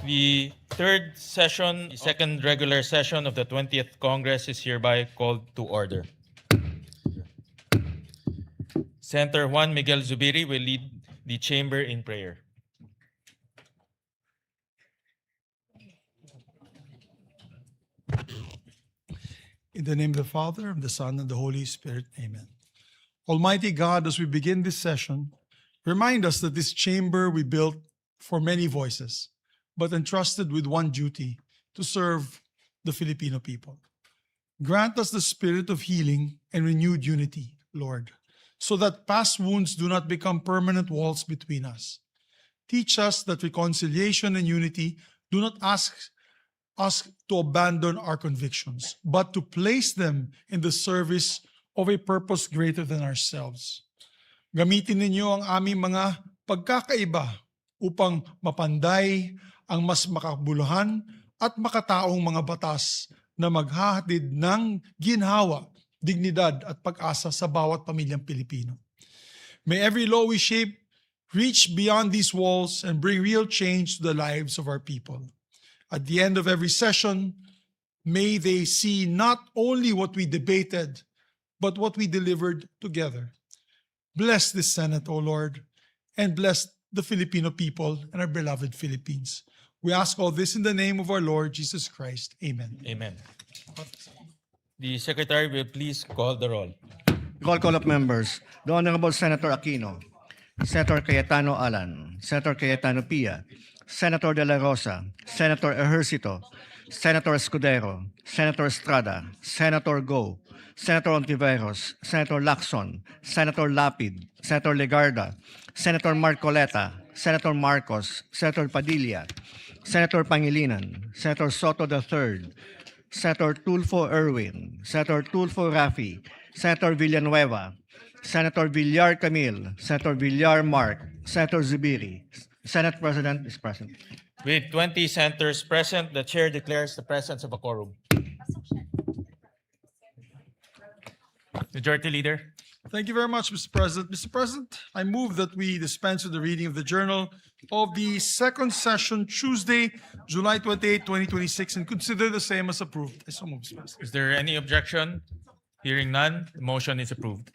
The third session, second regular session of the 20th Congress is hereby called to order. Senator Juan Miguel Zubiri will lead the chamber in prayer. In the name of the Father, and the Son, and the Holy Spirit, amen. Almighty God, as we begin this session, remind us that this chamber we built for many voices, but entrusted with one duty, to serve the Filipino people. Grant us the spirit of healing and renewed unity, Lord, so that past wounds do not become permanent walls between us. Teach us that reconciliation and unity do not ask us to abandon our convictions, but to place them in the service of a purpose greater than ourselves. Gamitin ninyo ang aming mga pagkakaiba upang mapanday ang mas makabuluhan at makataong mga batas na maghahatid ng ginhawa, dignidad at pag-asa sa bawat pamilyang Pilipino. May every law we shape reach beyond these walls and bring real change to the lives of our people. At the end of every session, may they see not only what we debated, but what we delivered together. Bless this Senate, O Lord, and bless the Filipino people and our beloved Philippines. We ask all this in the name of our Lord Jesus Christ. Amen. Amen. The Secretary will please call the roll. Call of members. The Honorable Senator Aquino, Senator Cayetano Alan, Senator Cayetano Pia, Senator De La Rosa, Senator Ejercito, Senator Escudero, Senator Estrada, Senator Go, Senator Ontiveros, Senator Lacson, Senator Lapid, Senator Legarda, Senator Marcoleta, Senator Marcos, Senator Padilla, Senator Pangilinan, Senator Soto III, Senator Tulfo Erwin, Senator Tulfo Rafi, Senator Villanueva, Senator Villar Camille, Senator Villar Mark, Senator Zubiri. Senate President is present. With 20 senators present, the chair declares the presence of a quorum. Majority Leader. Thank you very much, Mr. President. Mr. President, I move that we dispense with the reading of the journal of the second session, Tuesday, July 28, 2026, and consider the same as approved. I so move, Mr. President. Is there any objection? Hearing none, the motion is approved.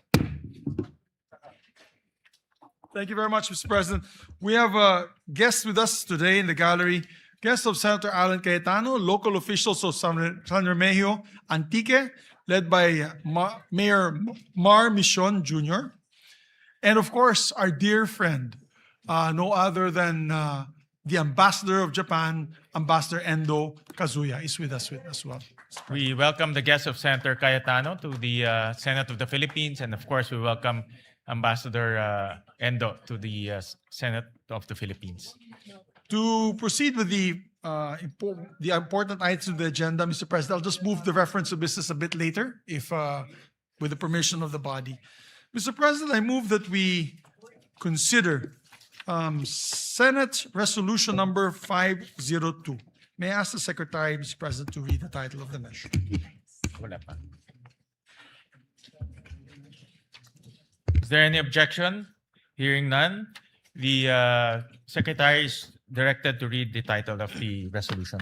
Thank you very much, Mr. President. We have a guest with us today in the gallery. Guest of Senator Alan Cayetano, local officials of San Remigio, Antique, led by Mayor Mar Michon Jr. And of course, our dear friend, no other than the Ambassador of Japan, Ambassador Endo Kazuya, is with us as well. We welcome the guests of Senator Cayetano to the Senate of the Philippines, and of course, we welcome Ambassador Endo to the Senate of the Philippines. To proceed with the important items of the agenda, Mr. President, I'll just move the reference to business a bit later, if with the permission of the body. Mr. President, I move that we consider Senate Resolution number 502. May I ask the Secretary, Mr. President, to read the title of the measure? Wala pa. Is there any objection? Hearing none, the Secretary is directed to read the title of the resolution.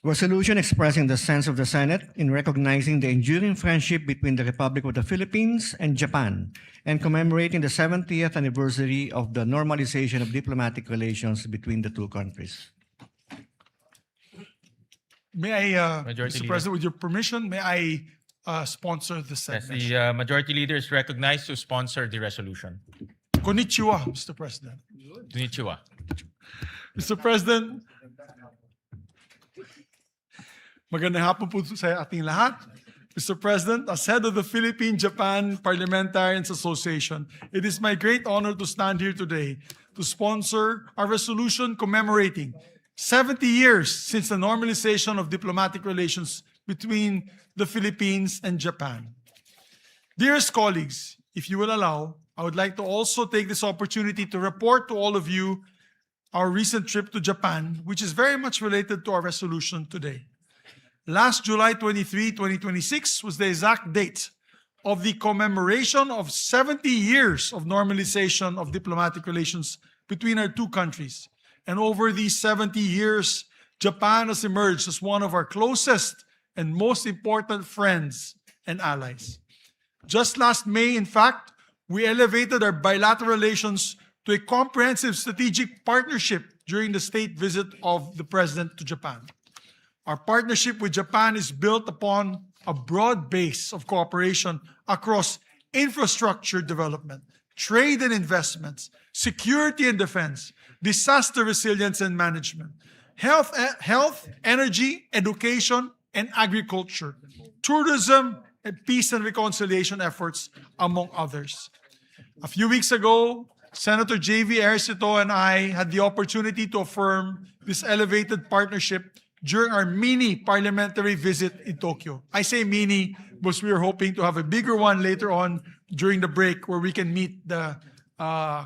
Resolution expressing the sense of the Senate in recognizing the enduring friendship between the Republic of the Philippines and Japan and commemorating the 70th anniversary of the normalization of diplomatic relations between the two countries. May I, Majority Mr. Leader. President, with your permission, may I sponsor the Yes, segment? the Majority Leader is recognized to sponsor the resolution. Konnichiwa, Mr. President. Konnichiwa. Mr. President, magandang hapon po sa ating lahat. Mr. President, as head of the Philippine-Japan Parliamentarians Association, it is my great honor to stand here today to sponsor our resolution commemorating 70 years since the normalization of diplomatic relations between the Philippines and Japan. Dearest colleagues, if you will allow, I would like to also take this opportunity to report to all of you our recent trip to Japan, which is very much related to our resolution today. Last July 23, 2026 was the exact date of the commemoration of 70 years of normalization of diplomatic relations between our two countries. And over these 70 years, Japan has emerged as one of our closest and most important friends and allies. Just last May, in fact, we elevated our bilateral relations to a comprehensive strategic partnership during the state visit of the President to Japan. Our partnership with Japan is built upon a broad base of cooperation across infrastructure development, trade and investments, security and defense, disaster resilience and management, health, energy, education, and agriculture, tourism, and peace and reconciliation efforts, among others. A few weeks ago, Senator J.V. Ejercito and I had the opportunity to affirm this elevated partnership during our mini parliamentary visit in Tokyo. I say mini because we are hoping to have a bigger one later on during the break where we can meet the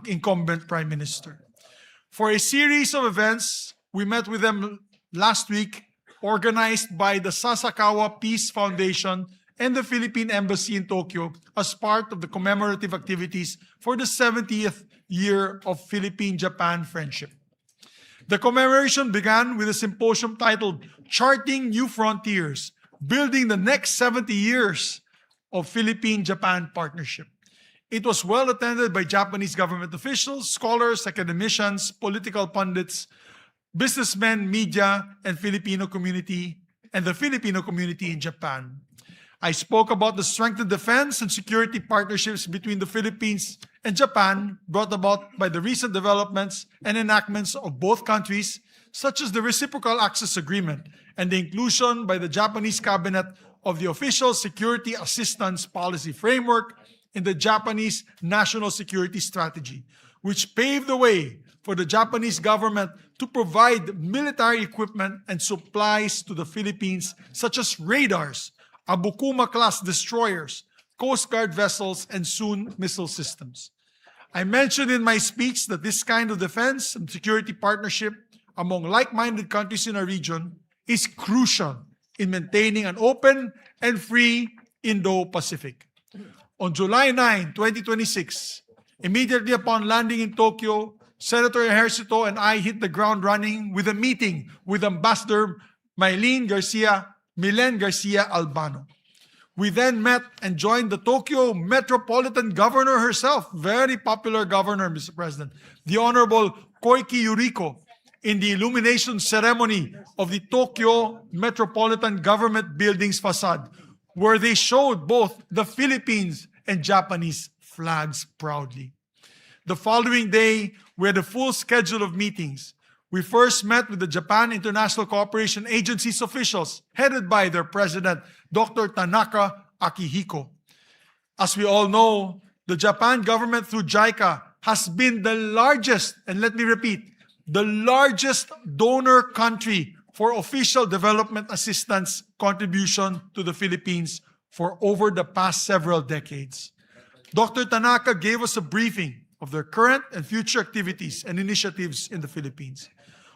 incumbent Prime Minister. For a series of events, we met with them last week, organized by the Sasakawa Peace Foundation and the Philippine Embassy in Tokyo as part of the commemorative activities for the 70th year of Philippine-Japan friendship. The commemoration began with a symposium titled Charting New Frontiers, Building the Next 70 Years of Philippine-Japan Partnership. It was well attended by Japanese government officials, scholars, academicians, political pundits, businessmen, media, and the Filipino community in Japan. I spoke about the strengthened defense and security partnerships between the Philippines and Japan brought about by the recent developments and enactments of both countries, such as the Reciprocal Access Agreement and the inclusion by the Japanese cabinet of the Official Security Assistance Policy Framework in the Japanese National Security Strategy, which paved the way for the Japanese government to provide military equipment and supplies to the Philippines, such as radars, Abukuma-class destroyers, Coast Guard vessels, and soon missile systems. I mentioned in my speech that this kind of defense and security partnership among like-minded countries in our region is crucial in maintaining an open and free Indo-Pacific. On July 9, 2026, immediately upon landing in Tokyo, Senator Ejercito and I hit the ground running with a meeting with Ambassador Milen Garcia Albano. We then met and joined the Tokyo Metropolitan Governor herself, very popular governor, Mr. President, the Honorable Koike Yuriko, in the illumination ceremony of the Tokyo Metropolitan Government Building's facade, where they showed both the Philippines and Japanese flags proudly. The following day, we had a full schedule of meetings. We first met with the Japan International Cooperation Agency's officials, headed by their president, Dr. Tanaka Akihiko. As we all know, the Japan government through JICA has been the largest, and let me repeat, the largest donor country for official development assistance contribution to the Philippines for over the past several decades. Dr. Tanaka gave us a briefing of their current and future activities and initiatives in the Philippines.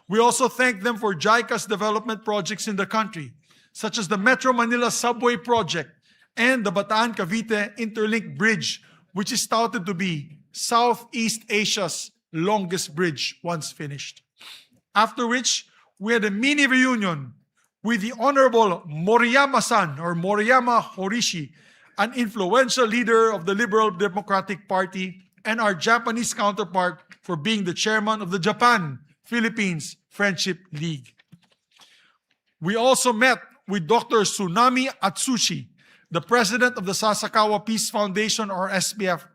We also thank them for JICA's development projects in the country, such as the Metro Manila Subway Project and the Bataan-Cavite Interlink Bridge, which is touted to be Southeast Asia's longest bridge once finished. After which, we had a mini reunion with the Honorable Moriyama-san, or Moriyama Horishi, an influential leader of the Liberal Democratic Party and our Japanese counterpart for being the chairman of the Japan-Philippines Friendship League. We also met with Dr. Tsunami Atsushi, the president of the Sasakawa Peace Foundation, or SPF,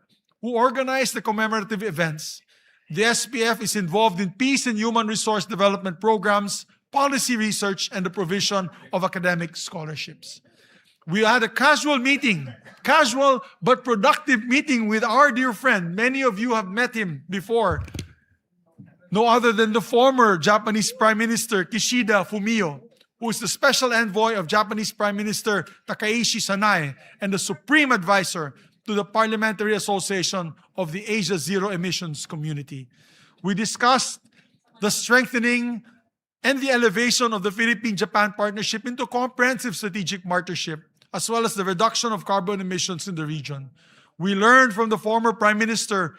who organized the commemorative events. The SPF is involved in peace and human resource development programs, policy research, and the provision of academic scholarships. We had a casual but productive meeting with our dear friend. Many of you have met him before. No other than the former Japanese Prime Minister Kishida Fumio, who is the special envoy of Japanese Prime Minister Takaishi Sanae and the supreme advisor to the Parliamentary Association of the Asia Zero Emissions Community. We discussed the strengthening and the elevation of the Philippine-Japan partnership into comprehensive strategic partnership, as well as the reduction of carbon emissions in the region. We learned from the former Prime Minister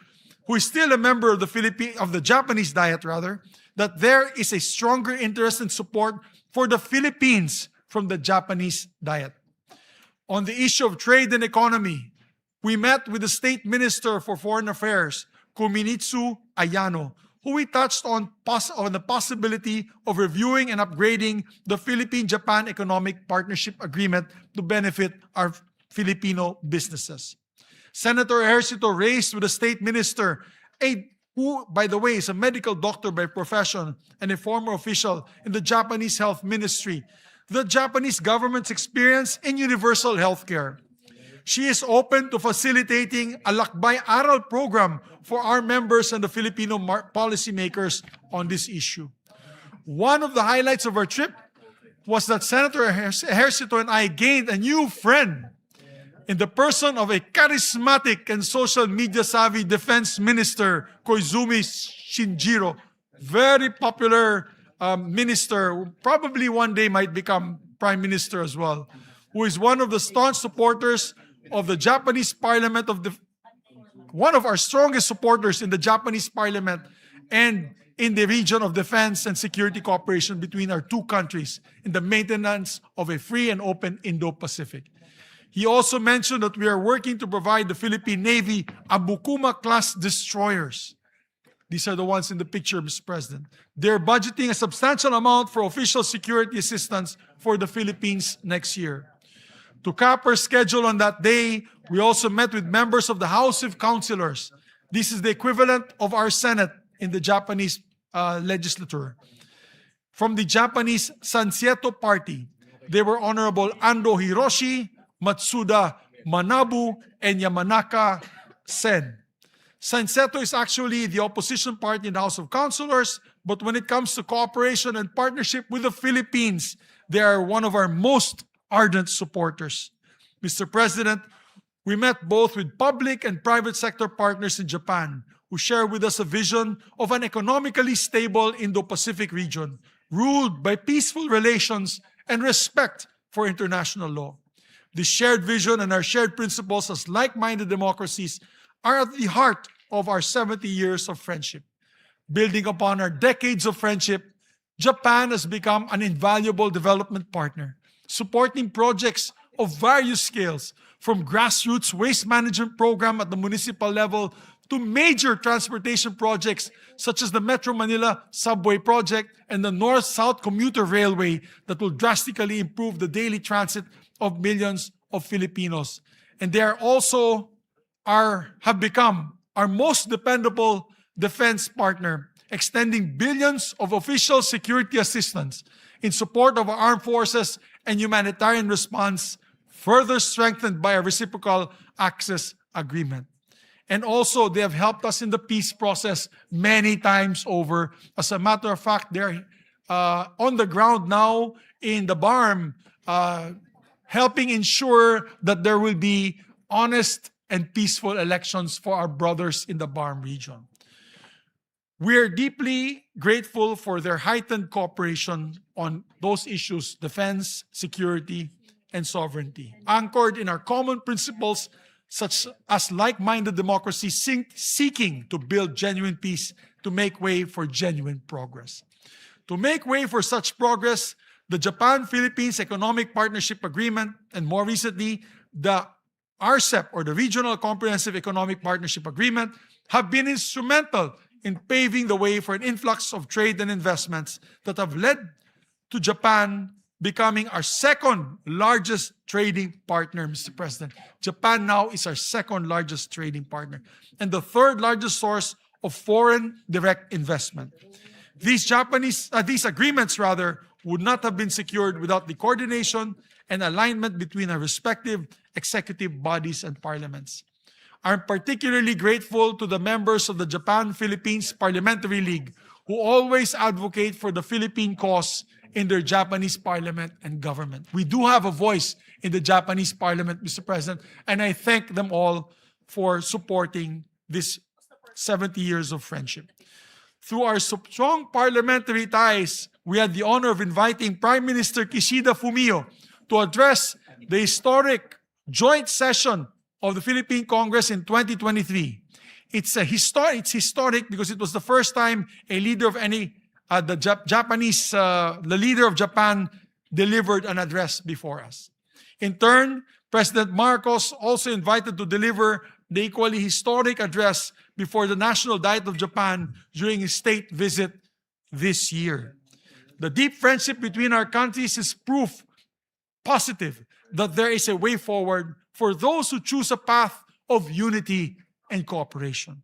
who is still a member of the Japanese Diet, that there is a stronger interest and support for the Philippines from the Japanese Diet. On the issue of trade and economy, we met with the State Minister for Foreign Affairs, Kuminitsu Ayano, who we touched on the possibility of reviewing and upgrading the Philippine-Japan Economic Partnership Agreement to benefit our Filipino businesses. Senator Ejercito raised with the State Minister, who, by the way, is a medical doctor by profession and a former official in the Japanese Health Ministry, the Japanese government's experience in universal health care. She is open to facilitating a Lakbay Aral program for our members and the Filipino policymakers on this issue. One of the highlights of our trip was that Senator Ejercito and I gained a new friend in the person of a charismatic and social media savvy defense minister, Koizumi Shinjiro. Very popular minister, who probably one day might become prime minister as well, who is one of the staunch supporters of the Japanese Parliament, one of our strongest supporters in the Japanese Parliament and in the region of defense and security cooperation between our two countries in the maintenance of a free and open Indo-Pacific. He also mentioned that we are working to provide the Philippine Navy Abukuma-class destroyers. These are the ones in the picture, Mr. President. They're budgeting a substantial amount for official security assistance for the Philippines next year. To cap our schedule on that day, we also met with members of the House of Councilors. This is the equivalent of our Senate in the Japanese legislature. From the Japanese Sansieto Party, they were Honorable Ando Hiroshi, Matsuda Manabu, and Yamanaka Sen. Sanseto is actually the opposition party in the House of Councilors, but when it comes to cooperation and partnership with the Philippines, they are one of our most ardent supporters. Mr. President, we met both with public and private sector partners in Japan who share with us a vision of an economically stable Indo-Pacific region ruled by peaceful relations and respect for international law. This shared vision and our shared principles as like-minded democracies are at the heart of our 70 years of friendship. Building upon our decades of friendship, Japan has become an invaluable development partner, supporting projects of various scales, from grassroots waste management program at the municipal level to major transportation projects such as the Metro Manila Subway Project and the North-South Commuter Railway that will drastically improve the daily transit of millions of Filipinos. And they are also have become our most dependable defense partner, extending billions of official security assistance in support of our armed forces and humanitarian response, further strengthened by a reciprocal access agreement. And also, they have helped us in the peace process many times over. As a matter of fact, they're on the ground now in the BARM, helping ensure that there will be honest and peaceful elections for our brothers in the BARM region. We are deeply grateful for their heightened cooperation on those issues, defense, security, and sovereignty, anchored in our common principles such as like-minded democracies seeking to build genuine peace to make way for genuine progress. To make way for such progress, the Japan-Philippines Economic Partnership Agreement, and more recently, the RCEP, or the Regional Comprehensive Economic Partnership Agreement, have been instrumental in paving the way for an influx of trade and investments that have led to Japan becoming our second largest trading partner, Mr. President. Japan now is our second largest trading partner and the third largest source of foreign direct investment. These agreements would not have been secured without the coordination and alignment between our respective executive bodies and parliaments. I'm particularly grateful to the members of the Japan-Philippines Parliamentary League who always advocate for the Philippine cause in their Japanese parliament and government. We do have a voice in the Japanese parliament, Mr. President, and I thank them all for supporting this 70 years of friendship. Through our strong parliamentary ties, we had the honor of inviting Prime Minister Kishida Fumio to address the historic joint session of the Philippine Congress in 2023. It's historic because it was the first time a leader of the leader of Japan delivered an address before us. In turn, President Marcos also invited to deliver the equally historic address before the National Diet of Japan during his state visit this year. The deep friendship between our countries is proof positive that there is a way forward for those who choose a path of unity and cooperation.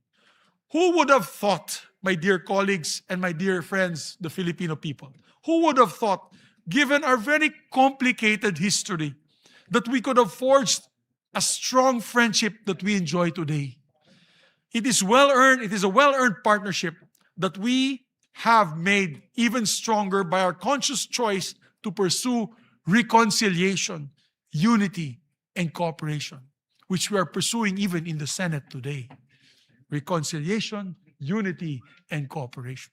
Who would have thought, my dear colleagues and my dear friends, the Filipino people, who would have thought, given our very complicated history, that we could have forged a strong friendship that we enjoy today? It is well-earned, it is a well-earned partnership that we have made even stronger by our conscious choice to pursue reconciliation, unity, and cooperation, which we are pursuing even in the Senate today. Reconciliation, unity, and cooperation.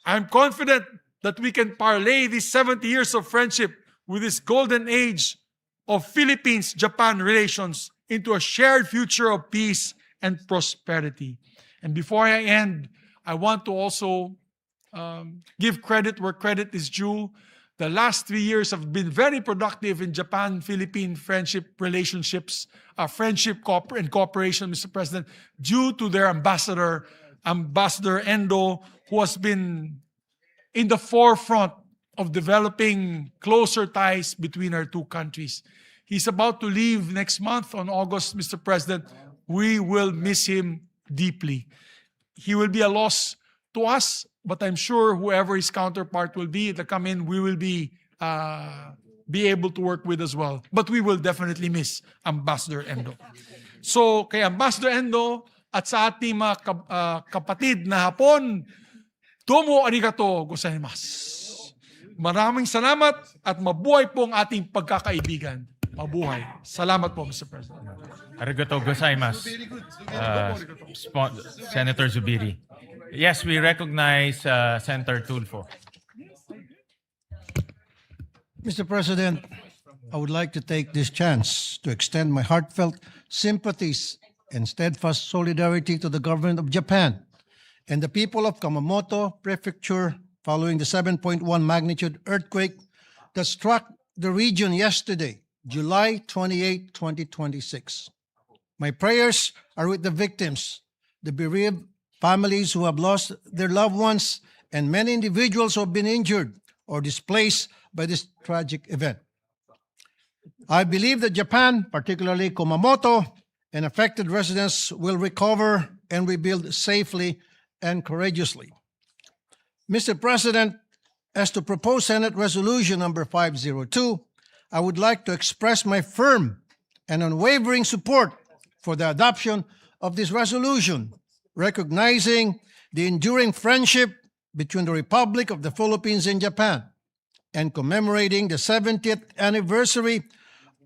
I'm confident that we can parlay these 70 years of friendship with this golden age of Philippines-Japan relations into a shared future of peace and prosperity. And before I end, I want to also give credit where credit is due. The last 3 years have been very productive in Japan-Philippine friendship relationships, friendship and cooperation, Mr. President, due to their Ambassador Endo, who has been in the forefront of developing closer ties between our two countries. He's about to leave next month on August, Mr. President. We will miss him deeply. He will be a loss to us, but I'm sure whoever his counterpart will be that come in, we will be able to work with as well. But we will definitely miss Ambassador Endo. So kay Ambassador Endo at sa ating mga kapatid na Hapon, domo arigato gozaimasu. Maraming salamat at mabuhay po ang ating pagkakaibigan. Mabuhay. Salamat po, Mr. President. Arigato gozaimasu, Senator Zubiri. Yes, we recognize Senator Tulfo. Mr. President, I would like to take this chance to extend my heartfelt sympathies and steadfast solidarity to the government of Japan and the people of Kumamoto Prefecture following the 7.1 magnitude earthquake that struck the region yesterday, July 28, 2026. My prayers are with the victims, the bereaved families who have lost their loved ones, and many individuals who have been injured or displaced by this tragic event. I believe that Japan, particularly Kumamoto, and affected residents will recover and rebuild safely and courageously. Mr. President, as to propose Senate Resolution number 502, I would like to express my firm and unwavering support for the adoption of this resolution, recognizing the enduring friendship between the Republic of the Philippines and Japan, and commemorating the 70th anniversary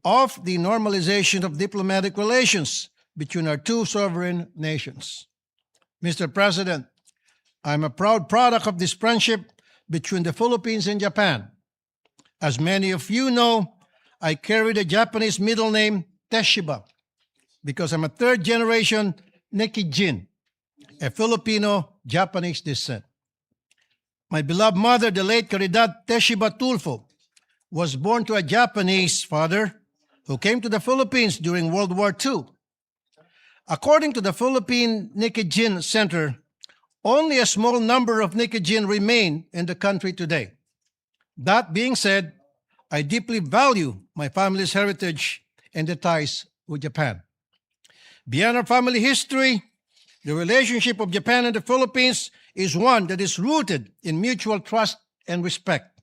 of the normalization of diplomatic relations between our two sovereign nations. Mr. President, I'm a proud product of this friendship between the Philippines and Japan. As many of you know, I carry the Japanese middle name Teshiba because I'm a third-generation Nekijin, a Filipino-Japanese descent. My beloved mother, the late Caridad Teshiba Tulfo, was born to a Japanese father who came to the Philippines during World War II. According to the Philippine Nikijin Center, only a small number of Nikijin remain in the country today. That being said, I deeply value my family's heritage and the ties with Japan. Beyond our family history, the relationship of Japan and the Philippines is one that is rooted in mutual trust and respect.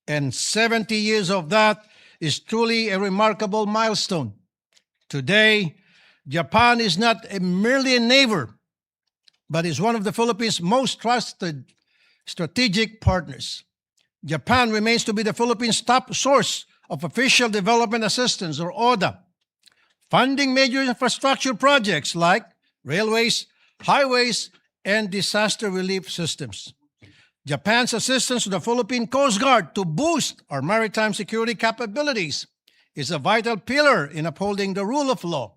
And 70 years of that is truly a remarkable milestone. Today, Japan is not merely a neighbor, but is one of the Philippines' most trusted strategic partners. Japan remains to be the Philippines' top source of official development assistance, or ODA, funding major infrastructure projects like railways, highways, and disaster relief systems. Japan's assistance to the Philippine Coast Guard to boost our maritime security capabilities is a vital pillar in upholding the rule of law,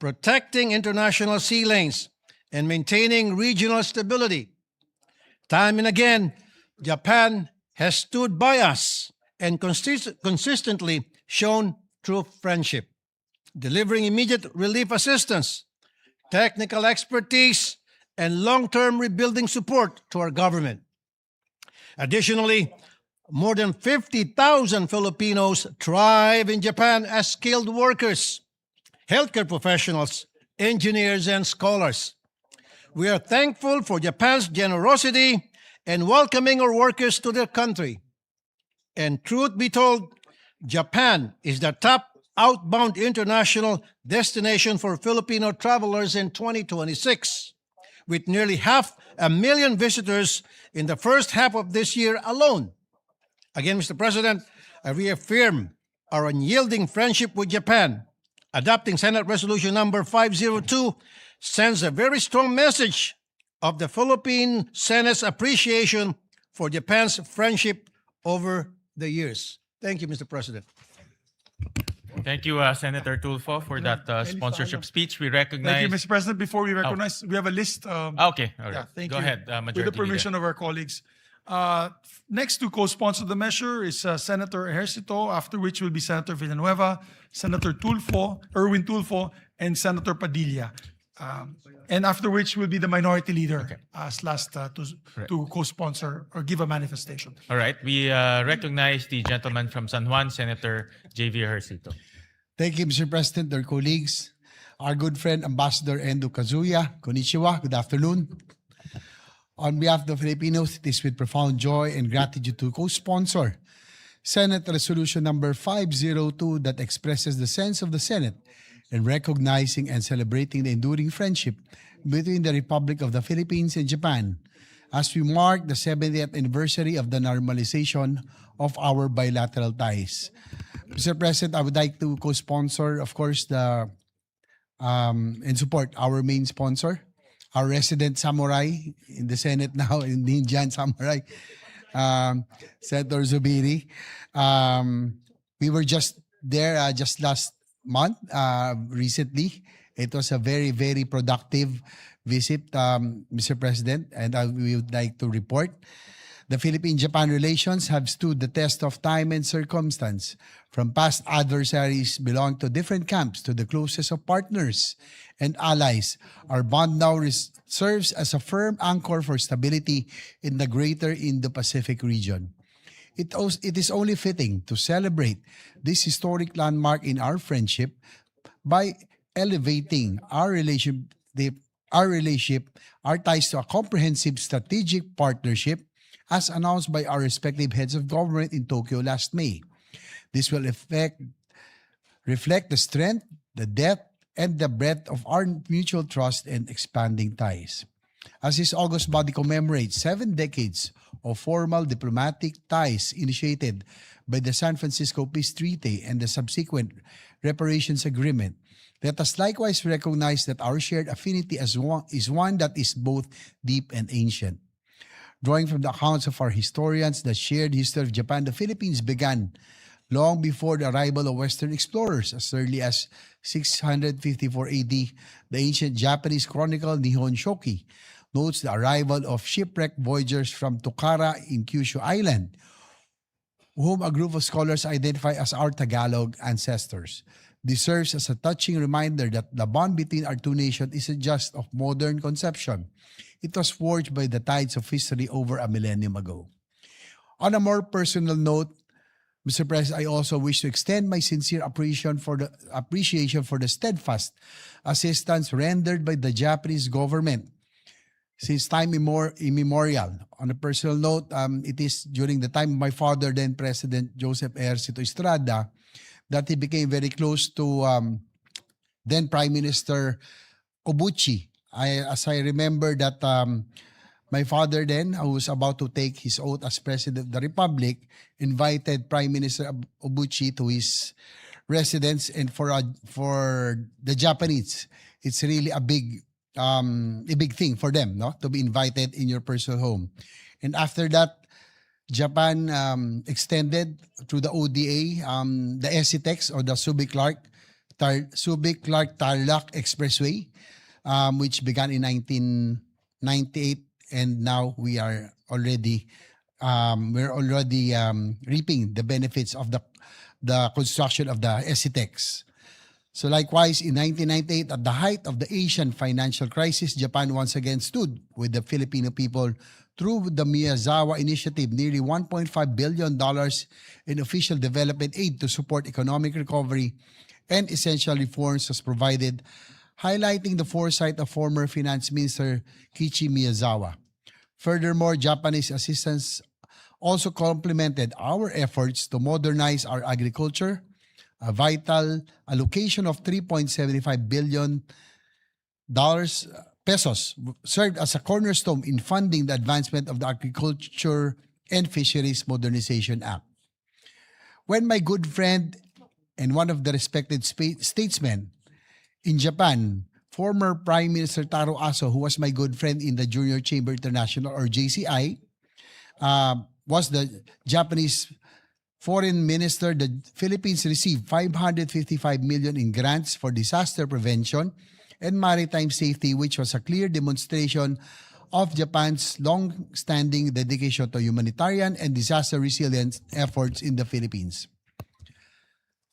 protecting international sea lanes, and maintaining regional stability. Time and again, Japan has stood by us and consistently shown true friendship, delivering immediate relief assistance, technical expertise, and long-term rebuilding support to our government. Additionally, more than 50,000 Filipinos thrive in Japan as skilled workers, healthcare professionals, engineers, and scholars. We are thankful for Japan's generosity and welcoming our workers to their country. And truth be told, Japan is the top outbound international destination for Filipino travelers in 2026, with nearly 500,000 visitors in the first half of this year alone. Again, Mr. President, I reaffirm our unyielding friendship with Japan. Adopting Senate Resolution number 502 sends a very strong message of the Philippine Senate's appreciation for Japan's friendship over the years. Thank you, Mr. President. Thank you, Senator Tulfo, for that sponsorship speech. We Thank recognize. you, Mr. President. Before we recognize, we have a list. Okay, all right. Yeah, thank Go you. ahead, Majority With the permission Leader. of our colleagues. Next to co-sponsor the measure is Senator Ejercito, after which will be Senator Villanueva, Senator Tulfo, Erwin Tulfo, and Senator Padilla. And after which will be the minority leader as last to co-sponsor or give a manifestation. All right, we recognize the gentleman from San Juan, Senator J.V. Ejercito. Thank you, Mr. President, our colleagues, our good friend, Ambassador Endo Kazuya. Konnichiwa, good afternoon. On behalf of the Filipinos, it is with profound joy and gratitude to co-sponsor Senate Resolution number 502 that expresses the sense of the Senate in recognizing and celebrating the enduring friendship between the Republic of the Philippines and Japan as we mark the 70th anniversary of the normalization of our bilateral ties. Mr. President, I would like to co-sponsor, of course, and support our main sponsor, our resident samurai in the Senate now, in the Indian samurai, Senator Zubiri. We were just there just last month, recently. It was a very, very productive visit, Mr. President, and we would like to report. The Philippine-Japan relations have stood the test of time and circumstance. From past adversaries belonging to different camps to the closest of partners and allies, our bond now serves as a firm anchor for stability in the greater Indo-Pacific region. It is only fitting to celebrate this historic landmark in our friendship by elevating our relationship, our ties to a comprehensive strategic partnership as announced by our respective heads of government in Tokyo last May. This will reflect the strength, the depth, and the breadth of our mutual trust and expanding ties. As this August body commemorates 7 decades of formal diplomatic ties initiated by the San Francisco Peace Treaty and the subsequent reparations agreement, let us likewise recognize that our shared affinity is one that is both deep and ancient. Drawing from the accounts of our historians, the shared history of Japan, the Philippines began long before the arrival of Western explorers. As early as 654 AD, the ancient Japanese chronicle Nihon Shoki notes the arrival of shipwrecked voyagers from Tukara in Kyushu Island, whom a group of scholars identify as our Tagalog ancestors. This serves as a touching reminder that the bond between our two nations isn't just of modern conception. It was forged by the tides of history over a millennium ago. On a more personal note, Mr. President, I also wish to extend my sincere appreciation for the steadfast assistance rendered by the Japanese government since time immemorial. On a personal note, it is during the time of my father, then President Joseph Ejercito Estrada, that he became very close to then Prime Minister Obuchi. As I remember that my father then, who was about to take his oath as President of the Republic, invited Prime Minister Obuchi to his residence, and for the Japanese, it's really a big thing for them, no, to be invited in your personal home. And after that, Japan extended through the ODA, the SCTEX or the Subic-Clark Tarlac Expressway, which began in 1998, and now we are already reaping the benefits of the construction of the SCTEX. So likewise, in 1998, at the height of the Asian financial crisis, Japan once again stood with the Filipino people through the Miyazawa Initiative, nearly $1.5 billion in official development aid to support economic recovery and essential reforms was provided, highlighting the foresight of former Finance Minister Kiichi Miyazawa. Furthermore, Japanese assistance also complemented our efforts to modernize our agriculture. A vital allocation of $3.75 billion pesos served as a cornerstone in funding the advancement of the Agriculture and Fisheries Modernization Act. When my good friend and one of the respected statesmen in Japan, former Prime Minister Taro Aso, who was my good friend in the Junior Chamber International or JCI, was the Japanese Foreign Minister, the Philippines received 555 million in grants for disaster prevention and maritime safety, which was a clear demonstration of Japan's long-standing dedication to humanitarian and disaster resilience efforts in the Philippines.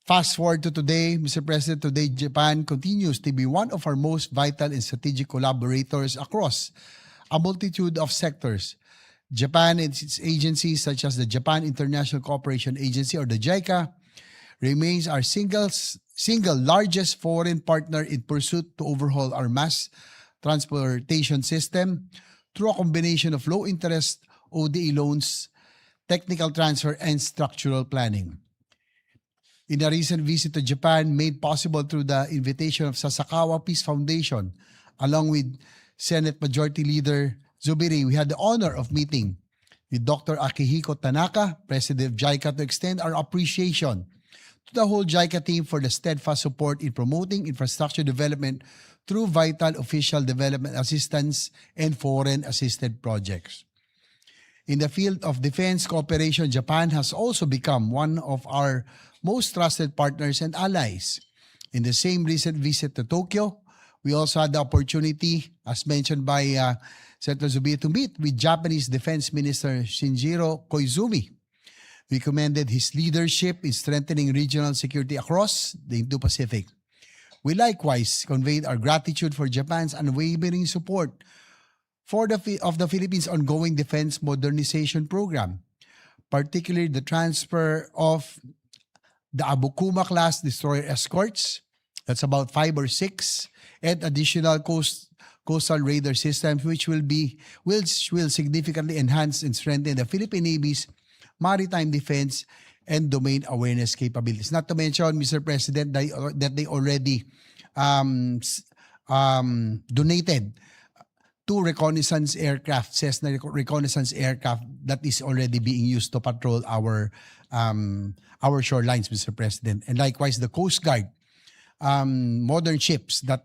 Fast forward to today, Mr. President, today Japan continues to be one of our most vital and strategic collaborators across a multitude of sectors. Japan and its agencies such as the Japan International Cooperation Agency or the JICA remains our single largest foreign partner in pursuit to overhaul our mass transportation system through a combination of low-interest ODA loans, technical transfer, and structural planning. In a recent visit to Japan made possible through the invitation of Sasakawa Peace Foundation, along with Senate Majority Leader Zubiri, we had the honor of meeting with Dr. Akihiko Tanaka, President of JICA, to extend our appreciation to the whole JICA team for the steadfast support in promoting infrastructure development through vital official development assistance and foreign-assisted projects. In the field of defense cooperation, Japan has also become one of our most trusted partners and allies. In the same recent visit to Tokyo, we also had the opportunity, as mentioned by Senator Zubiri, to meet with Japanese Defense Minister Shinjiro Koizumi. We commended his leadership in strengthening regional security across the Indo-Pacific. We likewise conveyed our gratitude for Japan's unwavering support of the Philippines' ongoing defense modernization program, particularly the transfer of the Abukuma-class destroyer escorts, that's about 5 or 6, and additional coastal radar systems which will significantly enhance and strengthen the Philippine Navy's maritime defense and domain awareness capabilities. Not to mention, Mr. President, that they already donated 2 reconnaissance aircraft, Cessna reconnaissance aircraft that is already being used to patrol our shorelines, Mr. President. And likewise, the Coast Guard modern ships that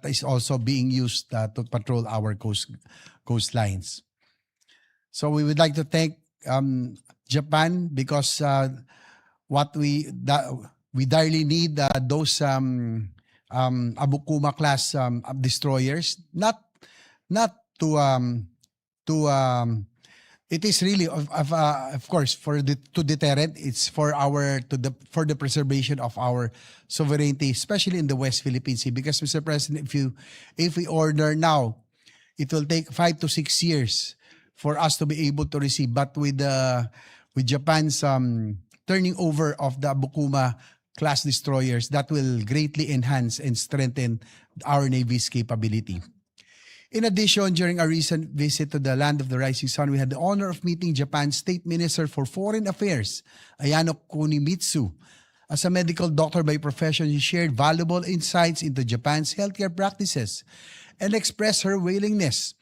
is also being used to patrol our coastlines. So we would like to thank Japan because we direly need those Abukuma class destroyers, not to it is really of course to deterrent. It's for the preservation of our sovereignty, especially in the West Philippine Sea. Because, Mr. President, if we order now, it will take 5 to 6 years for us to be able to receive. But with Japan's turning over of the Abukuma class destroyers, that will greatly enhance and strengthen our Navy's capability. In addition, during our recent visit to the Land of the Rising Sun, we had the honor of meeting Japan's State Minister for Foreign Affairs, Ayano Kunimitsu. As a medical doctor by profession, he shared valuable insights into Japan's healthcare practices and expressed her willingness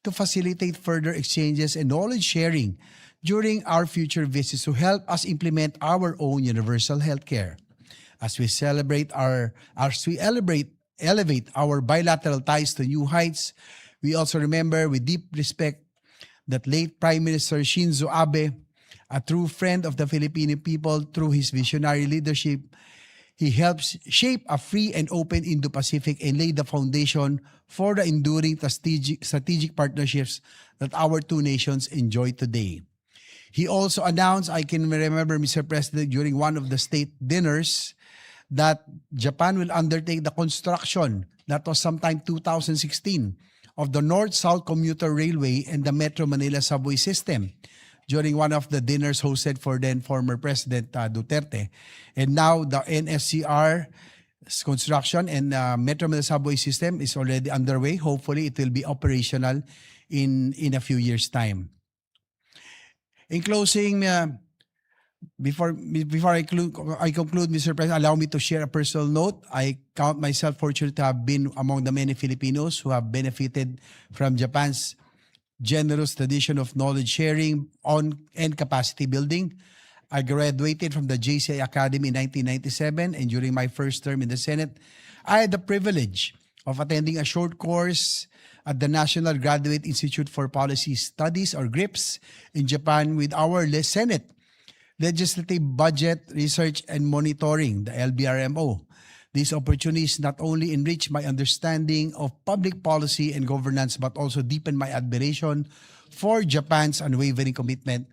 to facilitate further exchanges and knowledge sharing during our future visits to help us implement our own universal healthcare. As we elevate our bilateral ties to new heights, we also remember with deep respect that late Prime Minister Shinzo Abe, a true friend of the Filipino people through his visionary leadership, He helps shape a free and open Indo-Pacific and lay the foundation for the enduring strategic partnerships that our two nations enjoy today. He also announced, I can remember, Mr. President, during one of the state dinners, that Japan will undertake the construction, that was sometime 2016, of the North-South Commuter Railway and the Metro Manila subway system during one of the dinners hosted for then former President Duterte. And now the NSCR construction and Metro Manila subway system is already underway. Hopefully, it will be operational in a few years' time. In closing, before I conclude, Mr. President, allow me to share a personal note. I count myself fortunate to have been among the many Filipinos who have benefited from Japan's generous tradition of knowledge sharing and capacity building. I graduated from the JCI Academy in 1997, and during my first term in the Senate, I had the privilege of attending a short course at the National Graduate Institute for Policy Studies, or GRIPS, in Japan with our Senate Legislative Budget Research and Monitoring, the LBRMO. These opportunities not only enrich my understanding of public policy and governance, but also deepen my admiration for Japan's unwavering commitment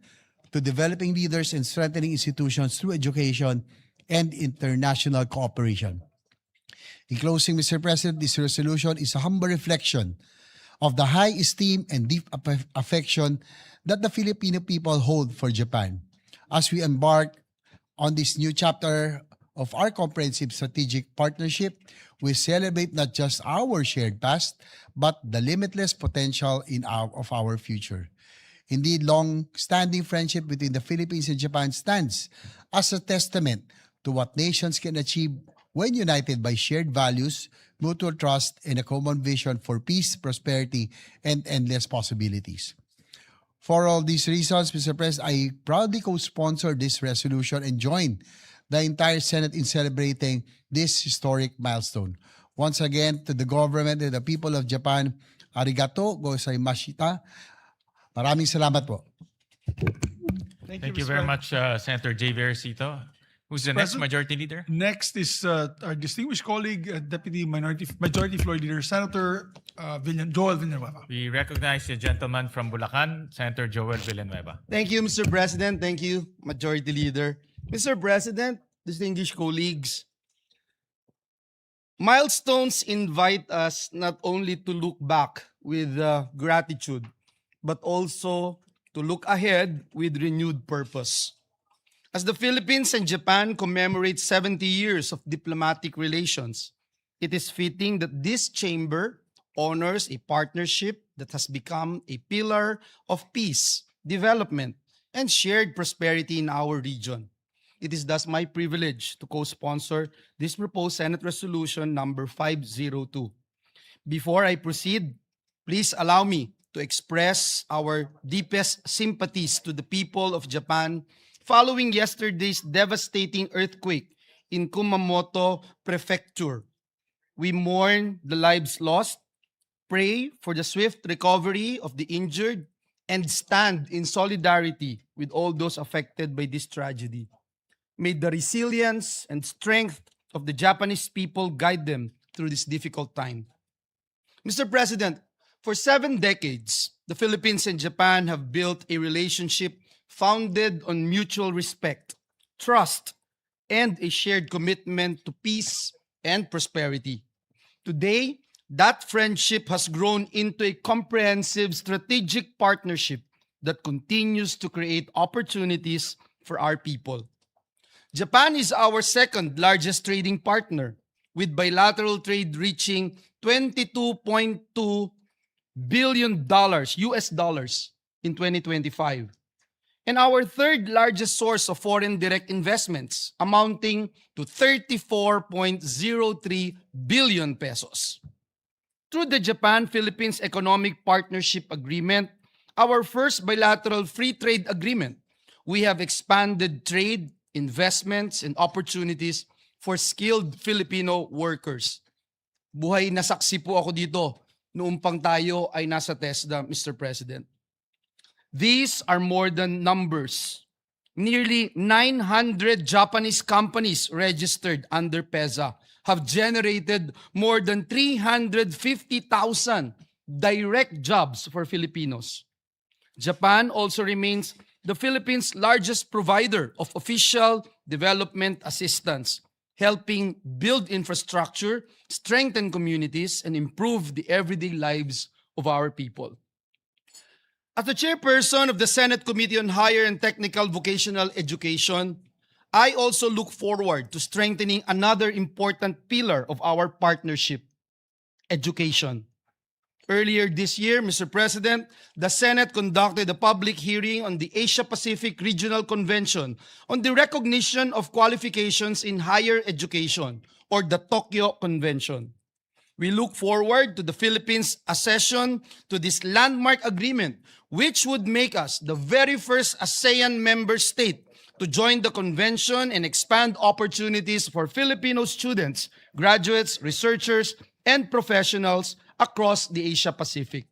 to developing leaders and strengthening institutions through education and international cooperation. In closing, Mr. President, this resolution is a humble reflection of the high esteem and deep affection that the Filipino people hold for Japan. As we embark on this new chapter of our comprehensive strategic partnership, we celebrate not just our shared past, but the limitless potential of our future. Indeed, long-standing friendship between the Philippines and Japan stands as a testament to what nations can achieve when united by shared values, mutual trust, and a common vision for peace, prosperity, and endless possibilities. For all these reasons, Mr. President, I proudly co-sponsor this resolution and join the entire Senate in celebrating this historic milestone. Once again, to the government and the people of Japan, arigato gozaimashita. Maraming salamat po. Thank you very much, Senator J. Vercito. Who's the next President? Majority Leader? Next is our distinguished colleague, Deputy Majority Floor Leader, Senator Joel Villanueva. We recognize the gentleman from Bulacan, Senator Joel Villanueva. Thank you, Mr. President. Thank you, Majority Leader. Mr. President, distinguished colleagues, milestones invite us not only to look back with gratitude, but also to look ahead with renewed purpose. As the Philippines and Japan commemorate 70 years of diplomatic relations, it is fitting that this chamber honors a partnership that has become a pillar of peace, development, and shared prosperity in our region. It is thus my privilege to co-sponsor this proposed Senate Resolution number 502. Before I proceed, please allow me to express our deepest sympathies to the people of Japan following yesterday's devastating earthquake in Kumamoto Prefecture. We mourn the lives lost, pray for the swift recovery of the injured, and stand in solidarity with all those affected by this tragedy. May the resilience and strength of the Japanese people guide them through this difficult time. Mr. President, for 7 decades, the Philippines and Japan have built a relationship founded on mutual respect, trust, and a shared commitment to peace and prosperity. Today, that friendship has grown into a comprehensive strategic partnership that continues to create opportunities for our people. Japan is our second largest trading partner, with bilateral trade reaching $22.2 billion US dollars in 2025. And our third largest source of foreign direct investments, amounting to 34.03 billion pesos. Through the Japan-Philippines Economic Partnership Agreement, our first bilateral free trade agreement, we have expanded trade, investments, and opportunities for skilled Filipino workers. Buhay na saksi po ako dito noong pang tayo ay nasa TESDA, Mr. President. These are more than numbers. nearly 900 Japanese companies registered under PEZA have generated more than 350,000 direct jobs for Filipinos. Japan also remains the Philippines' largest provider of official development assistance, helping build infrastructure, strengthen communities, and improve the everyday lives of our people. As the chairperson of the Senate Committee on Higher and Technical Vocational Education, I also look forward to strengthening another important pillar of our partnership, education. Earlier this year, Mr. President, the Senate conducted a public hearing on the Asia-Pacific Regional Convention on the recognition of qualifications in higher education, or the Tokyo Convention. We look forward to the Philippines' accession to this landmark agreement, which would make us the very first ASEAN member state to join the convention and expand opportunities for Filipino students, graduates, researchers, and professionals across the Asia-Pacific.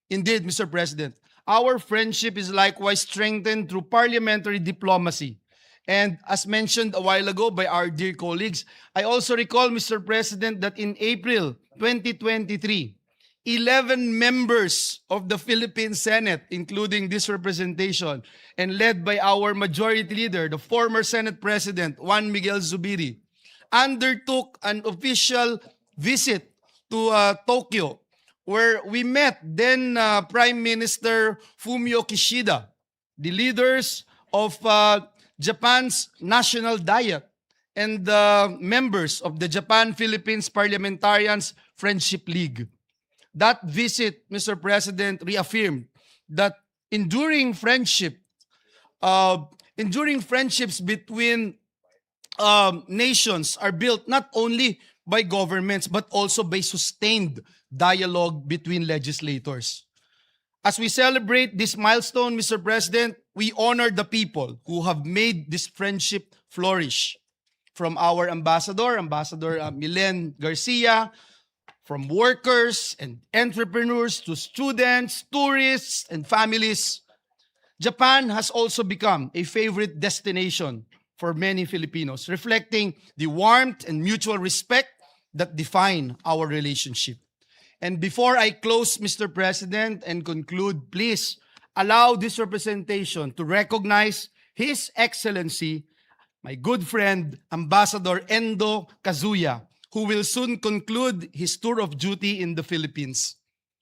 Indeed, Mr. President, our friendship is likewise strengthened through parliamentary diplomacy. And as mentioned a while ago by our dear colleagues, I also recall, Mr. President, that in April 2023, 11 members of the Philippine Senate, including this representation, and led by our majority leader, the former Senate President, Juan Miguel Zubiri, undertook an official visit to Tokyo, where we met then Prime Minister Fumio Kishida, the leaders of Japan's National Diet, and the members of the Japan-Philippines Parliamentarians Friendship League. That visit, Mr. President, reaffirmed that enduring friendships between nations are built not only by governments but also by sustained dialogue between legislators. As we celebrate this milestone, Mr. President, we honor the people who have made this friendship flourish. From our Ambassador Milen Garcia, from workers and entrepreneurs to students, tourists, and families, Japan has also become a favorite destination for many Filipinos, reflecting the warmth and mutual respect that define our relationship. And before I close, Mr. President, and conclude, please allow this representation to recognize His Excellency, my good friend, Ambassador Endo Kazuya, who will soon conclude his tour of duty in the Philippines.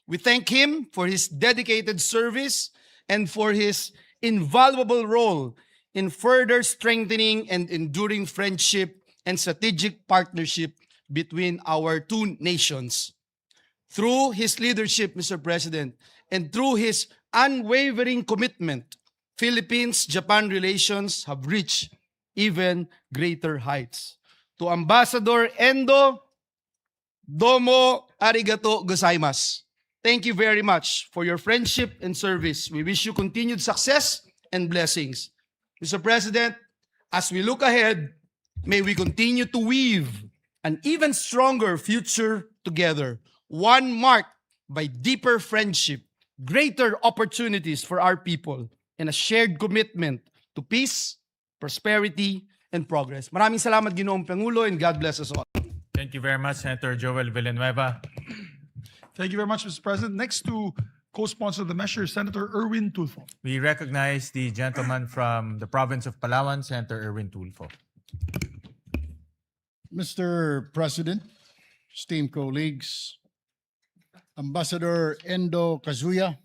We thank him for his dedicated service and for his invaluable role in further strengthening and enduring friendship and strategic partnership between our two nations. Through his leadership, Mr. President, and through his unwavering commitment, Philippines-Japan relations have reached even greater heights. To Ambassador Endo, domo arigato gozaimasu. Thank you very much for your friendship and service. We wish you continued success and blessings. Mr. President, as we look ahead, may we continue to weave an even stronger future together, one marked by deeper friendship, greater opportunities for our people, and a shared commitment to peace, prosperity, and progress. Maraming salamat, Ginoong Pangulo, and God bless us all. Thank you very much, Senator Joel Villanueva. Thank you very much, Mr. President. Next to co-sponsor the measure, Senator Erwin Tulfo. We recognize the gentleman from the province of Palawan, Senator Erwin Tulfo. Mr. President, esteemed colleagues, Ambassador Endo Kazuya,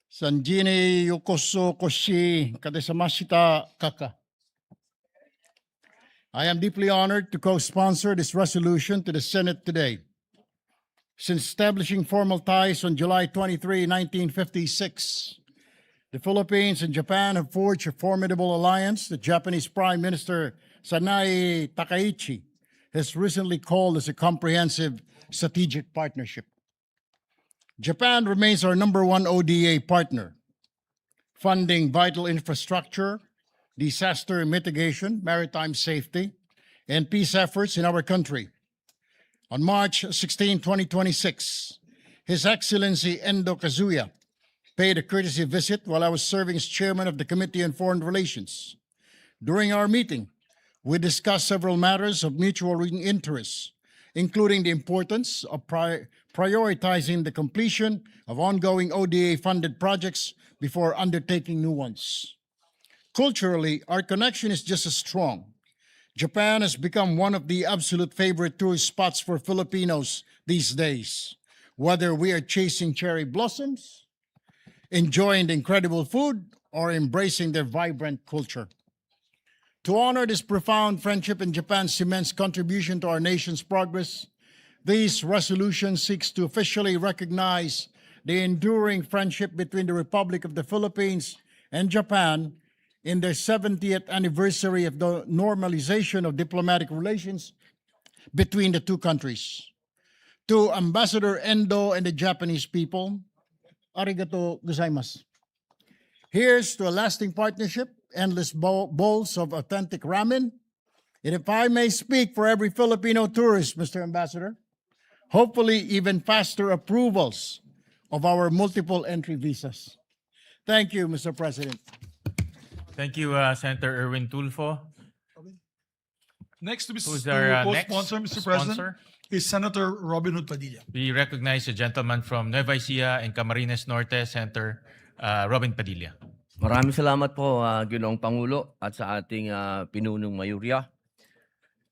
Sanjini Yokoso Koshi Kadesamashita Kaka. I am deeply honored to co-sponsor this resolution to the Senate today. Since establishing formal ties on July 23, 1956, the Philippines and Japan have forged a formidable alliance that Japanese Prime Minister Sanae Takaichi has recently called as a comprehensive strategic partnership. Japan remains our #1 ODA partner, funding vital infrastructure, disaster mitigation, maritime safety, and peace efforts in our country. On March 16, 2026, His Excellency Endo Kazuya paid a courtesy visit while I was serving as chairman of the Committee on Foreign Relations. During our meeting, we discussed several matters of mutual interest, including the importance of prioritizing the completion of ongoing ODA-funded projects before undertaking new ones. Culturally, our connection is just as strong. Japan has become one of the absolute favorite tourist spots for Filipinos these days. Whether we are chasing cherry blossoms, enjoying the incredible food, or embracing their vibrant culture. To honor this profound friendship and Japan's immense contribution to our nation's progress, this resolution seeks to officially recognize the enduring friendship between the Republic of the Philippines and Japan in their 70th anniversary of the normalization of diplomatic relations between the two countries. To Ambassador Endo and the Japanese people, arigato gozaimasu. Here's to a lasting partnership, endless bowls of authentic ramen, and if I may speak for every Filipino tourist, Mr. Ambassador, hopefully even faster approvals of our multiple entry visas. Thank you, Mr. President. Thank you, Senator Erwin Tulfo. Next to Who's Mr. our next co-sponsor, Mr. President, sponsor? is Senator Robin Hood Padilla. We recognize the gentleman from Nueva Ecija and Camarines Norte, Senator Robin Padilla. Maraming salamat po, Ginoong Pangulo at sa ating pinunong mayurya.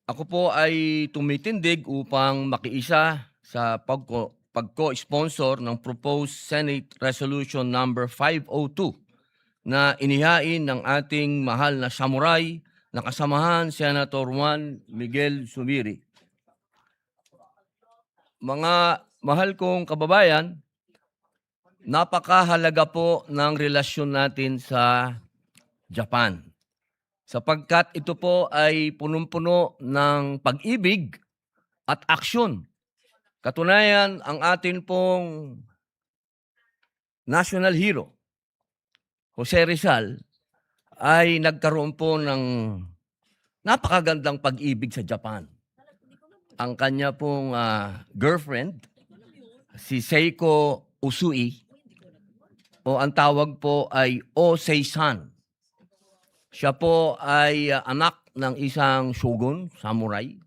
Ako po ay tumitindig upang makiisa sa pagko-sponsor ng proposed Senate Resolution number 502 na inihain ng ating mahal na samurai na kasamahan Senator Juan Miguel Zubiri. Mga mahal kong kababayan, napakahalaga po ng relasyon natin sa Japan. Sapagkat ito po ay punong-puno ng pag-ibig at aksyon. Katunayan, ang atin pong national hero, Jose Rizal, ay nagkaroon po ng napakagandang pag-ibig sa Japan. Ang kanya pong girlfriend, si Seiko Usui, o ang tawag po ay Osei-san. Siya po ay anak ng isang shogun, samurai,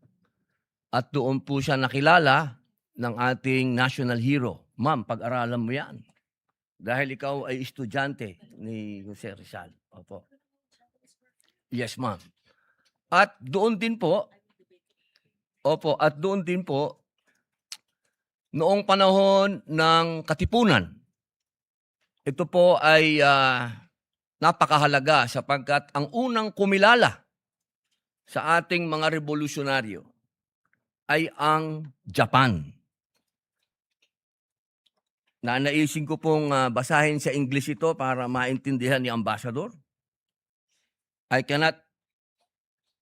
at doon po siya nakilala ng ating national hero. Ma'am, pag-aralan mo yan. Dahil ikaw ay estudyante ni Jose Rizal. Opo. Yes, ma'am. At doon din po, noong panahon ng Katipunan, ito po ay napakahalaga sapagkat ang unang kumilala sa ating mga revolusyonaryo ay ang Japan. Nanaisin ko pong basahin sa English ito para maintindihan ni Ambassador. I cannot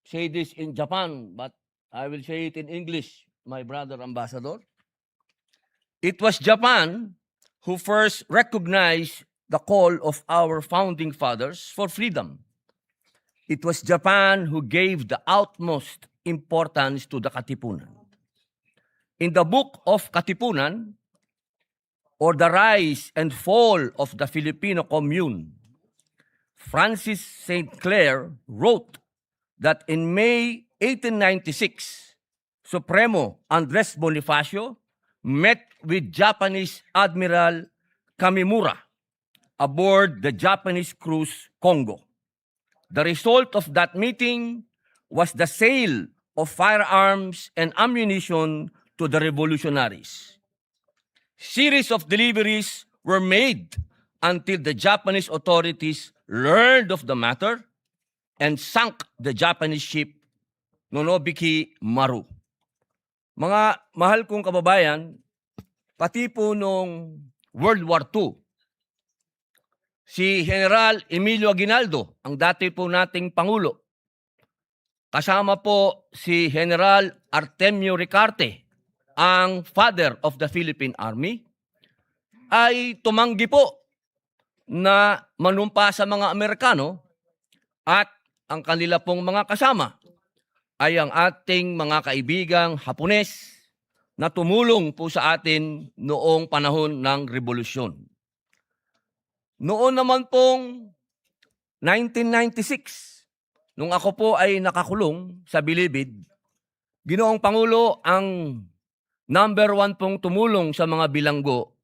say this in Japan, but I will say it in English, my brother Ambassador. It was Japan who first recognized the call of our founding fathers for freedom. It was Japan who gave the utmost importance to the Katipunan. In the book of Katipunan, or the rise and fall of the Filipino commune, Francis St. Clair wrote that in May 1896, Supremo Andres Bonifacio met with Japanese Admiral Kamimura aboard the Japanese cruise Congo. The result of that meeting was the sale of firearms and ammunition to the revolutionaries. Series of deliveries were made until the Japanese authorities learned of the matter and sank the Japanese ship Nonobiki Maru. Mga mahal kong kababayan, pati po nung World War II, si General Emilio Aguinaldo, ang dati po nating Pangulo, kasama po si General Artemio Ricarte, ang father of the Philippine Army, ay tumanggi po na manumpa sa mga Amerikano at ang kanila pong mga kasama ay ang ating mga kaibigang Hapones na tumulong po sa atin noong panahon ng Revolusyon. Noon naman pong 1996, nung ako po ay nakakulong sa Bilibid, Ginoong Pangulo, ang number 1 pong tumulong sa mga bilanggo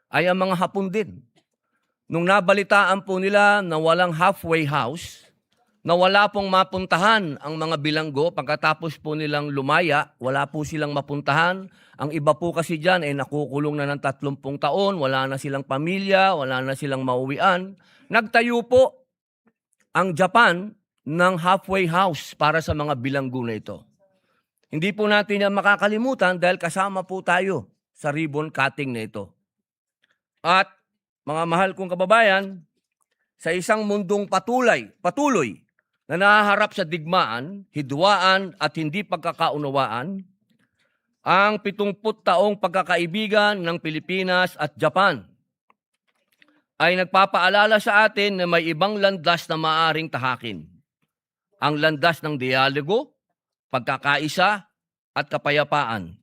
ay ang mga Hapon din. Nung nabalitaan po nila na walang halfway house, na wala pong mapuntahan ang mga bilanggo pagkatapos po nilang lumaya, wala po silang mapuntahan. Ang iba po kasi dyan ay nakukulong na ng 30 taon, wala na silang pamilya, wala na silang mauwian. Nagtayo po ang Japan ng halfway house para sa mga bilanggo na ito. Hindi po natin yan makakalimutan dahil kasama po tayo sa ribbon cutting na ito. At mga mahal kong kababayan, sa isang mundong patuloy na nahaharap sa digmaan, hidwaan at hindi pagkakaunawaan, ang 70 taong pagkakaibigan ng Pilipinas at Japan ay nagpapaalala sa atin na may ibang landas na maaaring tahakin. Ang landas ng dialogo, pagkakaisa at kapayapaan.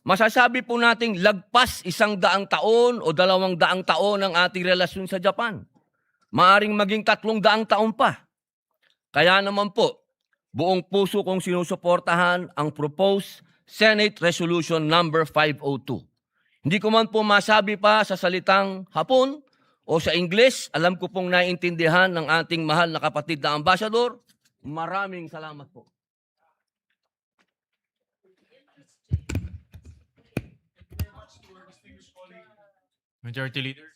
Masasabi po nating lagpas 100 taon o 200 taon ang ating relasyon sa Japan. Maaring maging 300 taon pa. Kaya naman po, buong puso kong sinusuportahan ang proposed Senate Resolution number 502. Hindi ko man po masabi pa sa salitang Hapon o sa Ingles, alam ko pong naiintindihan ng ating mahal na kapatid na ambasador. Maraming salamat po. Majority Leader,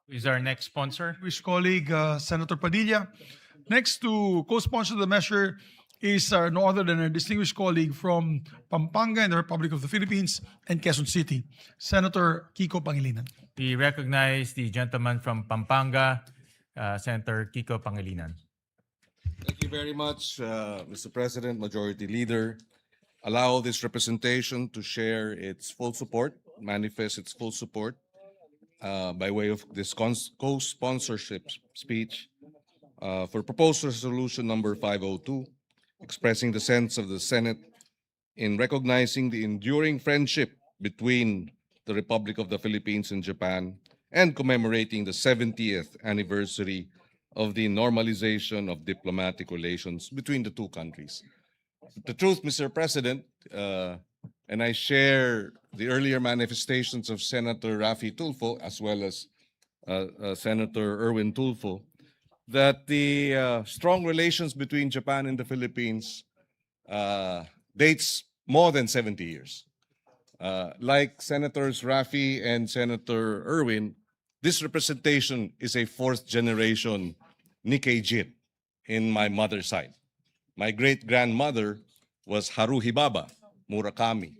who is our next sponsor? Distinguished colleague, Senator Padilla. Next to co-sponsor the measure is no other than our distinguished colleague from Pampanga in the Republic of the Philippines and Quezon City, Senator Kiko Pangilinan. We recognize the gentleman from Pampanga, Senator Kiko Pangilinan. Thank you very much, Mr. President, Majority Leader. Allow this representation to share its full support, manifest its full support by way of this co-sponsorship speech for proposed resolution number 502, expressing the sense of the Senate in recognizing the enduring friendship between the Republic of the Philippines and Japan and commemorating the 70th anniversary of the normalization of diplomatic relations between the two countries. The truth, Mr. President, and I share the earlier manifestations of Senator Raffy Tulfo as well as Senator Erwin Tulfo, that the strong relations between Japan and the Philippines dates more than 70 years. Like Senators Raffy and Senator Erwin, this representation is a fourth generation Nikkei Jin in my mother's side. My great-grandmother was Haruhi Baba Murakami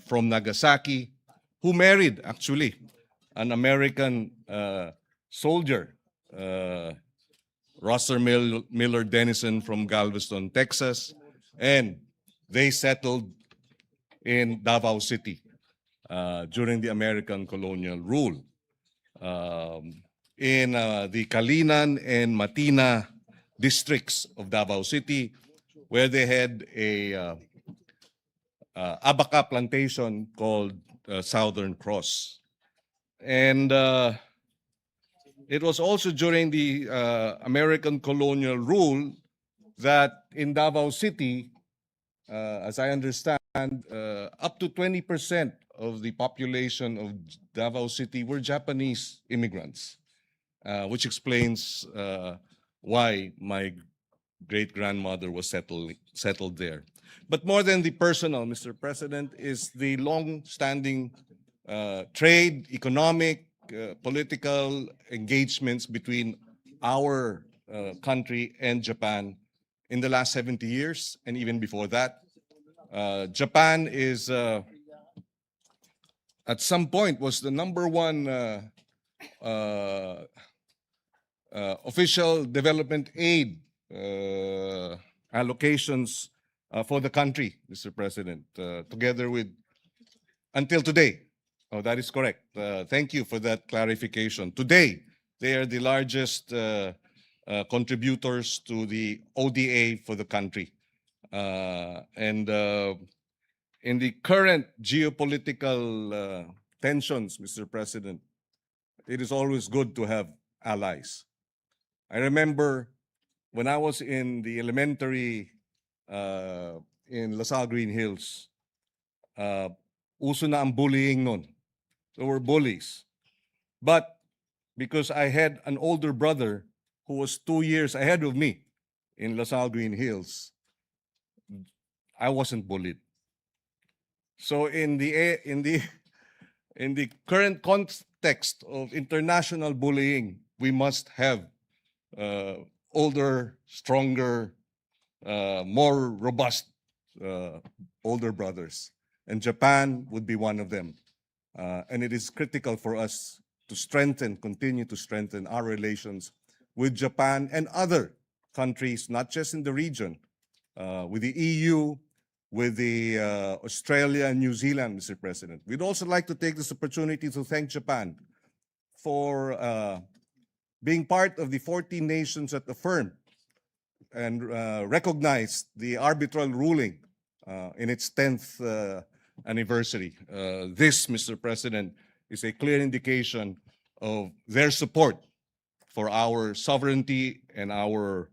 from Nagasaki, who married, actually, an American soldier, Rosser Miller Dennison from Galveston, Texas, and they settled in Davao City during the American colonial rule. In the Kalinan and Matina districts of Davao City, where they had a abaca plantation called Southern Cross. And it was also during the American colonial rule that in Davao City, as I understand, up to 20% of the population of Davao City were Japanese immigrants, which explains why my great-grandmother was settled there. But more than the personal, Mr. President, is the long-standing trade, economic, political engagements between our country and Japan in the last 70 years and even before that. Japan is, at some point, was the #1 official development aid allocations for the country, Mr. President, together with, until today. Oh, that is correct. Thank you for that clarification. Today, they are the largest contributors to the ODA for the country. And in the current geopolitical tensions, Mr. President, it is always good to have allies. I remember when I was in the elementary in LaSalle Green Hills, uso na ang bullying nun. There were bullies. But because I had an older brother who was 2 years ahead of me in LaSalle Green Hills, I wasn't bullied. So in the current context of international bullying, we must have older, stronger, more robust older brothers. And Japan would be one of them. And it is critical for us to continue to strengthen our relations with Japan and other countries, not just in the region, with the EU, with the Australia and New Zealand, Mr. President. We'd also like to take this opportunity to thank Japan for being part of the 14 nations that affirmed and recognized the arbitral ruling in its 10th anniversary. This, Mr. President, is a clear indication of their support for our sovereignty and our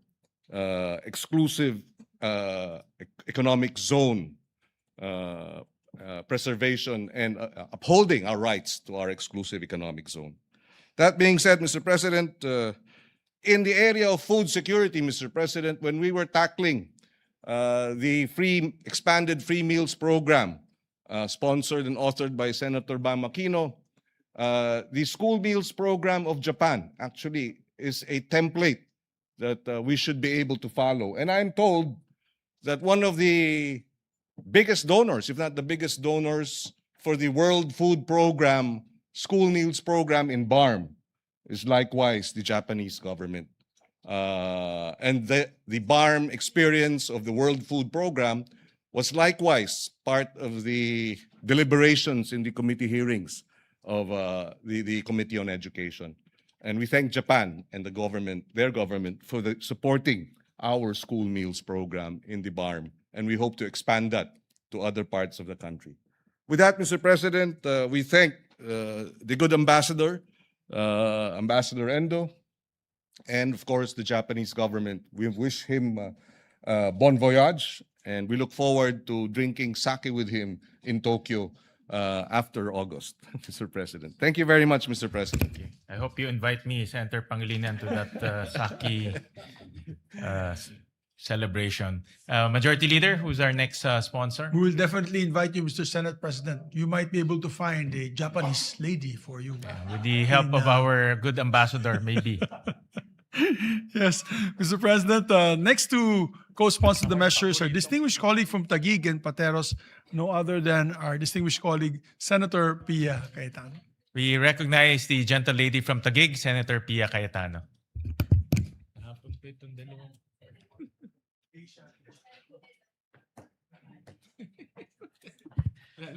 exclusive economic zone preservation and upholding our rights to our exclusive economic zone. That being said, Mr. President, in the area of food security, Mr. President, when we were tackling the expanded free meals program sponsored and authored by Senator Bam Aquino, the school meals program of Japan actually is a template that we should be able to follow. And I'm told that one of the biggest donors, if not the biggest donors for the World Food Program, school meals program in BARM, is likewise the Japanese government. And the BARM experience of the World Food Program was likewise part of the deliberations in the committee hearings of the Committee on Education. And we thank Japan and the government, their government, for supporting our school meals program in the BARM. And we hope to expand that to other parts of the country. With that, Mr. President, we thank the good ambassador, Ambassador Endo, and of course the Japanese government. We wish him bon voyage, and we look forward to drinking sake with him in Tokyo after August, Mr. President. Thank you very much, Mr. President. I hope you invite me, Senator Pangilinan, to that sake celebration. Majority Leader, who's our next sponsor? We will definitely invite you, Mr. Senate President. You might be able to find a Japanese lady for you. With the help of our good ambassador, maybe. Yes, Mr. President, next to co-sponsor the measures, our distinguished colleague from Taguig and Pateros, no other than our distinguished colleague, Senator Pia Cayetano. We recognize the gentle lady from Taguig, Senator Pia Cayetano.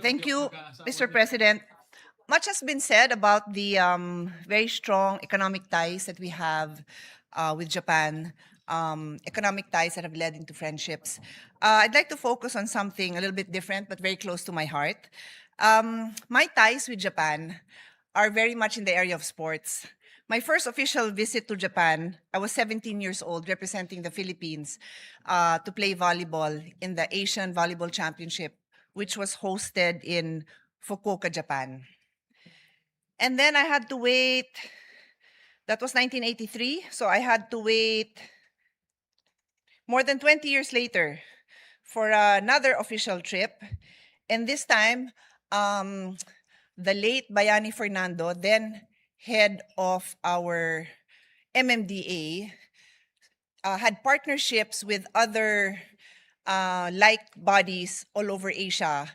Thank you, Mr. President. Much has been said about the very strong economic ties that we have with Japan, economic ties that have led into friendships. I'd like to focus on something a little bit different, but very close to my heart. My ties with Japan are very much in the area of sports. My first official visit to Japan, I was 17 years old, representing the Philippines to play volleyball in the Asian Volleyball Championship, which was hosted in Fukuoka, Japan. And then I had to wait, that was 1983, so I had to wait more than 20 years later for another official trip. And this time, the late Bayani Fernando, then head of our MMDA, had partnerships with other like bodies all over Asia.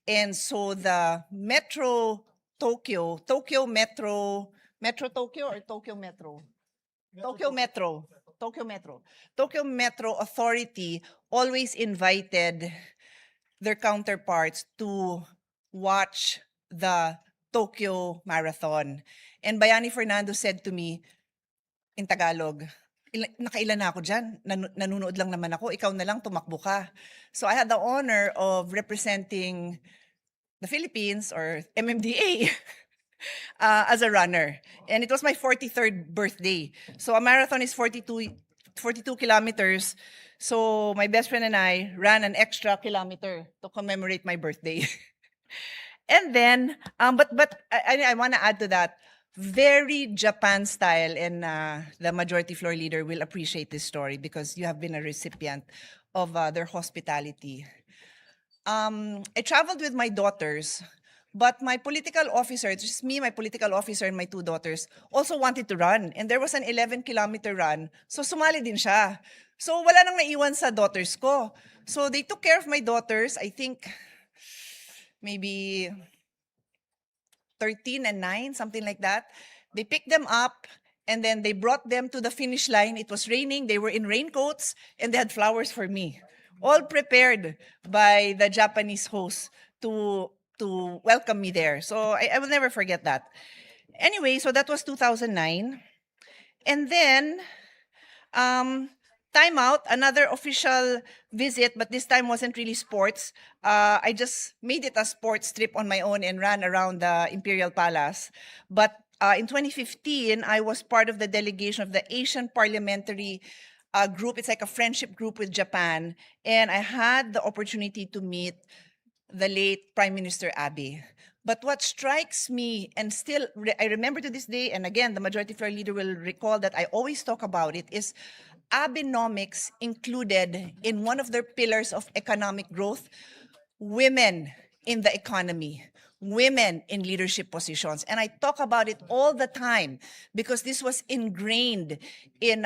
And so the Metro Tokyo Metro Authority always invited their counterparts to watch the Tokyo Marathon. And Bayani Fernando said to me in Tagalog, nakailan na ako dyan, nanonood lang naman ako, ikaw na lang tumakbo ka. So I had the honor of representing the Philippines or MMDA as a runner. And it was my 43rd birthday. So a marathon is 42 kilometers. So my best friend and I ran an extra kilometer to commemorate my birthday. And then, but I want to add to that, very Japan style, and the majority floor leader will appreciate this story because you have been a recipient of their hospitality. I traveled with my daughters, but my political officer, just me, my political officer, and my two daughters, also wanted to run. And there was an 11-kilometer run. So sumali din siya. So wala nang naiwan sa daughters ko. So they took care of my daughters, I think maybe 13 and 9, something like that. They picked them up and then they brought them to the finish line. It was raining. They were in raincoats and they had flowers for me, all prepared by the Japanese host to welcome me there. So I will never forget that. Anyway, so that was 2009. And then, time out, another official visit, but this time wasn't really sports. I just made it a sports trip on my own and ran around the Imperial Palace. But in 2015, I was part of the delegation of the Asian Parliamentary Group. It's like a friendship group with Japan. And I had the opportunity to meet the late Prime Minister Abe. But what strikes me, and still I remember to this day, and again, the majority floor leader will recall that I always talk about it, is Abenomics included in one of their pillars of economic growth, women in the economy, women in leadership positions. And I talk about it all the time because this was ingrained in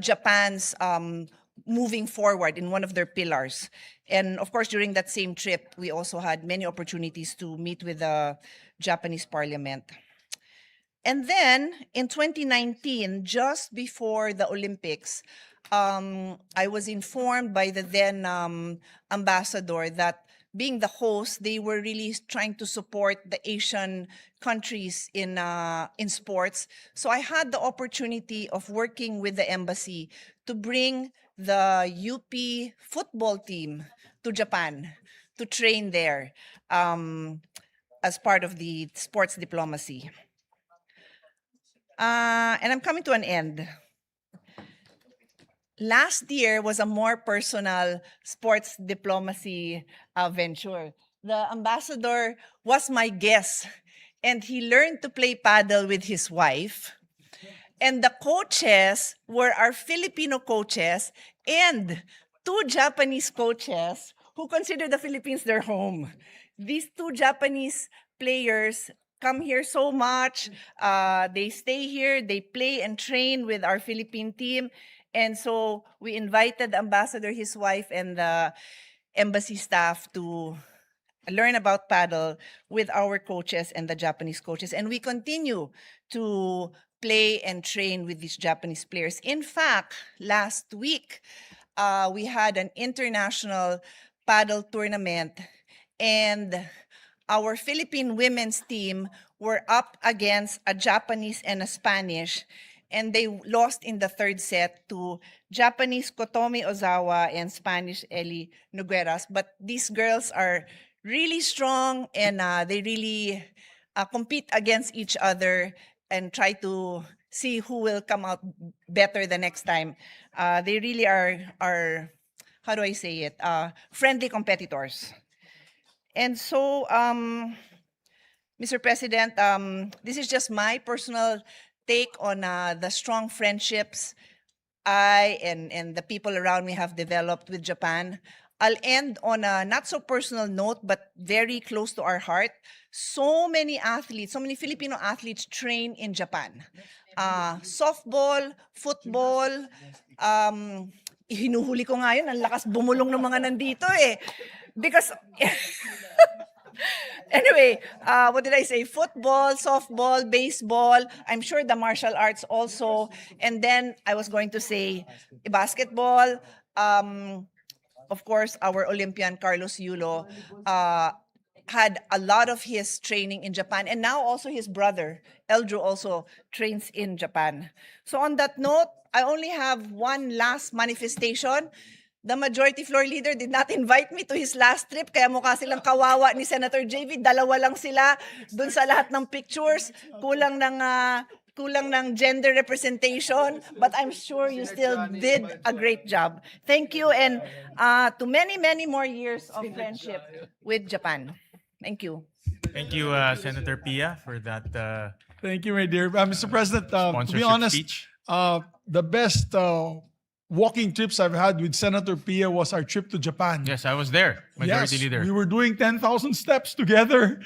Japan's moving forward in one of their pillars. And of course, during that same trip, we also had many opportunities to meet with the Japanese parliament. And then in 2019, just before the Olympics, I was informed by the then ambassador that being the host, they were really trying to support the Asian countries in sports. So I had the opportunity of working with the embassy to bring the UP football team to Japan to train there as part of the sports diplomacy. And I'm coming to an end. Last year was a more personal sports diplomacy venture. The ambassador was my guest, and he learned to play paddle with his wife. And the coaches were our Filipino coaches and two Japanese coaches who consider the Philippines their home. These two Japanese players come here so much. They stay here, they play and train with our Philippine team. And so we invited the ambassador, his wife, and the embassy staff to learn about paddle with our coaches and the Japanese coaches. And we continue to play and train with these Japanese players. In fact, last week, we had an international paddle tournament, and our Philippine women's team were up against a Japanese and a Spanish, and they lost in the third set to Japanese Kotomi Ozawa and Spanish Eli Nogueras. But these girls are really strong, and they really compete against each other and try to see who will come out better the next time. They really are, how do I say it, friendly competitors. And so, Mr. President, this is just my personal take on the strong friendships I and the people around me have developed with Japan. I'll end on a not so personal note, but very close to our heart. So many athletes, so many Filipino athletes train in Japan. Softball, football, hinuhuli ko nga yun, ang lakas bumulong ng mga nandito eh. Because, anyway, what did I say? Football, softball, baseball, I'm sure the martial arts also. And then I was going to say basketball. Of course, our Olympian Carlos Yulo had a lot of his training in Japan. And now also his brother, Eldro, also trains in Japan. So on that note, I only have one last manifestation. The majority floor leader did not invite me to his last trip, kaya mukha silang kawawa ni Senator JV. Dalawa lang sila dun sa lahat ng pictures. Kulang ng gender representation, but I'm sure you still did a great job. Thank you, and to many, many more years of friendship with Japan. Thank you. Thank you, Senator Pia, for that Thank you, my dear. Mr. President, to be sponsorship honest, speech. the best walking trips I've had with Senator Pia was our trip to Japan. Yes, I was there, Majority Yes, Leader. we were doing 10,000 steps together,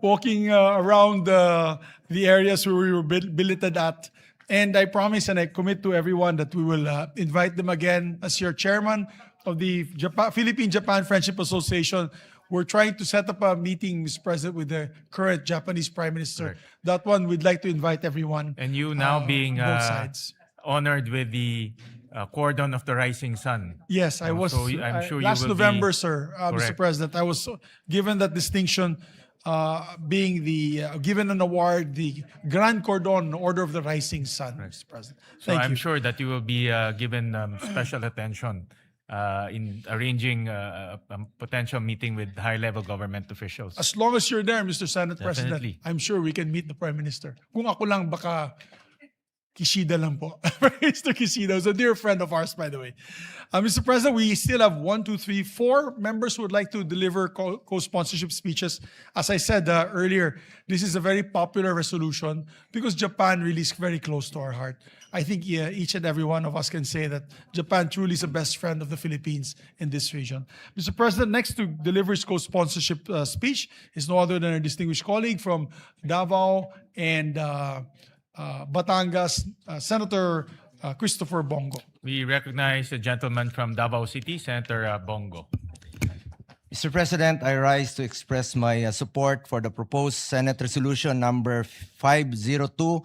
walking around the areas where we were billeted at. And I promise and I commit to everyone that we will invite them again as your chairman of the Philippine-Japan Friendship Association. We're trying to set up a meeting, Mr. President, with the current Japanese Prime Minister. That one, we'd like to invite everyone. And you now being both sides. honored with the Cordon of the Rising Sun. Yes, I was. So I'm sure you last will November, be, sir, Mr. correct. President, I was given that distinction, being given an award, the Grand Cordon Order of the Rising Sun, Mr. President. So Thank I'm you. sure that you will be given special attention in arranging a potential meeting with high-level government officials. As long as you're there, Mr. Senate President, Definitely. I'm sure we can meet the Prime Minister. Kung ako lang, baka Kishida lang po. Mr. Kishida is a dear friend of ours, by the way. Mr. President, we still have 4 members who would like to deliver co-sponsorship speeches. As I said earlier, this is a very popular resolution because Japan really is very close to our heart. I think each and every one of us can say that Japan truly is a best friend of the Philippines in this region. Mr. President, next to deliver his co-sponsorship speech is no other than our distinguished colleague from Davao and Batangas, Senator Christopher Bongo. We recognize the gentleman from Davao City, Senator Bongo. Mr. President, I rise to express my support for the proposed Senate Resolution number 502,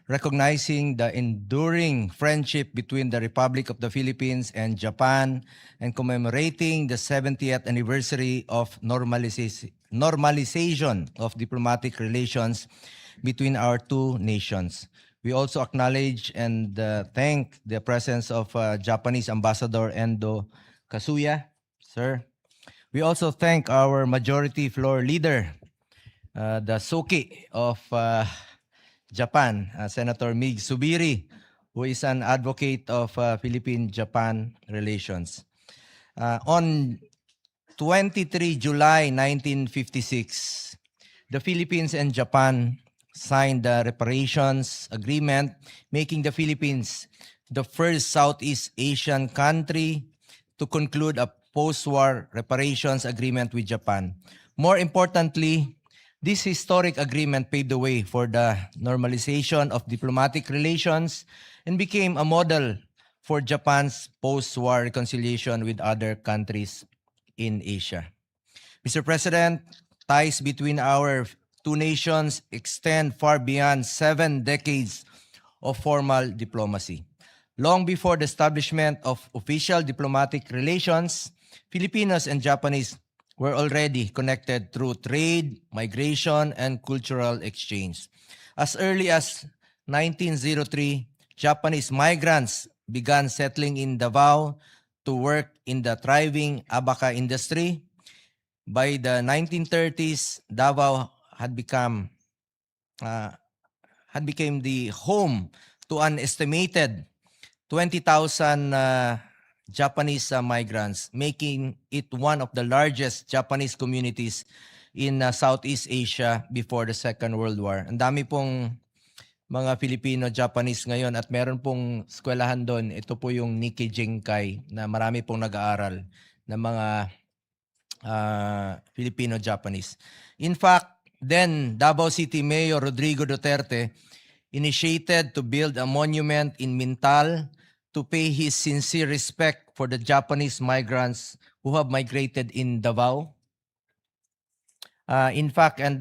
recognizing the enduring friendship between the Republic of the Philippines and Japan and commemorating the 70th anniversary of normalization of diplomatic relations between our two nations. We also acknowledge and thank the presence of Japanese Ambassador Endo Kasuya, sir. We also thank our majority floor leader, the Suki of Japan, Senator Mig Subiri, who is an advocate of Philippine-Japan relations. On 23 July 1956, the Philippines and Japan signed the reparations agreement, making the Philippines the first Southeast Asian country to conclude a post-war reparations agreement with Japan. More importantly, this historic agreement paved the way for the normalization of diplomatic relations and became a model for Japan's post-war reconciliation with other countries in Asia. Mr. President, ties between our two nations extend far beyond 7 decades of formal diplomacy. Long before the establishment of official diplomatic relations, Filipinos and Japanese were already connected through trade, migration, and cultural exchange. As early as 1903, Japanese migrants began settling in Davao to work in the thriving abaca industry. By the 1930s, Davao had became the home to an estimated 20,000 Japanese migrants, making it one of the largest Japanese communities in Southeast Asia before the Second World War. Ang dami pong mga Filipino-Japanese ngayon at meron pong eskwelahan doon. Ito po yung Nikkei Jinkai na marami pong nag-aaral ng mga Filipino-Japanese. In fact, then Davao City Mayor Rodrigo Duterte initiated to build a monument in Mintal to pay his sincere respect for the Japanese migrants who have migrated in Davao. In fact, and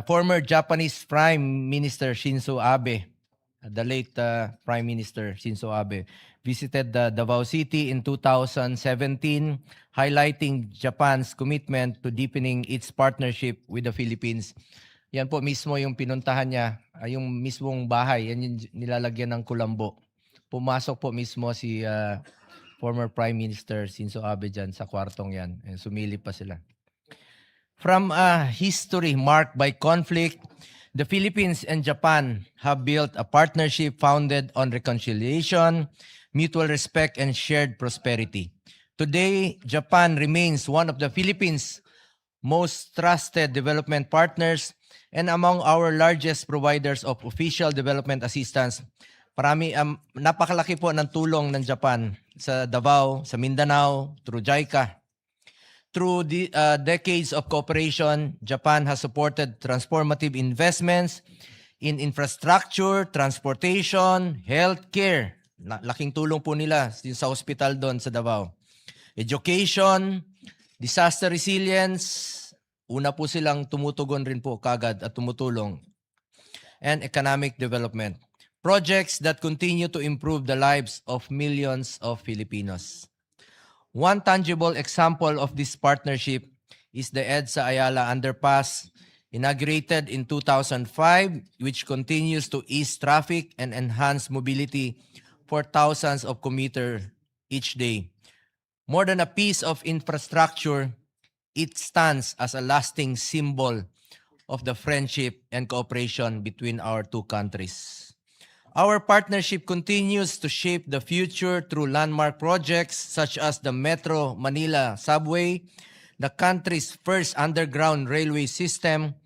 former Japanese Prime Minister Shinzo Abe, the late Prime Minister Shinzo Abe, visited Davao City in 2017, highlighting Japan's commitment to deepening its partnership with the Philippines. Yan po mismo yung pinuntahan niya, yung mismong bahay, yan yung nilalagyan ng kulambo. Pumasok po mismo si former Prime Minister Shinzo Abe dyan sa kwartong yan. Sumili pa sila. From a history marked by conflict, the Philippines and Japan have built a partnership founded on reconciliation, mutual respect, and shared prosperity. Today, Japan remains one of the Philippines' most trusted development partners and among our largest providers of official development assistance. Napakalaki po ng tulong ng Japan sa Davao, sa Mindanao, through JICA. Through the decades of cooperation, Japan has supported transformative investments in infrastructure, transportation, healthcare. Laking tulong po nila sa hospital doon sa Davao. Education, disaster resilience, una po silang tumutugon rin po kagad at tumutulong. And economic development. Projects that continue to improve the lives of millions of Filipinos. One tangible example of this partnership is the EDSA Ayala Underpass, inaugurated in 2005, which continues to ease traffic and enhance mobility for thousands of commuters each day. More than a piece of infrastructure, it stands as a lasting symbol of the friendship and cooperation between our two countries. Our partnership continues to shape the future through landmark projects such as the Metro Manila Subway, the country's first underground railway system,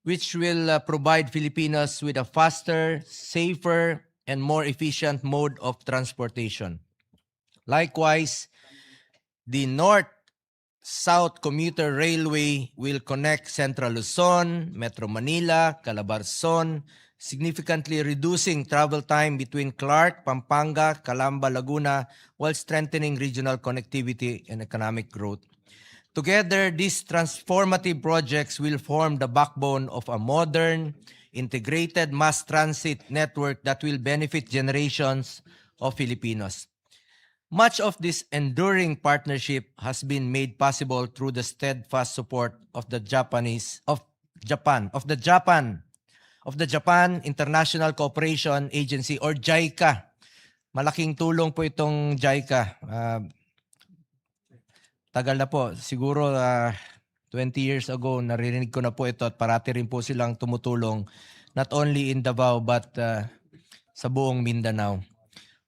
which will provide Filipinos with a faster, safer, and more efficient mode of transportation. Likewise, the North-South Commuter Railway will connect Central Luzon, Metro Manila, Calabarzon, significantly reducing travel time between Clark, Pampanga, Calamba, Laguna, while strengthening regional connectivity and economic growth. Together, these transformative projects will form the backbone of a modern, integrated mass transit network that will benefit generations of Filipinos. Much of this enduring partnership has been made possible through the steadfast support of the Japan International Cooperation Agency or JICA. Malaking tulong po itong JICA. Tagal na po, siguro 20 years ago, naririnig ko na po ito at parati rin po silang tumutulong not only in Davao but sa buong Mindanao,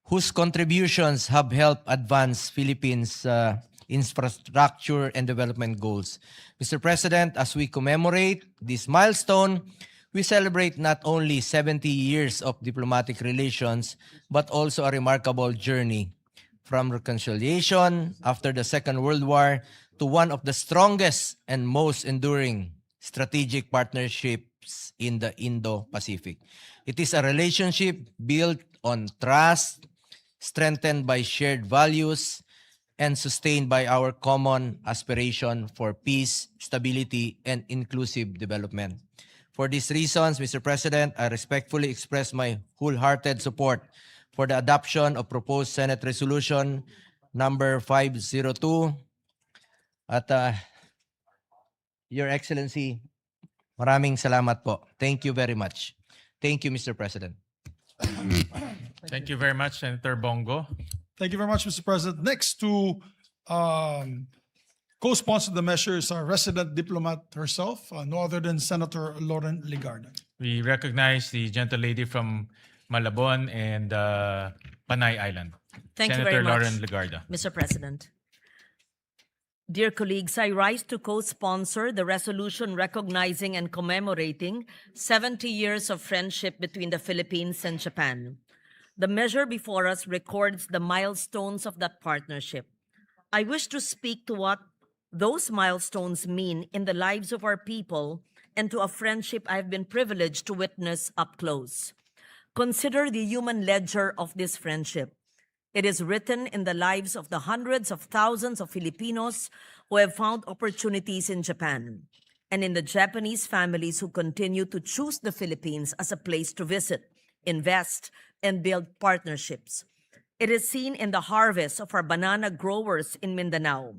whose contributions have helped advance Philippines' infrastructure and development goals. Mr. President, as we commemorate this milestone, we celebrate not only 70 years of diplomatic relations, but also a remarkable journey from reconciliation after the Second World War to one of the strongest and most enduring strategic partnerships in the Indo-Pacific. It is a relationship built on trust, strengthened by shared values, and sustained by our common aspiration for peace, stability, and inclusive development. For these reasons, Mr. President, I respectfully express my wholehearted support for the adoption of proposed Senate Resolution number 502. At Your Excellency, maraming salamat po. Thank you very much. Thank you, Mr. President. Thank you very much, Senator Bongo. Thank you very much, Mr. President. Next to co-sponsor the measure is our resident diplomat herself, no other than Senator Lauren Legarda. We recognize the gentle lady from Malabon and Panay Island. Thank you Senator very much, Lauren Legarda. Mr. President. Dear colleagues, I rise to co-sponsor the resolution recognizing and commemorating 70 years of friendship between the Philippines and Japan. The measure before us records the milestones of that partnership. I wish to speak to what those milestones mean in the lives of our people and to a friendship I've been privileged to witness up close. Consider the human ledger of this friendship. It is written in the lives of the hundreds of thousands of Filipinos who have found opportunities in Japan, and in the Japanese families who continue to choose the Philippines as a place to visit, invest, and build partnerships. It is seen in the harvest of our banana growers in Mindanao,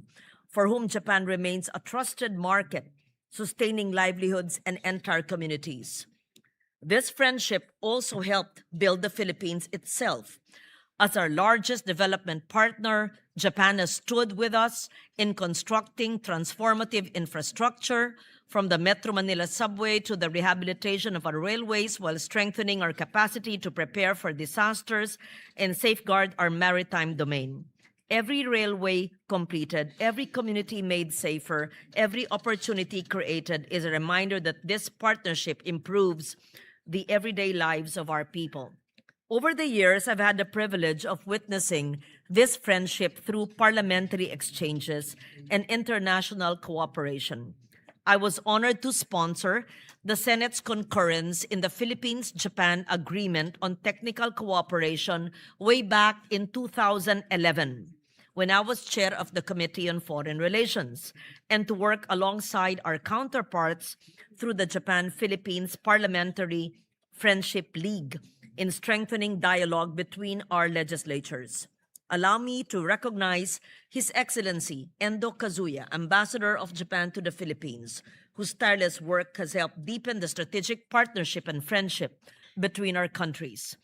for whom Japan remains a trusted market, sustaining livelihoods and entire communities. This friendship also helped build the Philippines itself. As our largest development partner, Japan has stood with us in constructing transformative infrastructure, from the Metro Manila subway to the rehabilitation of our railways, while strengthening our capacity to prepare for disasters and safeguard our maritime domain. Every railway completed, every community made safer, every opportunity created is a reminder that this partnership improves the everyday lives of our people. Over the years, I've had the privilege of witnessing this friendship through parliamentary exchanges and international cooperation. I was honored to sponsor the Senate's concurrence in the Philippines-Japan Agreement on Technical Cooperation way back in 2011, when I was chair of the Committee on Foreign Relations, and to work alongside our counterparts through the Japan-Philippines Parliamentary Friendship League in strengthening dialogue between our legislatures. Allow me to recognize His Excellency Endo Kazuya, Ambassador of Japan to the Philippines, whose tireless work has helped deepen the strategic partnership and friendship between our countries.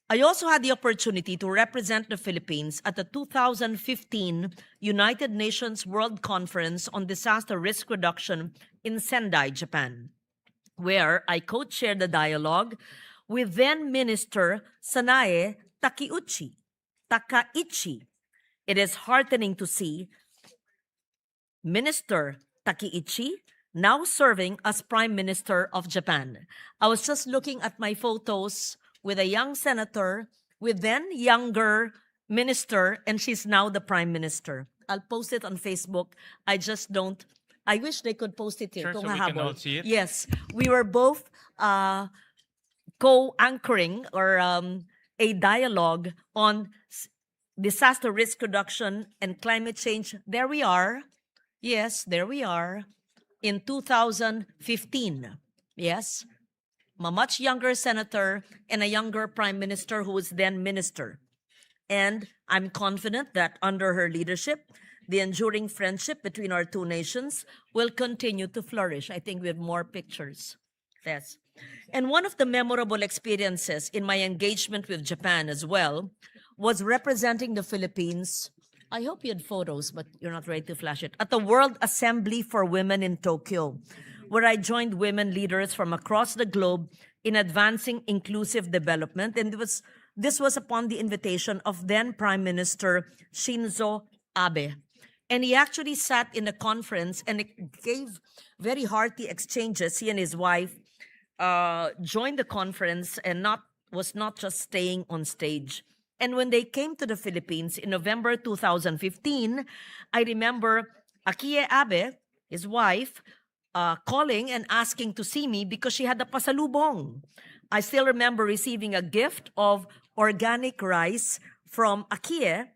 I also had the opportunity to represent the Philippines at the 2015 United Nations World Conference on Disaster Risk Reduction in Sendai, Japan, where I co-chaired the dialogue with then Minister Sanae Takaichi. It is heartening to see Minister Takaichi now serving as Prime Minister of Japan. I was just looking at my photos with a young senator, with then younger minister, and she's now the Prime Minister. I'll post it on Facebook. I wish they could post it here. Sure, so Kung we can hahabol. all see it. Yes, we were both co-anchoring or a dialogue on disaster risk reduction and climate change. There we are. Yes, there we are. In 2015. Yes. A much younger senator and a younger prime minister who was then minister. And I'm confident that under her leadership, the enduring friendship between our two nations will continue to flourish. I think we have more pictures. Yes. And one of the memorable experiences in my engagement with Japan as well was representing the Philippines. I hope you had photos, but you're not ready to flash it. At the World Assembly for Women in Tokyo, where I joined women leaders from across the globe in advancing inclusive development. And this was upon the invitation of then Prime Minister Shinzo Abe. And he actually sat in a conference and it gave very hearty exchanges. He and his wife joined the conference and was not just staying on stage. And when they came to the Philippines in November 2015, I remember Akie Abe, his wife, calling and asking to see me because she had a pasalubong. I still remember receiving a gift of organic rice from Akie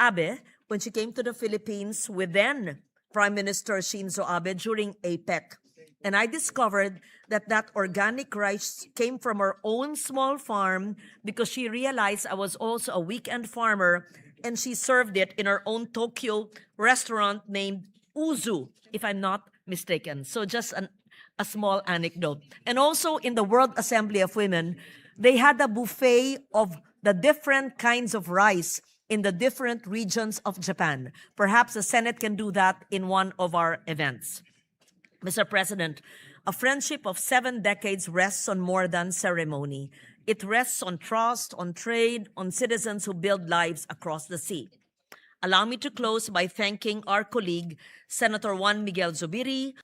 Abe when she came to the Philippines with then Prime Minister Shinzo Abe during APEC. And I discovered that organic rice came from her own small farm because she realized I was also a weekend farmer, and she served it in her own Tokyo restaurant named Uzu, if I'm not mistaken. So just a small anecdote. And also in the World Assembly of Women, they had a buffet of the different kinds of rice in the different regions of Japan. Perhaps the Senate can do that in one of our events. Mr. President, a friendship of 7 decades rests on more than ceremony. It rests on trust, on trade, on citizens who build lives across the sea. Allow me to close by thanking our colleague, Senator Juan Miguel Zubiri,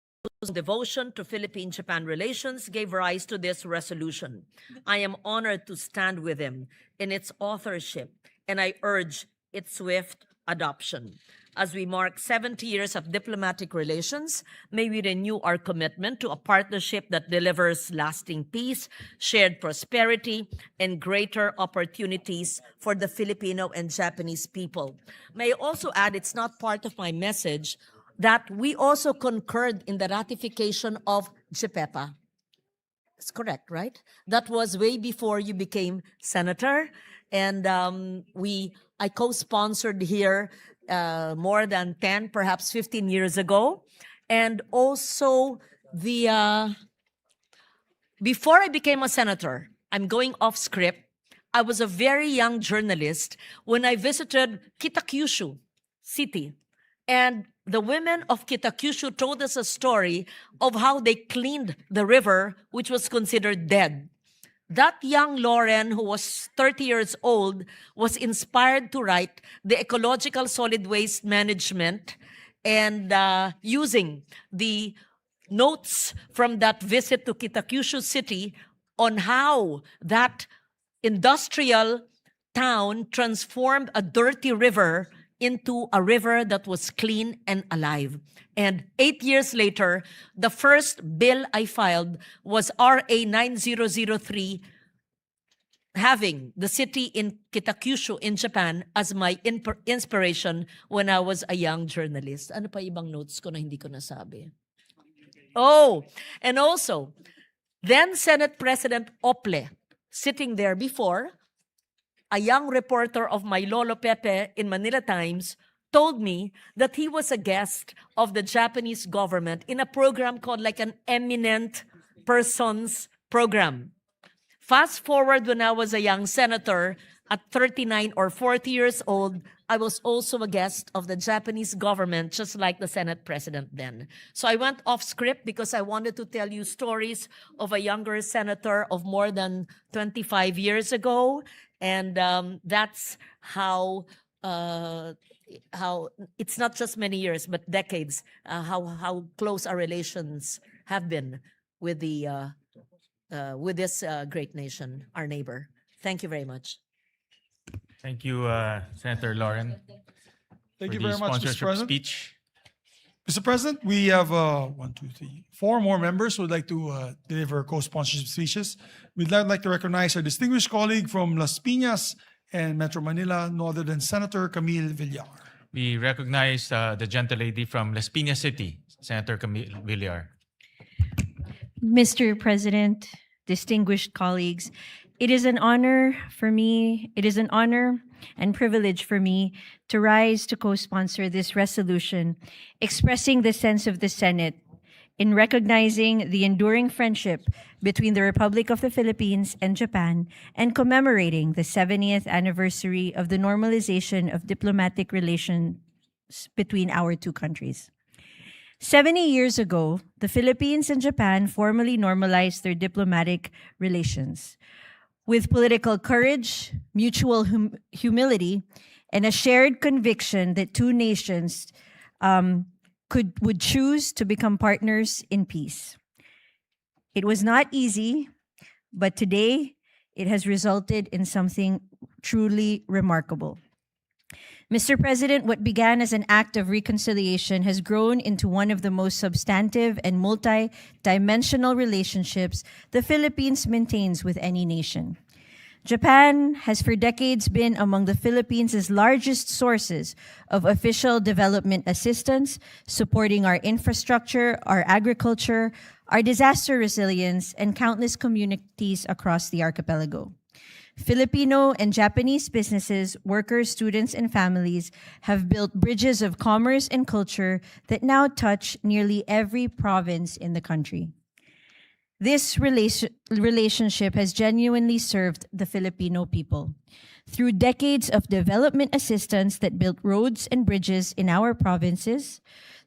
whose devotion to Philippine-Japan relations gave rise to this resolution. I am honored to stand with him in its authorship, and I urge its swift adoption. As we mark 70 years of diplomatic relations, may we renew our commitment to a partnership that delivers lasting peace, shared prosperity, and greater opportunities for the Filipino and Japanese people. May I also add, it's not part of my message, that we also concurred in the ratification of GPEPA. It's correct, right? That was way before you became senator, and I co-sponsored here more than 10, perhaps 15 years ago. And also before I became a senator, I'm going off script, I was a very young journalist when I visited Kitakyushu City. And the women of Kitakyushu told us a story of how they cleaned the river, which was considered dead. That young Lauren, who was 30 years old, was inspired to write the ecological solid waste management and using the notes from that visit to Kitakyushu City on how that industrial town transformed a dirty river into a river that was clean and alive. And 8 years later, the first bill I filed was RA 9003, having the city in Kitakyushu in Japan as my inspiration when I was a young journalist. Ano pa ibang notes ko na hindi ko nasabi? Oh, and also, then Senate President Ople, sitting there before, a young reporter of my Lolo Pepe in Manila Times, told me that he was a guest of the Japanese government in a program called like an eminent persons program. Fast forward when I was a young senator, at 39 or 40 years old, I was also a guest of the Japanese government, just like the Senate president then. So I went off script because I wanted to tell you stories of a younger senator of more than 25 years ago. And that's how it's not just many years, but decades, how close our relations have been with this great nation, our neighbor. Thank you very much. Thank you, Senator Lauren, Thank for you the very much, Mr. sponsorship President. speech. Mr. President, we have 4 more members who would like to deliver co-sponsorship speeches. We'd like to recognize our distinguished colleague from Las Piñas and Metro Manila, no other than Senator Camille Villar. We recognize the gentle lady from Las Piñas City, Senator Camille Villar. Mr. President, distinguished colleagues, it is an honor and privilege for me to rise to co-sponsor this resolution, expressing the sense of the Senate in recognizing the enduring friendship between the Republic of the Philippines and Japan and commemorating the 70th anniversary of the normalization of diplomatic relations between our two countries. 70 years ago, the Philippines and Japan formally normalized their diplomatic relations. With political courage, mutual humility, and a shared conviction that two nations would choose to become partners in peace. It was not easy, but today it has resulted in something truly remarkable. Mr. President, what began as an act of reconciliation has grown into one of the most substantive and multi-dimensional relationships the Philippines maintains with any nation. Japan has for decades been among the Philippines' largest sources of official development assistance, supporting our infrastructure, our agriculture, our disaster resilience, and countless communities across the archipelago. Filipino and Japanese businesses, workers, students, and families have built bridges of commerce and culture that now touch nearly every province in the country. This relationship has genuinely served the Filipino people. Through decades of development assistance that built roads and bridges in our provinces,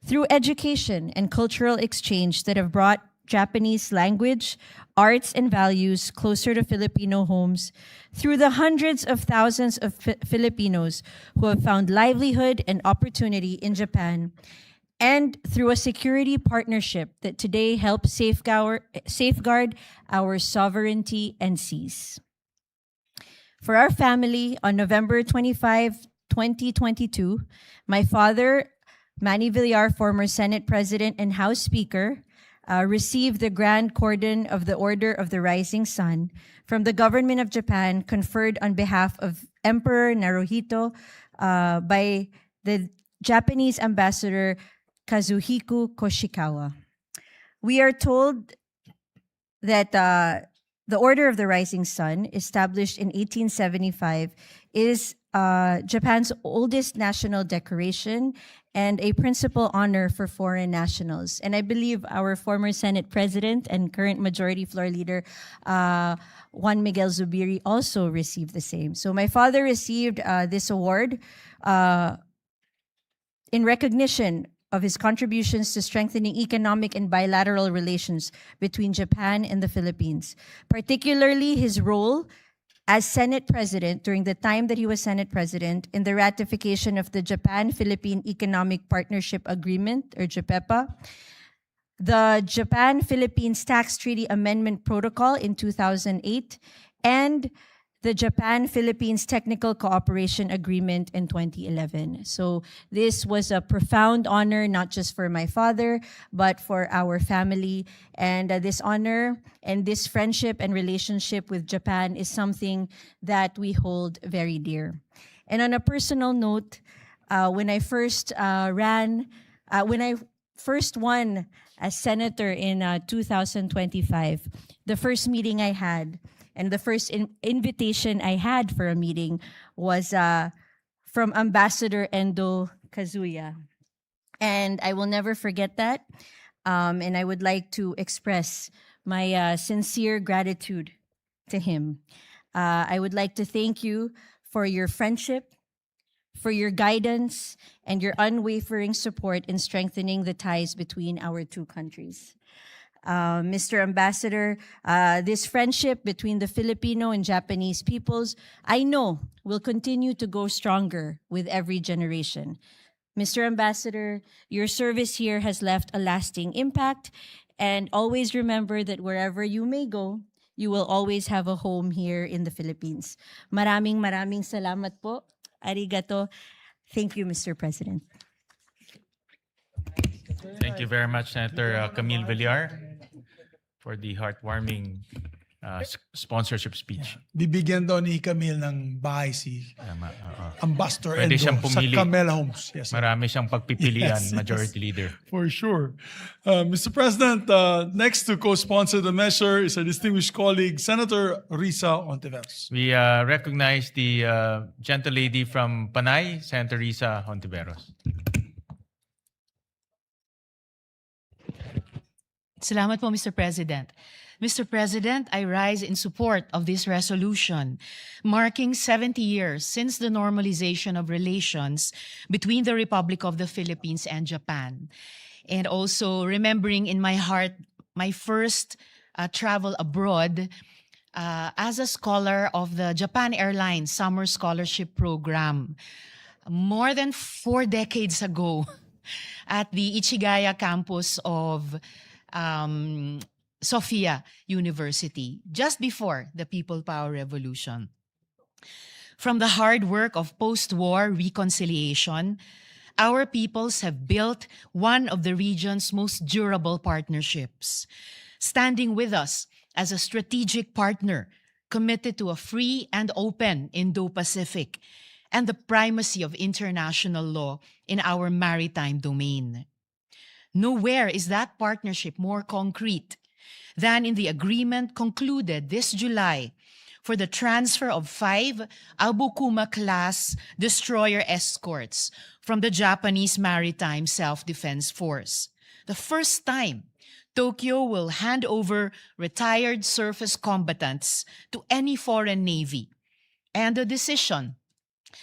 through education and cultural exchange that have brought Japanese language, arts, and values closer to Filipino homes, through the hundreds of thousands of Filipinos who have found livelihood and opportunity in Japan, and through a security partnership that today helps safeguard our sovereignty and seas. For our family, on November 25, 2022, my father, Manny Villar, former Senate President and House Speaker, received the Grand Cordon of the Order of the Rising Sun from the government of Japan, conferred on behalf of Emperor Naruhito by the Japanese Ambassador Kazuhiko Koshikawa. We are told that the Order of the Rising Sun, established in 1875, is Japan's oldest national decoration and a principal honor for foreign nationals. And I believe our former Senate President and current Majority Floor Leader, Juan Miguel Zubiri, also received the same. So my father received this award in recognition of his contributions to strengthening economic and bilateral relations between Japan and the Philippines, particularly his role as Senate President during the time that he was Senate President in the ratification of the Japan-Philippine Economic Partnership Agreement, or JAPEPA, the Japan-Philippines Tax Treaty Amendment Protocol in 2008, and the Japan-Philippines Technical Cooperation Agreement in 2011. So this was a profound honor, not just for my father, but for our family. And this honor and this friendship and relationship with Japan is something that we hold very dear. And on a personal note, when I first won as senator in 2025, the first meeting I had, and the first invitation I had for a meeting was from Ambassador Endo Kazuya. And I will never forget that. And I would like to express my sincere gratitude to him. I would like to thank you for your friendship, for your guidance, and your unwavering support in strengthening the ties between our two countries. Mr. Ambassador, this friendship between the Filipino and Japanese peoples, I know, will continue to go stronger with every generation. Mr. Ambassador, your service here has left a lasting impact, and always remember that wherever you may go, you will always have a home here in the Philippines. Maraming salamat po. Arigato. Thank you, Mr. President. Thank you very much, Senator Camille Villar, for the heartwarming sponsorship speech. Bibigyan daw ni Camille ng bahay si Tama, oo. Ambassador Pwede Endo siyang sa pumili. Camela Homes. Yes, sir. Marami siyang pagpipilian, Yes, Majority yes. Leader. For sure. Mr. President, next to co-sponsor the measure is our distinguished colleague, Senator Risa Ontiveros. We recognize the gentle lady from Panay, Senator Risa Hontiveros. Salamat po, Mr. President. Mr. President, I rise in support of this resolution, marking 70 years since the normalization of relations between the Republic of the Philippines and Japan. And also remembering in my heart my first travel abroad as a scholar of the Japan Airlines Summer Scholarship Program more than 4 decades ago at the Ichigaya campus of Sophia University, just before the People Power Revolution. From the hard work of post-war reconciliation, our peoples have built one of the region's most durable partnerships, standing with us as a strategic partner committed to a free and open Indo-Pacific and the primacy of international law in our maritime domain. Nowhere is that partnership more concrete than in the agreement concluded this July for the transfer of 5 Abukuma-class destroyer escorts from the Japanese Maritime Self-Defense Force. The first time Tokyo will hand over retired surface combatants to any foreign navy, and a decision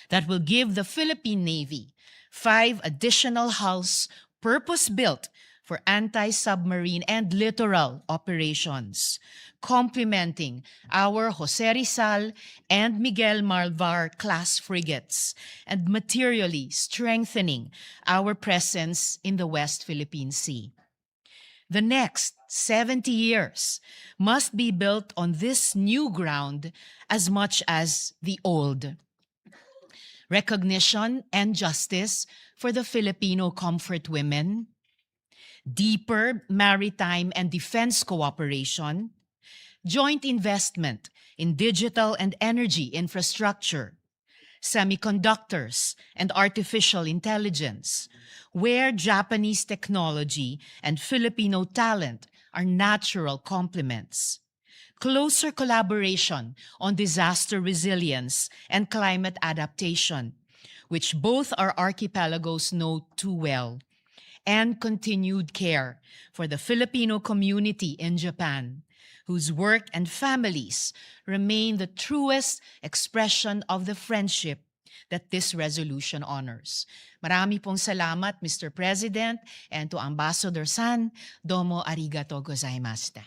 that will give the Philippine Navy 5 additional hulls purpose-built for anti-submarine and littoral operations, complementing our Jose Rizal and Miguel Malvar class frigates and materially strengthening our presence in the West Philippine Sea. The next 70 years must be built on this new ground as much as the old. Recognition and justice for the Filipino comfort women, deeper maritime and defense cooperation, joint investment in digital and energy infrastructure, semiconductors and artificial intelligence, where Japanese technology and Filipino talent are natural complements. Closer collaboration on disaster resilience and climate adaptation, which both our archipelagos know too well, and continued care for the Filipino community in Japan, whose work and families remain the truest expression of the friendship that this resolution honors. Marami pong salamat, Mr. President, and to Ambassador San, domo arigato gozaimashita.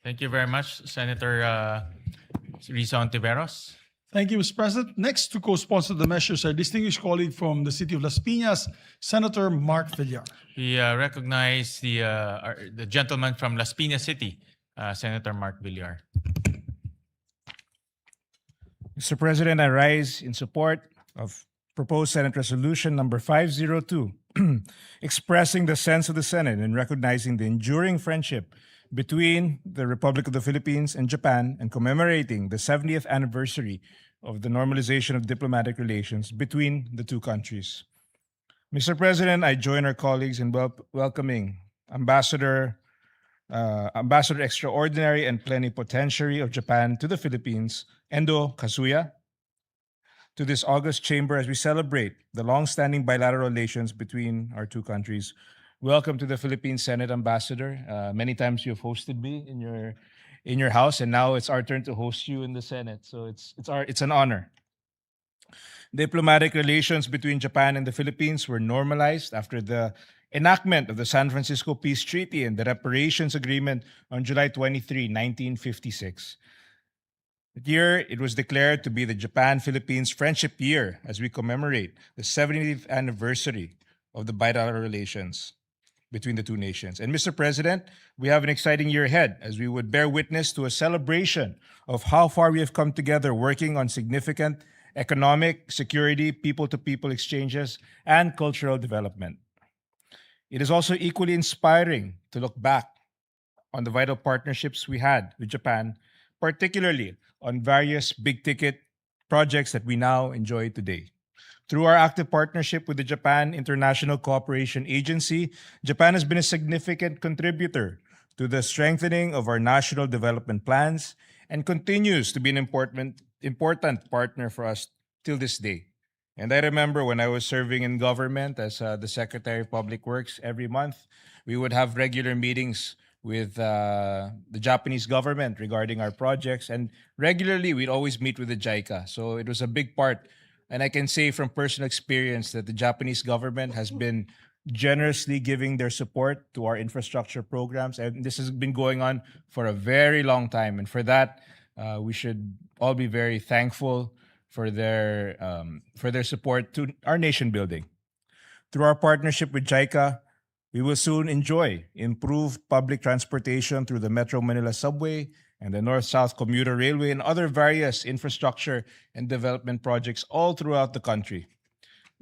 Thank you very much, Senator Risa Ontiveros. Thank you, Mr. President. Next to co-sponsor the measures, our distinguished colleague from the city of Las Piñas, Senator Mark Villar. We recognize the gentleman from Las Piñas City, Senator Mark Villar. Mr. President, I rise in support of proposed Senate Resolution number 502, expressing the sense of the Senate in recognizing the enduring friendship between the Republic of the Philippines and Japan and commemorating the 70th anniversary of the normalization of diplomatic relations between the two countries. Mr. President, I join our colleagues in welcoming Ambassador Extraordinary and Plenipotentiary of Japan to the Philippines, Endo Kazuya, to this August chamber as we celebrate the long-standing bilateral relations between our two countries. Welcome to the Philippine Senate, Ambassador. Many times you've hosted me in your house, and now it's our turn to host you in the Senate. So it's an honor. Diplomatic relations between Japan and the Philippines were normalized after the enactment of the San Francisco Peace Treaty and the Reparations Agreement on July 23, 1956. That year, it was declared to be the Japan-Philippines Friendship Year as we commemorate the 70th anniversary of the bilateral relations between the two nations. And Mr. President, we have an exciting year ahead as we would bear witness to a celebration of how far we have come together working on significant economic, security, people-to-people exchanges, and cultural development. It is also equally inspiring to look back on the vital partnerships we had with Japan, particularly on various big-ticket projects that we now enjoy today. Through our active partnership with the Japan International Cooperation Agency, Japan has been a significant contributor to the strengthening of our national development plans and continues to be an important partner for us till this day. And I remember when I was serving in government as the Secretary of Public Works, every month we would have regular meetings with the Japanese government regarding our projects. And regularly, we'd always meet with the JICA. So it was a big part. And I can say from personal experience that the Japanese government has been generously giving their support to our infrastructure programs. And this has been going on for a very long time. And for that, we should all be very thankful for their support to our nation building. Through our partnership with JICA, we will soon enjoy improved public transportation through the Metro Manila Subway and the North-South Commuter Railway and other various infrastructure and development projects all throughout the country.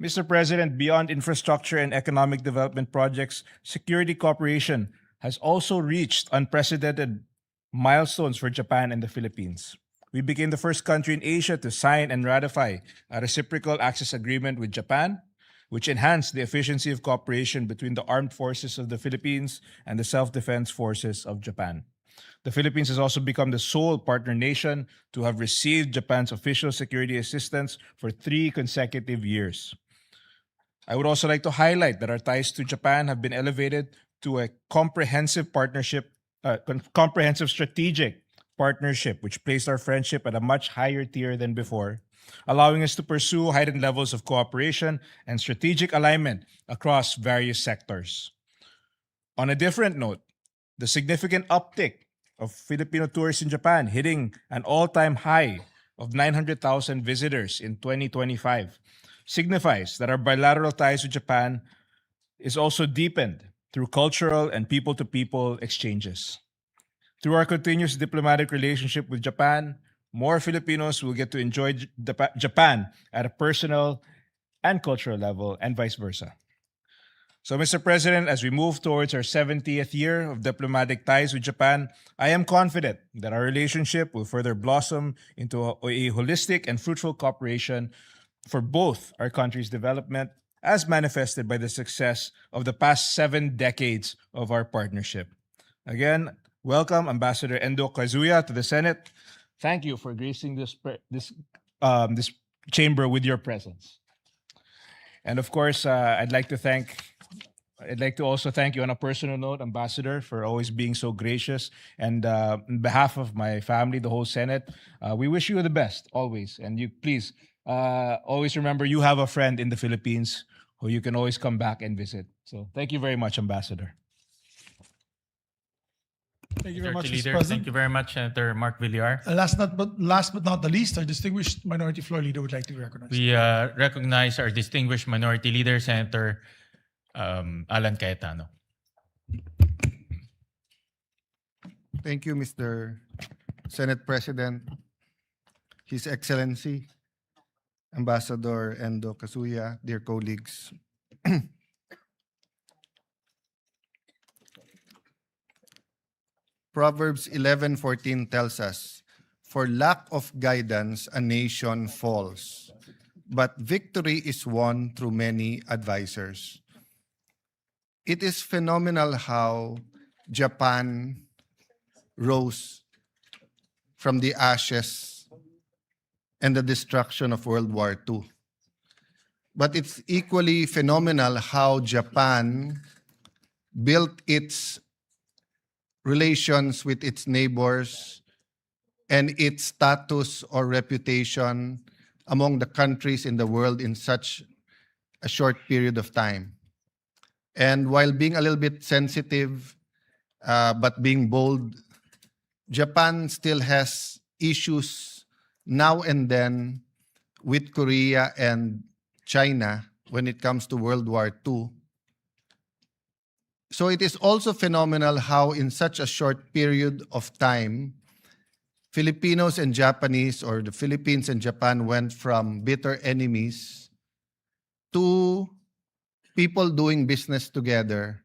Mr. President, beyond infrastructure and economic development projects, security cooperation has also reached unprecedented milestones for Japan and the Philippines. We became the first country in Asia to sign and ratify a reciprocal access agreement with Japan, which enhanced the efficiency of cooperation between the armed forces of the Philippines and the self-defense forces of Japan. The Philippines has also become the sole partner nation to have received Japan's official security assistance for 3 consecutive years. I would also like to highlight that our ties to Japan have been elevated to a comprehensive strategic partnership, which placed our friendship at a much higher tier than before, allowing us to pursue heightened levels of cooperation and strategic alignment across various sectors. On a different note, the significant uptick of Filipino tourists in Japan, hitting an all-time high of 900,000 visitors in 2025, signifies that our bilateral ties with Japan is also deepened through cultural and people-to-people exchanges. Through our continuous diplomatic relationship with Japan, more Filipinos will get to enjoy Japan at a personal and cultural level, and vice versa. So, Mr. President, as we move towards our 70th year of diplomatic ties with Japan, I am confident that our relationship will further blossom into a holistic and fruitful cooperation for both our countries' development, as manifested by the success of the past 7 decades of our partnership. Again, welcome Ambassador Endo Kazuya to the Senate. Thank you for gracing this chamber with your presence. And of course, I'd like to also thank you on a personal note, Ambassador, for always being so gracious. And on behalf of my family, the whole Senate, we wish you the best always. And you please always remember you have a friend in the Philippines who you can always come back and visit. So thank you very much, Ambassador. Thank you very much, Majority Mr. Leader. President. Thank you very much, Senator Mark Villar. Last but not the least, our distinguished Minority Floor Leader would like to be recognized. We recognize our distinguished Minority Leader, Senator Alan Cayetano. Thank you, Mr. Senate President, His Excellency, Ambassador Endo Kazuya, dear colleagues. Proverbs 11:14 tells us, "For lack of guidance, a nation falls, but victory is won through many advisors." It is phenomenal how Japan rose from the ashes and the destruction of World War II. But it's equally phenomenal how Japan built its relations with its neighbors and its status or reputation among the countries in the world in such a short period of time. And while being a little bit sensitive, but being bold, Japan still has issues now and then with Korea and China when it comes to World War II. So it is also phenomenal how in such a short period of time, Filipinos and Japanese, or the Philippines and Japan, went from bitter enemies to people doing business together,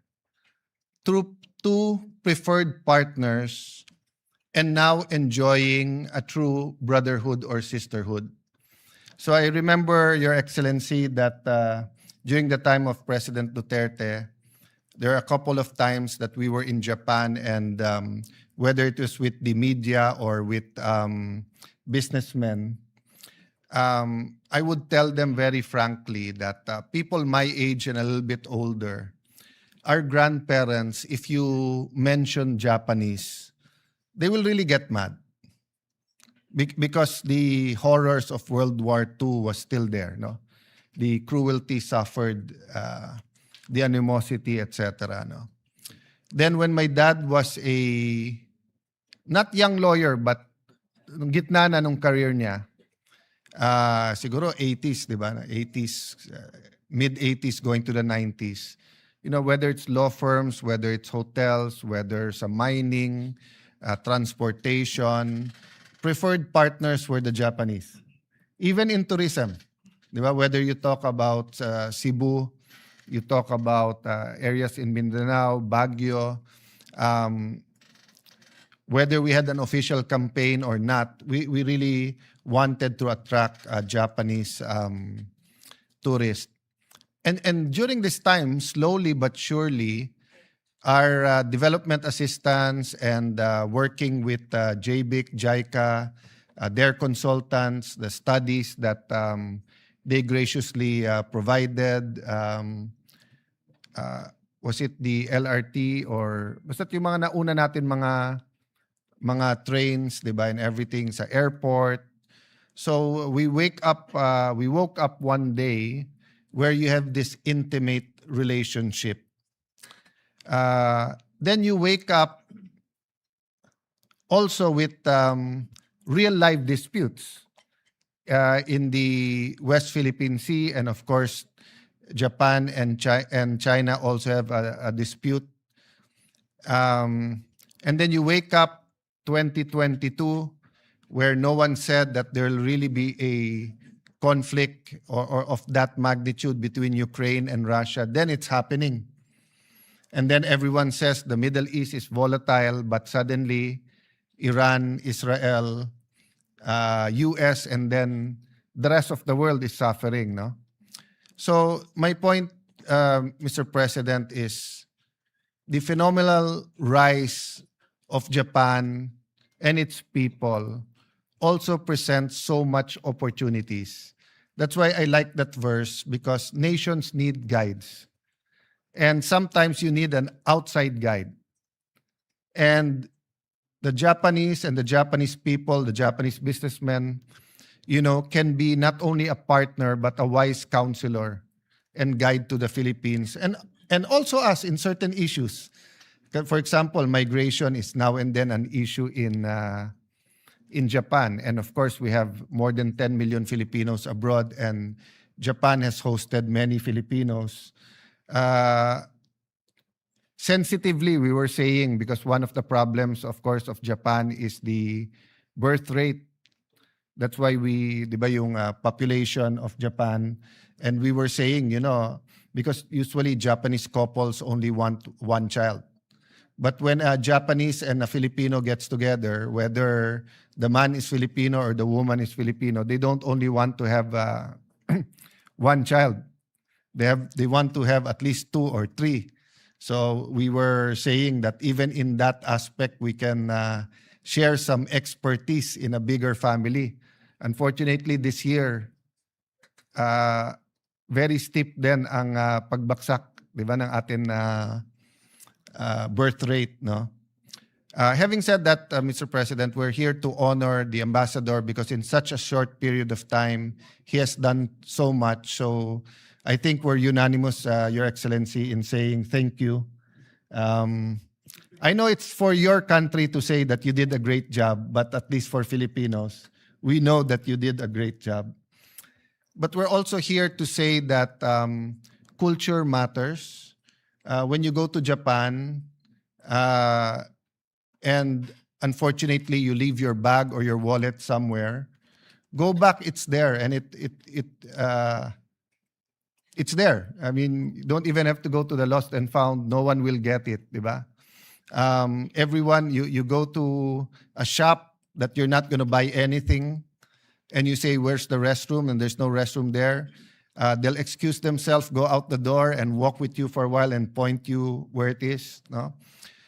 through two preferred partners, and now enjoying a true brotherhood or sisterhood. So I remember, Your Excellency, that during the time of President Duterte, there are a couple of times that we were in Japan, and whether it was with the media or with businessmen, I would tell them very frankly that people my age and a little bit older, our grandparents, if you mention Japanese, they will really get mad because the horrors of World War II was still there, no? The cruelty suffered, the animosity, etc. No? Then when my dad was a, not young lawyer, but gitna na nung career niya, siguro 80s, di ba? 80s, mid-80s going to the 90s. You know, whether it's law firms, whether it's hotels, whether sa mining, transportation, preferred partners were the Japanese. Even in tourism, di ba? Whether you talk about Cebu, you talk about areas in Mindanao, Baguio, whether we had an official campaign or not, we really wanted to attract Japanese tourists. And during this time, slowly but surely, our development assistants and working with JBIC, JICA, their consultants, the studies that they graciously provided, was it the LRT or basta yung mga nauna natin mga trains, di ba, and everything sa airport. So we woke up one day where you have this intimate relationship. Then you wake up also with real life disputes in the West Philippine Sea, and of course, Japan and China also have a dispute. And then you wake up 2022, where no one said that there will really be a conflict or of that magnitude between Ukraine and Russia. Then it's happening. And then everyone says the Middle East is volatile, but suddenly Iran, Israel, US, and then the rest of the world is suffering, no? So my point, Mr. President, is the phenomenal rise of Japan and its people also presents so much opportunities. That's why I like that verse, because nations need guides. And sometimes you need an outside guide. And the Japanese and the Japanese people, the Japanese businessmen, can be not only a partner, but a wise counselor and guide to the Philippines. And also us in certain issues. For example, migration is now and then an issue in Japan. And of course, we have more than 10 million Filipinos abroad, and Japan has hosted many Filipinos. Sensitively, we were saying, because one of the problems, of course, of Japan is the birth rate. That's why di ba yung population of Japan, and we were saying, because usually Japanese couples only want one child. But when a Japanese and a Filipino gets together, whether the man is Filipino or the woman is Filipino, they don't only want to have one child. They want to have at least 2 or 3. So we were saying that even in that aspect, we can share some expertise in a bigger family. Unfortunately, this year, very steep din ang pagbaksak, di ba, ng atin birth rate, no? Having said that, Mr. President, we're here to honor the ambassador because in such a short period of time, he has done so much. So I think we're unanimous, Your Excellency, in saying thank you. I know it's for your country to say that you did a great job, but at least for Filipinos, we know that you did a great job. But we're also here to say that culture matters. When you go to Japan, and unfortunately you leave your bag or your wallet somewhere, go back, it's there, and it's there. I mean, you don't even have to go to the lost and found. No one will get it, diba? Everyone, you go to a shop that you're not going to buy anything, and you say, where's the restroom? And there's no restroom there. They'll excuse themselves, go out the door, and walk with you for a while and point you where it is. No?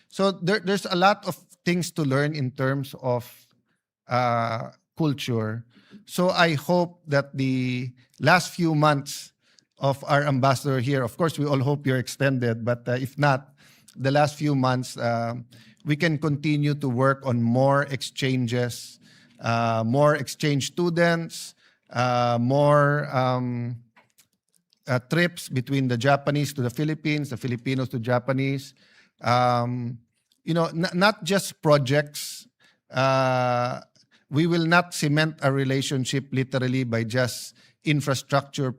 So there's a lot of things to learn in terms of culture. So I hope that the last few months of our ambassador here, of course, we all hope you're extended, but if not, the last few months, we can continue to work on more exchanges, more exchange students, more trips between the Japanese to the Philippines, the Filipinos to Japanese. Not just projects. We will not cement a relationship literally by just infrastructure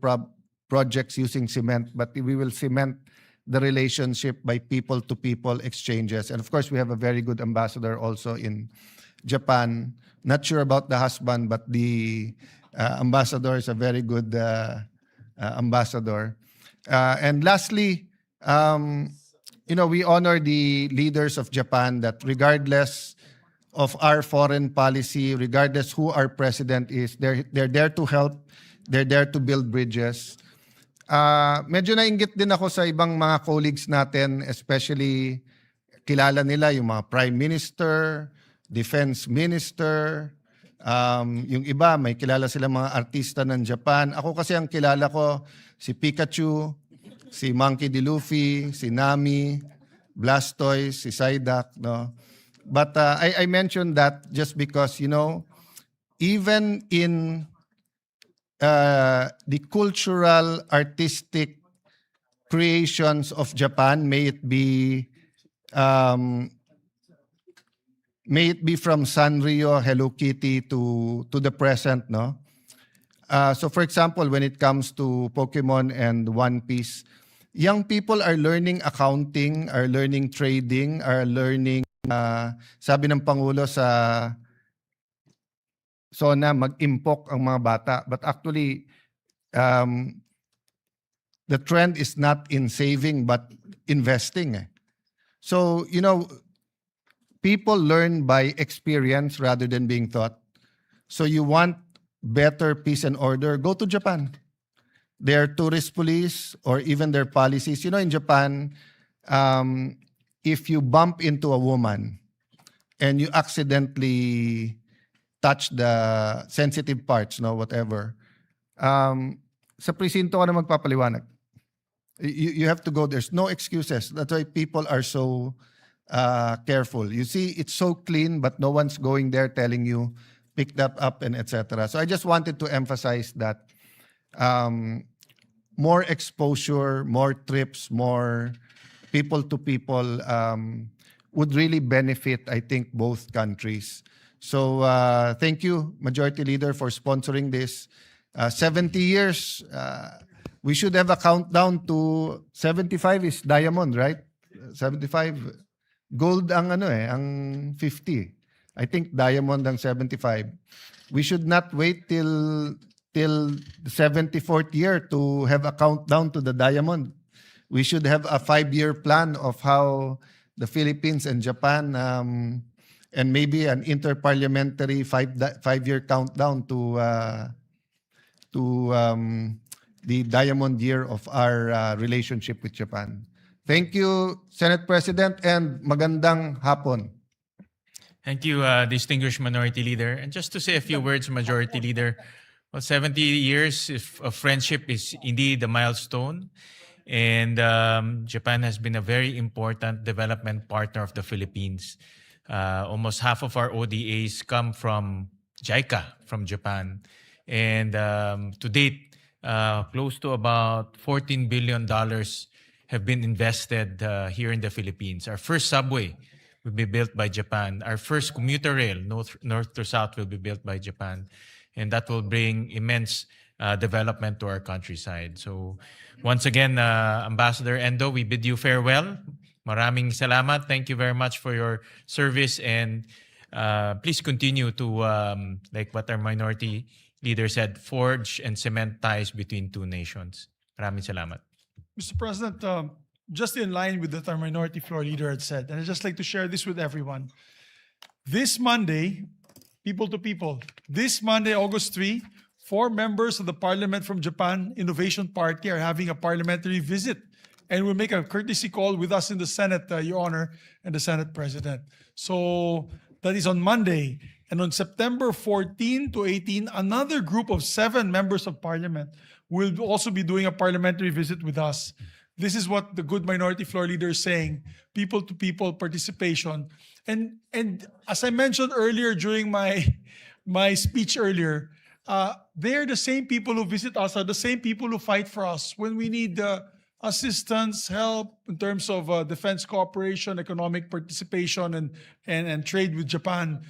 projects using cement, but we will cement the relationship by people-to-people exchanges. And of course, we have a very good ambassador also in Japan. Not sure about the husband, but the ambassador is a very good ambassador. And lastly, we honor the leaders of Japan that regardless of our foreign policy, regardless who our president is, they're there to help, they're there to build bridges. Medyo nainggit din ako sa ibang mga colleagues natin, especially kilala nila yung mga prime minister, defense minister, yung iba may kilala sila mga artista ng Japan. Ako kasi ang kilala ko si Pikachu, si Monkey D. Luffy, si Nami, Blastoise, si Psyduck, no? But I mentioned that just because, even in the cultural, artistic creations of Japan, may it be from Sanrio, Hello Kitty to the present, no? So for example, when it comes to Pokemon and One Piece, young people are learning accounting, are learning trading, are learning, sabi ng Pangulo sa SONA, mag-impok ang mga bata. But actually, the trend is not in saving, but investing. So, people learn by experience rather than being taught. So you want better peace and order, go to Japan. Their tourist police or even their policies. In Japan, if you bump into a woman and you accidentally touch the sensitive parts, whatever, Sa presinto ka na magpapaliwanag. You have to go. There's no excuses. That's why people are so careful. You see, it's so clean, but no one's going there telling you, pick that up and etc. So I just wanted to emphasize that more exposure, more trips, more people to people would really benefit, I think, both countries. So thank you, Majority Leader, for sponsoring this. 70 years, we should have a countdown to 75 is diamond, right? 75. Gold ang ang 50. I think diamond ang 75. We should not wait till the 74th year to have a countdown to the diamond. We should have a 5-year plan of how the Philippines and Japan and maybe an interparliamentary 5-year countdown to the diamond year of our relationship with Japan. Thank you, Senate President, and magandang hapon. Thank you, distinguished Minority Leader. And just to say a few words, Majority Leader, well, 70 years of friendship is indeed a milestone. And Japan has been a very important development partner of the Philippines. Almost half of our ODAs come from JICA, from Japan. And to date, close to about $14 billion have been invested here in the Philippines. Our first subway will be built by Japan. Our first commuter rail, north to south, will be built by Japan. And that will bring immense development to our countryside. So once again, Ambassador Endo, we bid you farewell. Maraming salamat. Thank you very much for your service. And please continue to, like what our Minority Leader said, forge and cement ties between two nations. Maraming salamat. Mr. President, just in line with what our Minority Floor Leader had said, and I'd just like to share this with everyone. This Monday, people to people, this Monday, August 3, 4 members of the Parliament from Japan Innovation Party are having a parliamentary visit and will make a courtesy call with us in the Senate, Your Honor, and the Senate President. So that is on Monday. And on September 14 to 18, another group of 7 members of Parliament will also be doing a parliamentary visit with us. This is what the good Minority Floor Leader is saying, people-to-people participation. And as I mentioned earlier during my speech earlier, they're the same people who visit us, are the same people who fight for us when we need assistance, help in terms of defense cooperation, economic participation, and trade with Japan.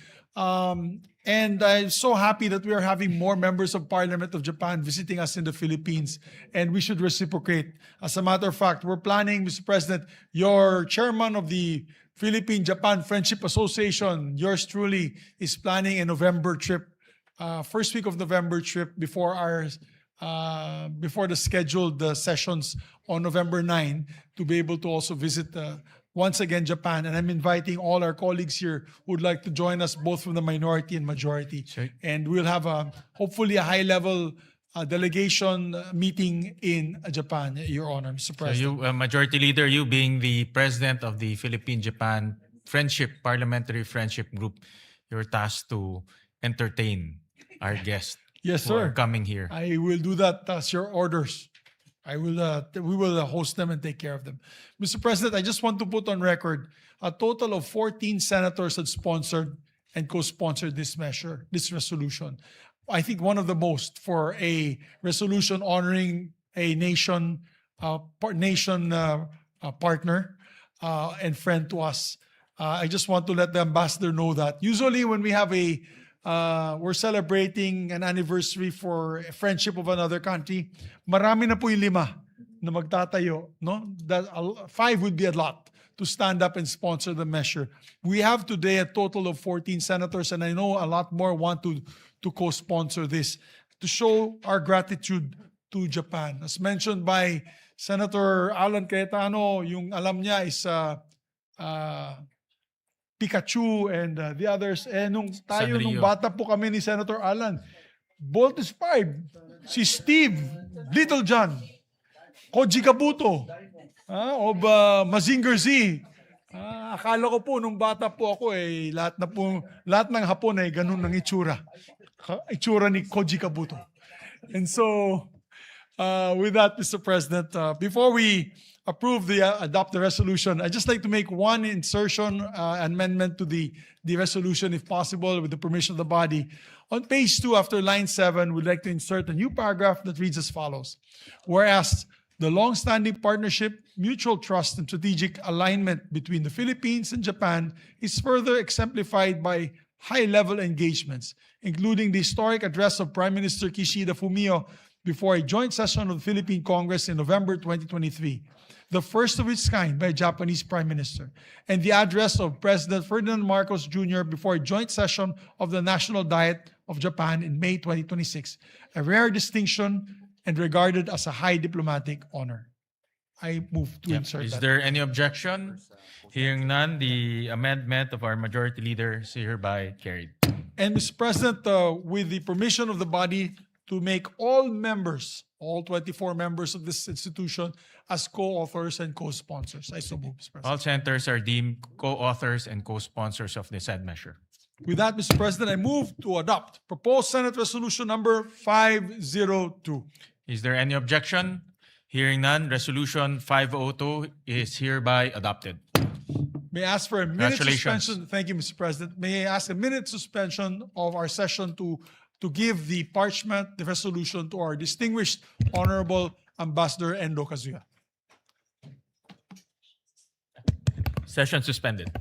And I'm so happy that we are having more members of Parliament of Japan visiting us in the Philippines, and we should reciprocate. As a matter of fact, we're planning, Mr. President, your chairman of the Philippine-Japan Friendship Association, yours truly, is planning a November trip, first week of November trip before the scheduled sessions on November 9 to be able to also visit once again Japan. And I'm inviting all our colleagues here who would like to join us both from the minority and majority. Sure. And we'll have hopefully a high-level delegation meeting in Japan, Your Honor, Mr. So President. you, Majority Leader, you being the President of the Philippine-Japan Parliamentary Friendship Group, you're tasked to entertain our guests Yes, who are sir. coming here. I will do that as your orders. We will host them and take care of them. Mr. President, I just want to put on record, a total of 14 senators had sponsored and co-sponsored this resolution. I think one of the most for a resolution honoring a nation partner and friend to us. I just want to let the ambassador know that usually when we have we're celebrating an anniversary for a friendship of another country, marami na po yung 5 na magtatayo, no? That 5 would be a lot to stand up and sponsor the measure. We have today a total of 14 senators, and I know a lot more want to co-sponsor this to show our gratitude to Japan. As mentioned by Senator Alan Cayetano, yung alam niya is Pikachu and the others. Nung Sanrio. bata po kami ni Senator Alan, Voltes 5, si Steve, Little John, Koji Kabuto, of Mazinger Z. Akala ko po nung bata po ako lahat ng Hapon ay ganun ng itsura. Itsura ni Koji Kabuto. And so, with that, Mr. President, before we adopt the resolution, I'd just like to make one insertion, amendment to the resolution, if possible, with the permission of the body. On page 2, after line 7, we'd like to insert a new paragraph that reads as follows. Whereas the long-standing partnership, mutual trust, and strategic alignment between the Philippines and Japan is further exemplified by high-level engagements, including the historic address of Prime Minister Kishida Fumio before a joint session of the Philippine Congress in November 2023, the first of its kind by a Japanese Prime Minister, and the address of President Ferdinand Marcos Jr. before a joint session of the National Diet of Japan in May 2026, a rare distinction and regarded as a high diplomatic honor. I move to insert Is that. there any objection? Hearing none, the amendment of our Majority Leader is hereby carried. And Mr. President, with the permission of the body, to make all members, all 24 members of this institution, as co-authors and co-sponsors. I so move, Mr. President. All senators are deemed co-authors and co-sponsors of the said measure. With that, Mr. President, I move to adopt proposed Senate Resolution number 502. Is there any objection? Hearing none, Resolution 502 is hereby adopted. May I ask for a minute Congratulations. suspension? Thank you, Mr. President. May I ask a minute suspension of our session to give the parchment, the resolution, to our distinguished Honorable Ambassador Endo Kazuya. Session suspended.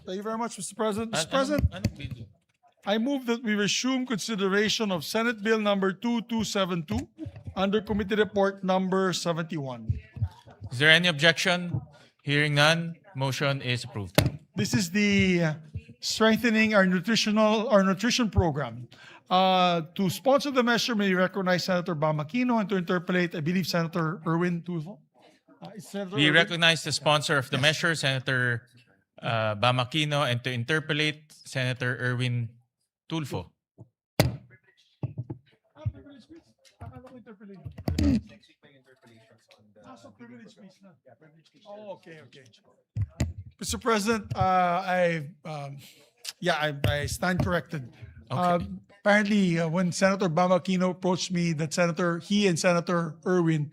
Thank you very much, Mr. President. Mr. Anong- President, anong video? I move that we resume consideration of Senate Bill number 2272 under Committee Report number 71. Is there any objection? Hearing none, motion is approved. This is the strengthening our nutrition program. To sponsor the measure, may we recognize Senator Bamakino, and to interpolate, I believe, Senator Erwin Tulfo. Senator We Erwin? recognize the sponsor of the measure, Senator Bamakino, and to interpolate, Senator Erwin Tulfo. Oh, okay. Mr. President, I stand corrected. Apparently, when Senator Bamakino approached me, that he and Senator Erwin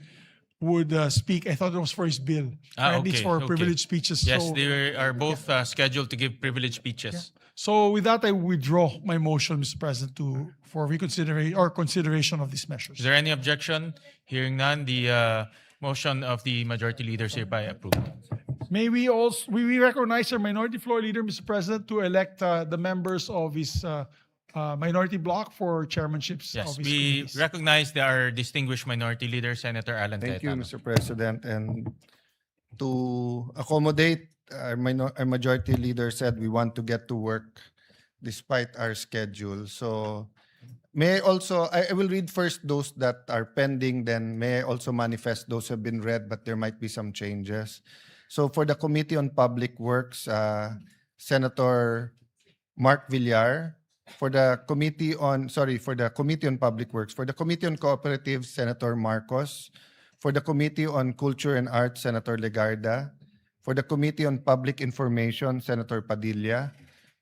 would speak, I thought it was for his bill. Apparently, it's for privileged speeches. Yes, so, they are both scheduled to give privileged speeches. So with that, I withdraw my motion, Mr. President, for reconsideration or consideration of these measures. Is there any objection? Hearing none, the motion of the majority leader is hereby approved. May we recognize our minority floor leader, Mr. President, to elect the members of his minority bloc for chairmanships Yes, of his we committees. recognize our distinguished minority leader, Senator Alan Thank you, Cayetano. Mr. President. And to accommodate our majority leader said we want to get to work despite our schedule. So may I also, I will read first those that are pending, then may I also manifest those have been read, but there might be some changes. So for the Committee on Public Works, Senator Mark Villar. For the Committee on Public Works. For the Committee on Cooperatives, Senator Marcos. For the Committee on Culture and Arts, Senator Legarda. For the Committee on Public Information, Senator Padilla.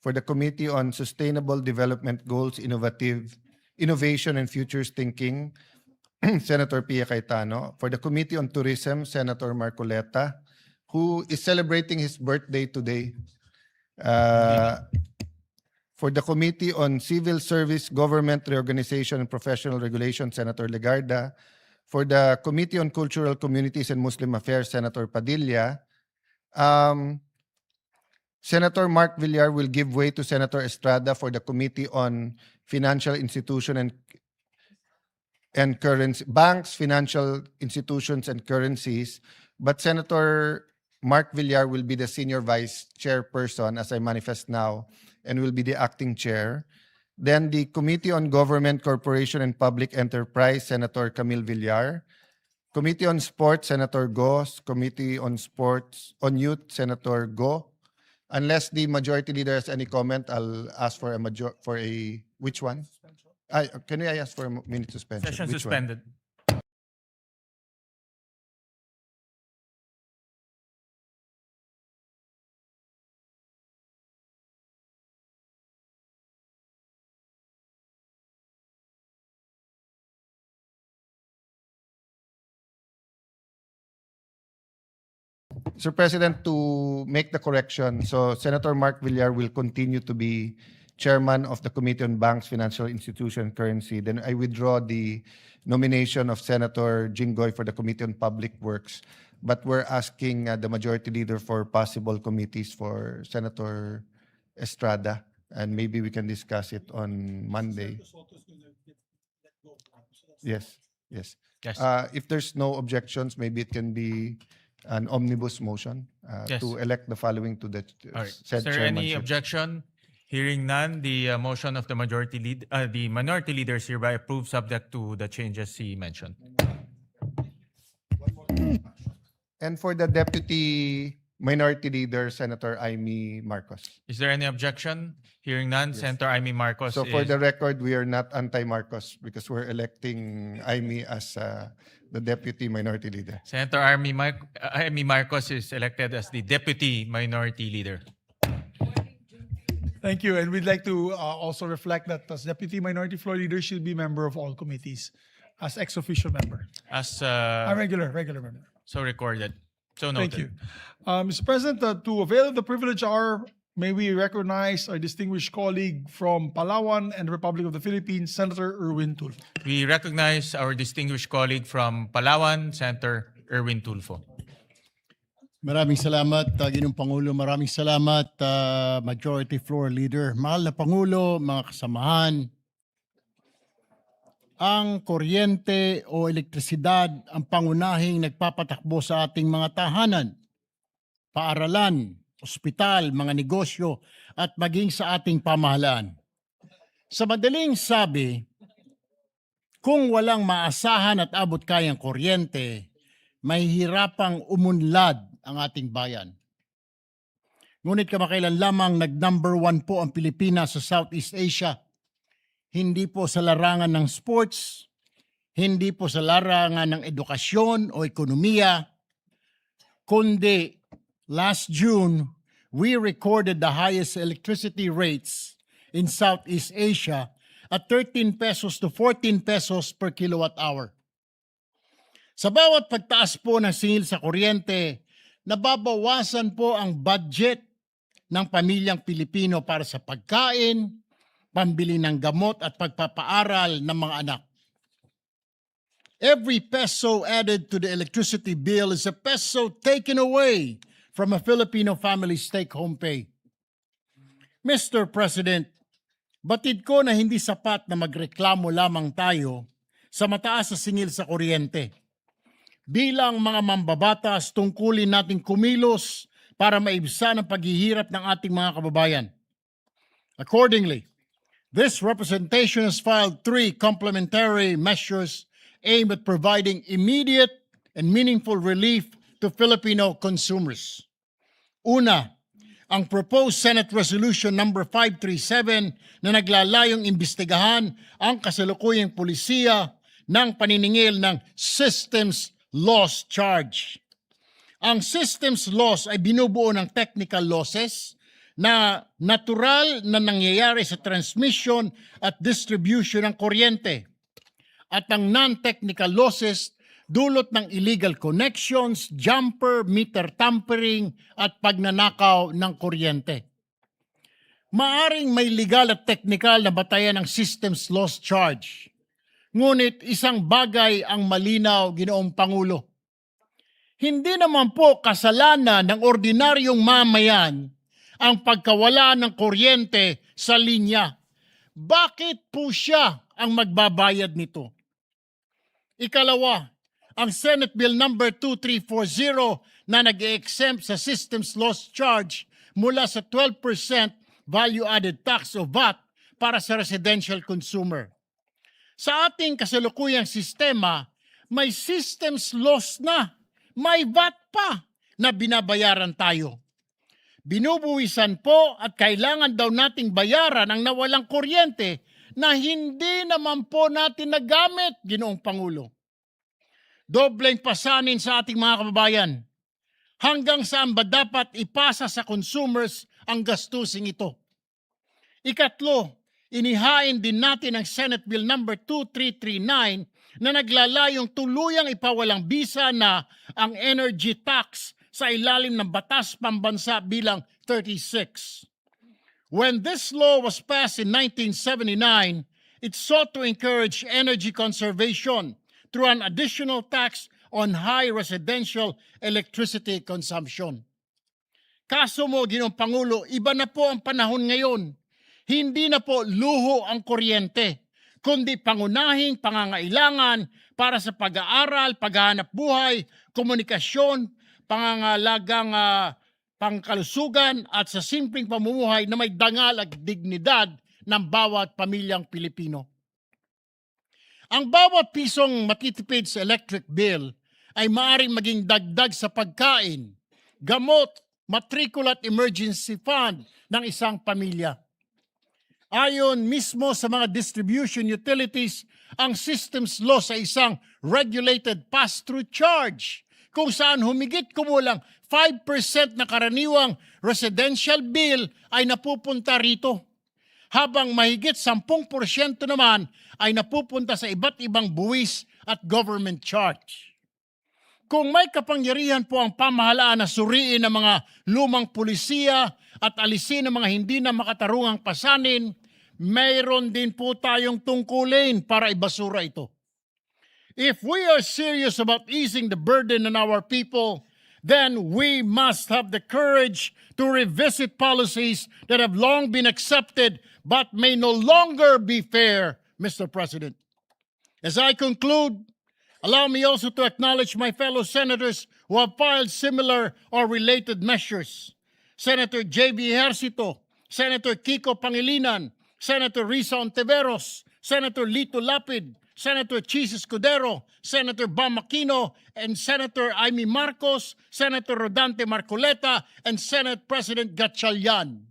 For the Committee on Sustainable Development Goals, Innovation and Futures Thinking, Senator Pia Cayetano. For the Committee on Tourism, Senator Marcoleta, who is celebrating his birthday today. For the Committee on Civil Service, Government Reorganization and Professional Regulation, Senator Legarda. For the Committee on Cultural Communities and Muslim Affairs, Senator Padilla. Senator Mark Villar will give way to Senator Estrada for the Committee on Financial Institution and Currency, Banks, Financial Institutions and Currencies. But Senator Mark Villar will be the senior vice chairperson, as I manifest now, and will be the acting chair. Then the Committee on Government, Corporation, and Public Enterprise, Senator Camille Villar. Committee on Sports, Senator Go. Committee on Youth, Senator Go. Unless the majority leader has any comment, I'll ask for which one? Can I ask for a minute suspension? Session Which one? suspended. Mr. President, to make the correction, so Senator Mark Villar will continue to be chairman of the Committee on Banks, Financial Institution, and Currency. Then I withdraw the nomination of Senator Jinggoy for the Committee on Public Works. But we're asking the majority leader for possible committees for Senator Estrada, and maybe we can discuss it on Monday. Yes. Yes. If there's no objections, maybe it can be an omnibus motion Yes. to elect the following to the All right. said Is there any chairmanship. objection? Hearing none, the motion of the the minority leader is hereby approved, subject to the changes he mentioned. And for the deputy minority leader, Senator Amy Marcos. Is there any objection? Hearing none, Senator Amy Marcos So for is... the record, we are not anti-Marcos because we're electing Amy as the deputy minority leader. Senator Amy Marcos is elected as the deputy minority leader. Thank you. And we'd like to also reflect that as Deputy Minority Floor Leader, she'll be member of all committees as ex-official member. As A regular member. so recorded. So Thank noted. you. Mr. President, to avail of the privilege hour, may we recognize our distinguished colleague from Palawan and the Republic of the Philippines, Senator Erwin Tulfo. We recognize our distinguished colleague from Palawan, Senator Erwin Tulfo. Maraming salamat, Ginoong Pangulo. Maraming salamat, Majority Floor Leader. Mahal na Pangulo, mga kasamahan, ang kuryente o elektrisidad ang pangunahing nagpapatakbo sa ating mga tahanan, paaralan, ospital, mga negosyo, at maging sa ating pamahalaan. Sa madaling sabi, kung walang maasahan at abot kayang kuryente, mahihirapang umunlad ang ating bayan. Ngunit kamakailan lamang nag-number 1 po ang Pilipinas sa Southeast Asia. Hindi po sa larangan ng sports, hindi po sa larangan ng edukasyon o ekonomiya, kundi last June, we recorded the highest electricity rates in Southeast Asia at 13 pesos to 14 pesos per kilowatt hour. Sa bawat pagtaas po ng singil sa kuryente, nababawasan po ang budget ng pamilyang Pilipino para sa pagkain, pambili ng gamot at pagpapaaral ng mga anak. Every peso added to the electricity bill is a peso taken away from a Filipino family's take-home pay. Mr. President, batid ko na hindi sapat na magreklamo lamang tayo sa mataas na singil sa kuryente. Bilang mga mambabatas, tungkulin nating kumilos para maibsan ang paghihirap ng ating mga kababayan. Accordingly, this representation has filed 3 complementary measures aimed at providing immediate and meaningful relief to Filipino consumers. Una, ang proposed Senate Resolution number 537 na naglalayong imbestigahan ang kasalukuyang pulisiya ng paniningil ng systems loss charge. Ang systems loss ay binubuo ng technical losses na natural na nangyayari sa transmission at distribution ng kuryente. At ang non-technical losses dulot ng illegal connections, jumper, meter tampering at pagnanakaw ng kuryente. Maaring may legal at technical na batayan ng systems loss charge. Ngunit isang bagay ang malinaw, Ginoong Pangulo. Hindi naman po kasalanan ng ordinaryong mamayan ang pagkawala ng kuryente sa linya. Bakit po siya ang magbabayad nito? Ikalawa, ang Senate Bill number 2340 na nag-exempt sa systems loss charge mula sa 12% value-added tax o VAT para sa residential consumer. Sa ating kasalukuyang sistema, may systems loss na, may VAT pa na binabayaran tayo. Binubuwisan po at kailangan daw nating bayaran ang nawalang kuryente na hindi naman po natin nagamit, Ginoong Pangulo. Dobleng pasanin sa ating mga kababayan. Hanggang saan ba dapat ipasa sa consumers ang gastusing ito? Ikatlo, inihain din natin ang Senate Bill number 2339 na naglalayong tuluyang ipawalang bisa na ang energy tax sa ilalim ng Batas Pambansa bilang 36. When this law was passed in 1979, it sought to encourage energy conservation through an additional tax on high residential electricity consumption. Kaso mo, Ginoong Pangulo, iba na po ang panahon ngayon. Hindi na po luho ang kuryente, kundi pangunahing pangangailangan para sa pag-aaral, paghahanap buhay, komunikasyon, pangangalagang pangkalusugan at sa simpleng pamumuhay na may dangal at dignidad ng bawat pamilyang Pilipino. Ang bawat pisong matitipid sa electric bill ay maaaring maging dagdag sa pagkain, gamot, matrikula at emergency fund ng isang pamilya. Ayon mismo sa mga distribution utilities, ang systems loss ay isang regulated pass-through charge kung saan humigit kumulang 5% na karaniwang residential bill ay napupunta rito, habang mahigit 10% naman ay napupunta sa iba't ibang buwis at government charge. Kung may kapangyarihan po ang pamahalaan na suriin ang mga lumang pulisiya at alisin ang mga hindi na makatarungang pasanin, mayroon din po tayong tungkulin para ibasura ito. If we are serious about easing the burden on our people, then we must have the courage to revisit policies that have long been accepted but may no longer be fair, Mr. President. As I conclude, allow me also to acknowledge my fellow senators who have filed similar or related measures. Senator J.B. Ejercito, Senator Kiko Pangilinan, Senator Risa Ontiveros, Senator Lito Lapid, Senator Chis Escudero, Senator Bam Aquino, and Senator Amy Marcos, Senator Rodante Marcoleta, and Senate President Gatchalian.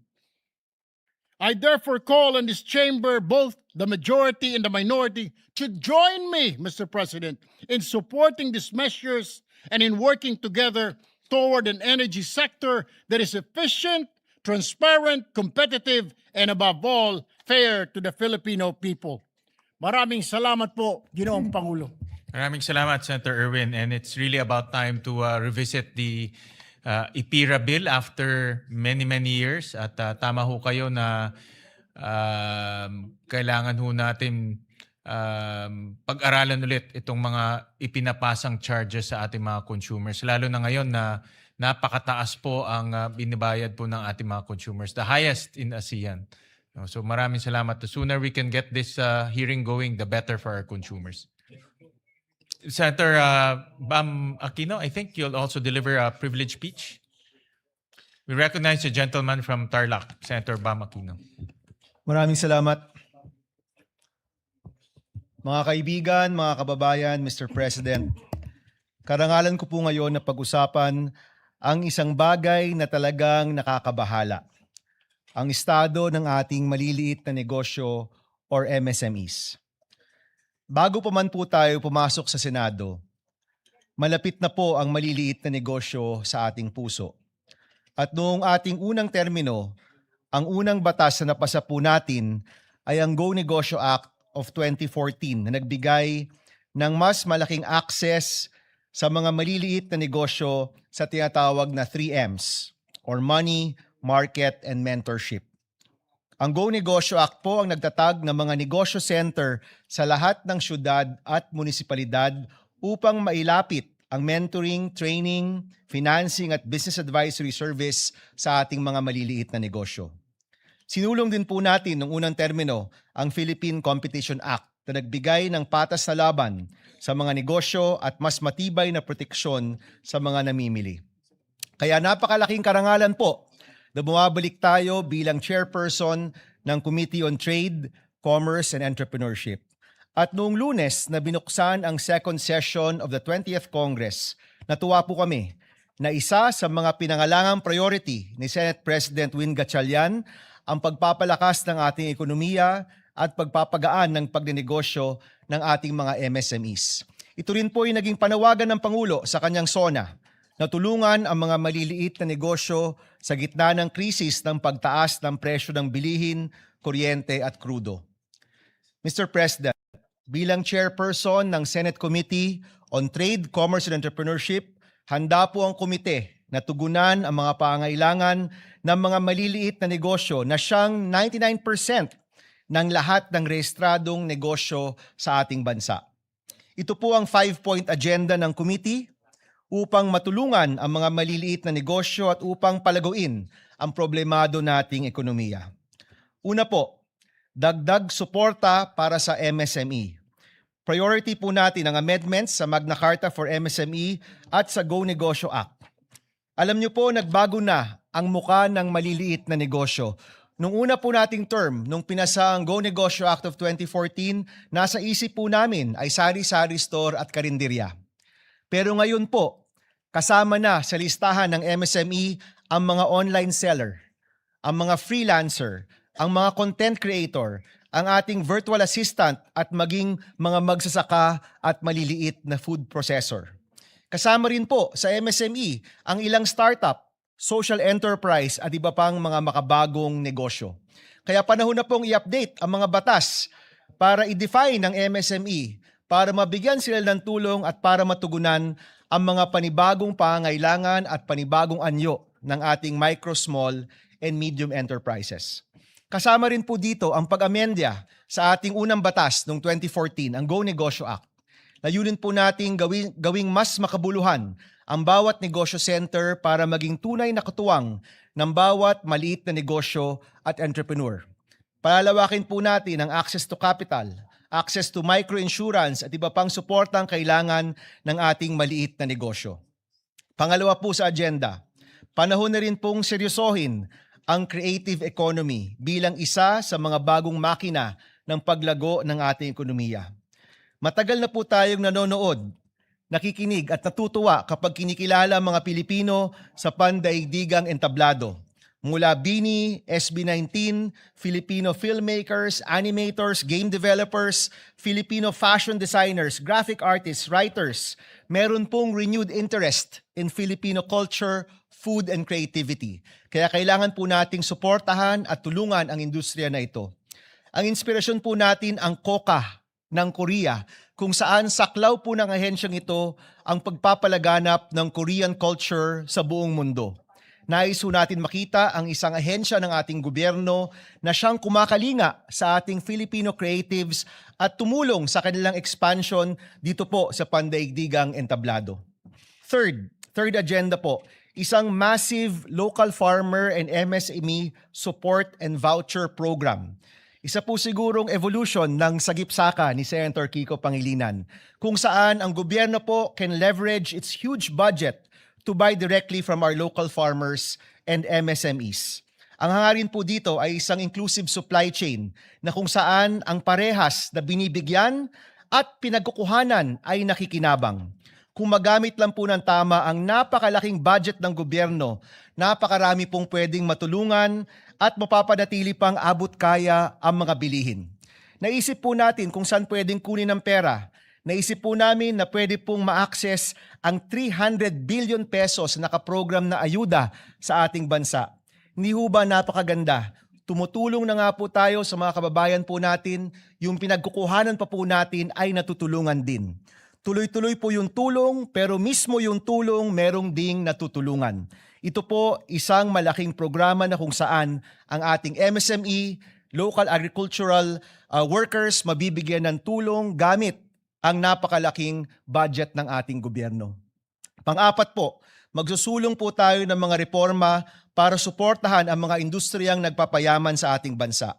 I therefore call on this chamber, both the majority and the minority, to join me, Mr. President, in supporting these measures and in working together toward an energy sector that is efficient, transparent, competitive, and above all, fair to the Filipino people. Maraming salamat po, Ginoong Pangulo. Maraming salamat, Senator Erwin. And it's really about time to revisit the IPIRA bill after many, many years. At tama ho kayo na kailangan ho natin pag-aralan ulit itong mga ipinapasang charges sa ating mga consumers. Lalo na ngayon na napakataas po ang binibayad po ng ating mga consumers. The highest in ASEAN. So maraming salamat. The sooner we can get this hearing going, the better for our consumers. Senator Bam Aquino, I think you'll also deliver a privilege speech. We recognize the gentleman from Tarlac, Senator Bam Aquino. Maraming salamat. Mga kaibigan, mga kababayan, Mr. President, karangalan ko po ngayon na pag-usapan ang isang bagay na talagang nakakabahala. Ang estado ng ating maliliit na negosyo or MSMEs. Bago pa man po tayo pumasok sa Senado, malapit na po ang maliliit na negosyo sa ating puso. At noong ating unang termino, ang unang batas na napasa po natin ay ang Go Negosyo Act of 2014 na nagbigay ng mas malaking access sa mga maliliit na negosyo sa tinatawag na 3Ms or money, market, and mentorship. Ang Go Negosyo Act po ang nagtatag ng mga negosyo center sa lahat ng syudad at munisipalidad upang mailapit ang mentoring, training, financing at business advisory service sa ating mga maliliit na negosyo. Sinulong din po natin noong unang termino ang Philippine Competition Act na nagbigay ng patas na laban sa mga negosyo at mas matibay na proteksyon sa mga namimili. Kaya napakalaking karangalan po na bumabalik tayo bilang chairperson ng Committee on Trade, Commerce, and Entrepreneurship. At noong Lunes na binuksan ang second session of the 20th Congress, natuwa po kami na isa sa mga pinangalangang priority ni Senate President Win Gatchalian ang pagpapalakas ng ating ekonomiya at pagpapagaan ng pagnenegosyo ng ating mga MSMEs. Ito rin po ay naging panawagan ng Pangulo sa kanyang SONA na tulungan ang mga maliliit na negosyo sa gitna ng krisis ng pagtaas ng presyo ng bilihin, kuryente at krudo. Mr. President, bilang chairperson ng Senate Committee on Trade, Commerce, and Entrepreneurship, handa po ang komite na tugunan ang mga pangailangan ng mga maliliit na negosyo na siyang 99% ng lahat ng rehistradong negosyo sa ating bansa. Ito po ang 5-point agenda ng committee upang matulungan ang mga maliliit na negosyo at upang palaguin ang problemado nating ekonomiya. Una po, dagdag suporta para sa MSME. Priority po natin ang amendments sa Magna Carta for MSME at sa Go Negosyo Act. Alam niyo po, nagbago na ang muka ng maliliit na negosyo. Nung una po nating term, nung pinasa ang Go Negosyo Act of 2014, nasa isip po namin ay sari-sari store at karinderya. Pero ngayon po, kasama na sa listahan ng MSME ang mga online seller, ang mga freelancer, ang mga content creator, ang ating virtual assistant at maging mga magsasaka at maliliit na food processor. Kasama rin po sa MSME ang ilang startup, social enterprise at iba pang mga makabagong negosyo. Kaya panahon na pong i-update ang mga batas para i-define ang MSME, para mabigyan sila ng tulong at para matugunan ang mga panibagong pangangailangan at panibagong anyo ng ating micro, small, and medium enterprises. Kasama rin po dito ang pag-amendya sa ating unang batas noong 2014, ang Go Negosyo Act. Layunin po nating gawing mas makabuluhan ang bawat negosyo center para maging tunay na katuwang ng bawat maliit na negosyo at entrepreneur. Palalawakin po natin ang access to capital, access to microinsurance at iba pang suportang kailangan ng ating maliit na negosyo. Pangalawa po sa agenda, panahon na rin pong seryosohin ang creative economy bilang isa sa mga bagong makina ng paglago ng ating ekonomiya. Matagal na po tayong nanonood, nakikinig at natutuwa kapag kinikilala ang mga Pilipino sa pandaigdigang entablado. Mula BINI, SB19, Filipino filmmakers, animators, game developers, Filipino fashion designers, graphic artists, writers, meron pong renewed interest in Filipino culture, food, and creativity. Kaya kailangan po nating suportahan at tulungan ang industriya na ito. Ang inspirasyon po natin ang Coca ng Korea, kung saan saklaw po ng ahensyang ito ang pagpapalaganap ng Korean culture sa buong mundo. Nais po natin makita ang isang ahensya ng ating gobyerno na siyang kumakalinga sa ating Filipino creatives at tumulong sa kanilang expansion dito po sa pandaigdigang entablado. Third agenda po, isang massive local farmer and MSME support and voucher program. Isa po sigurong evolution ng sagip-saka ni Senator Kiko Pangilinan, kung saan ang gobyerno po can leverage its huge budget to buy directly from our local farmers and MSMEs. Ang hangarin po dito ay isang inclusive supply chain na kung saan ang parehas na binibigyan at pinagkukuhanan ay nakikinabang. Kung magamit lang po ng tama ang napakalaking budget ng gobyerno, napakarami pong pwedeng matulungan at mapapanatili pang abot kaya ang mga bilihin. Naisip po natin kung saan pwedeng kunin ng pera. Naisip po namin na pwede pong ma-access ang 300 billion pesos na nakaprogram na ayuda sa ating bansa. Hindi ho ba napakaganda? Tumutulong na nga po tayo sa mga kababayan po natin, yung pinagkukuhanan pa po natin ay natutulungan din. Tuloy-tuloy po yung tulong, pero mismo yung tulong merong ding natutulungan. Ito po isang malaking programa na kung saan ang ating MSME, local agricultural workers mabibigyan ng tulong gamit ang napakalaking budget ng ating gobyerno. Pang-apat po, magsusulong po tayo ng mga reforma para suportahan ang mga industriyang nagpapayaman sa ating bansa.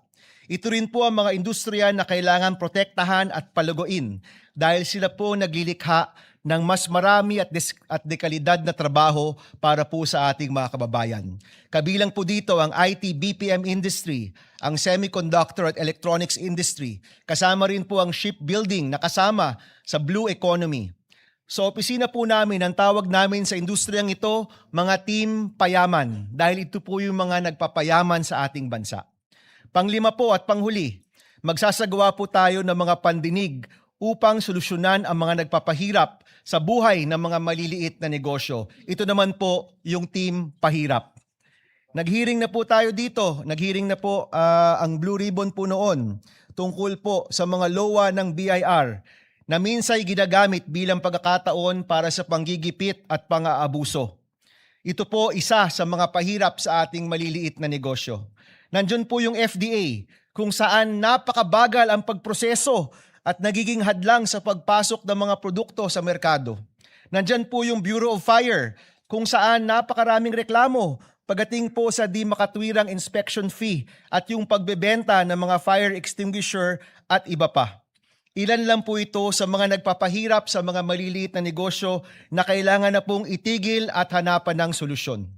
Ito rin po ang mga industriya na kailangan protektahan at palaguin dahil sila po naglilikha ng mas marami at dekalidad na trabaho para po sa ating mga kababayan. Kabilang po dito ang IT BPM industry, ang semiconductor at electronics industry, kasama rin po ang shipbuilding na kasama sa blue economy. Sa opisina po namin, ang tawag namin sa industriyang ito, mga team payaman, dahil ito po yung mga nagpapayaman sa ating bansa. Panglima po at panghuli, magsasagawa po tayo ng mga pandinig upang solusyonan ang mga nagpapahirap sa buhay ng mga maliliit na negosyo. Ito naman po yung team pahirap. Naghearing na po tayo dito. Naghearing na po ang Blue Ribbon po noon tungkol po sa mga LOA ng BIR na minsay ginagamit bilang pagkakataon para sa panggigipit at pang-aabuso. Ito po isa sa mga pahirap sa ating maliliit na negosyo. Nandiyan po yung FDA kung saan napakabagal ang pagproseso at nagiging hadlang sa pagpasok ng mga produkto sa merkado. Nandyan po yung Bureau of Fire kung saan napakaraming reklamo pagdating po sa di makatwirang inspection fee at yung pagbebenta ng mga fire extinguisher at iba pa. Ilan lang po ito sa mga nagpapahirap sa mga maliliit na negosyo na kailangan na pong itigil at hanapan ng solusyon.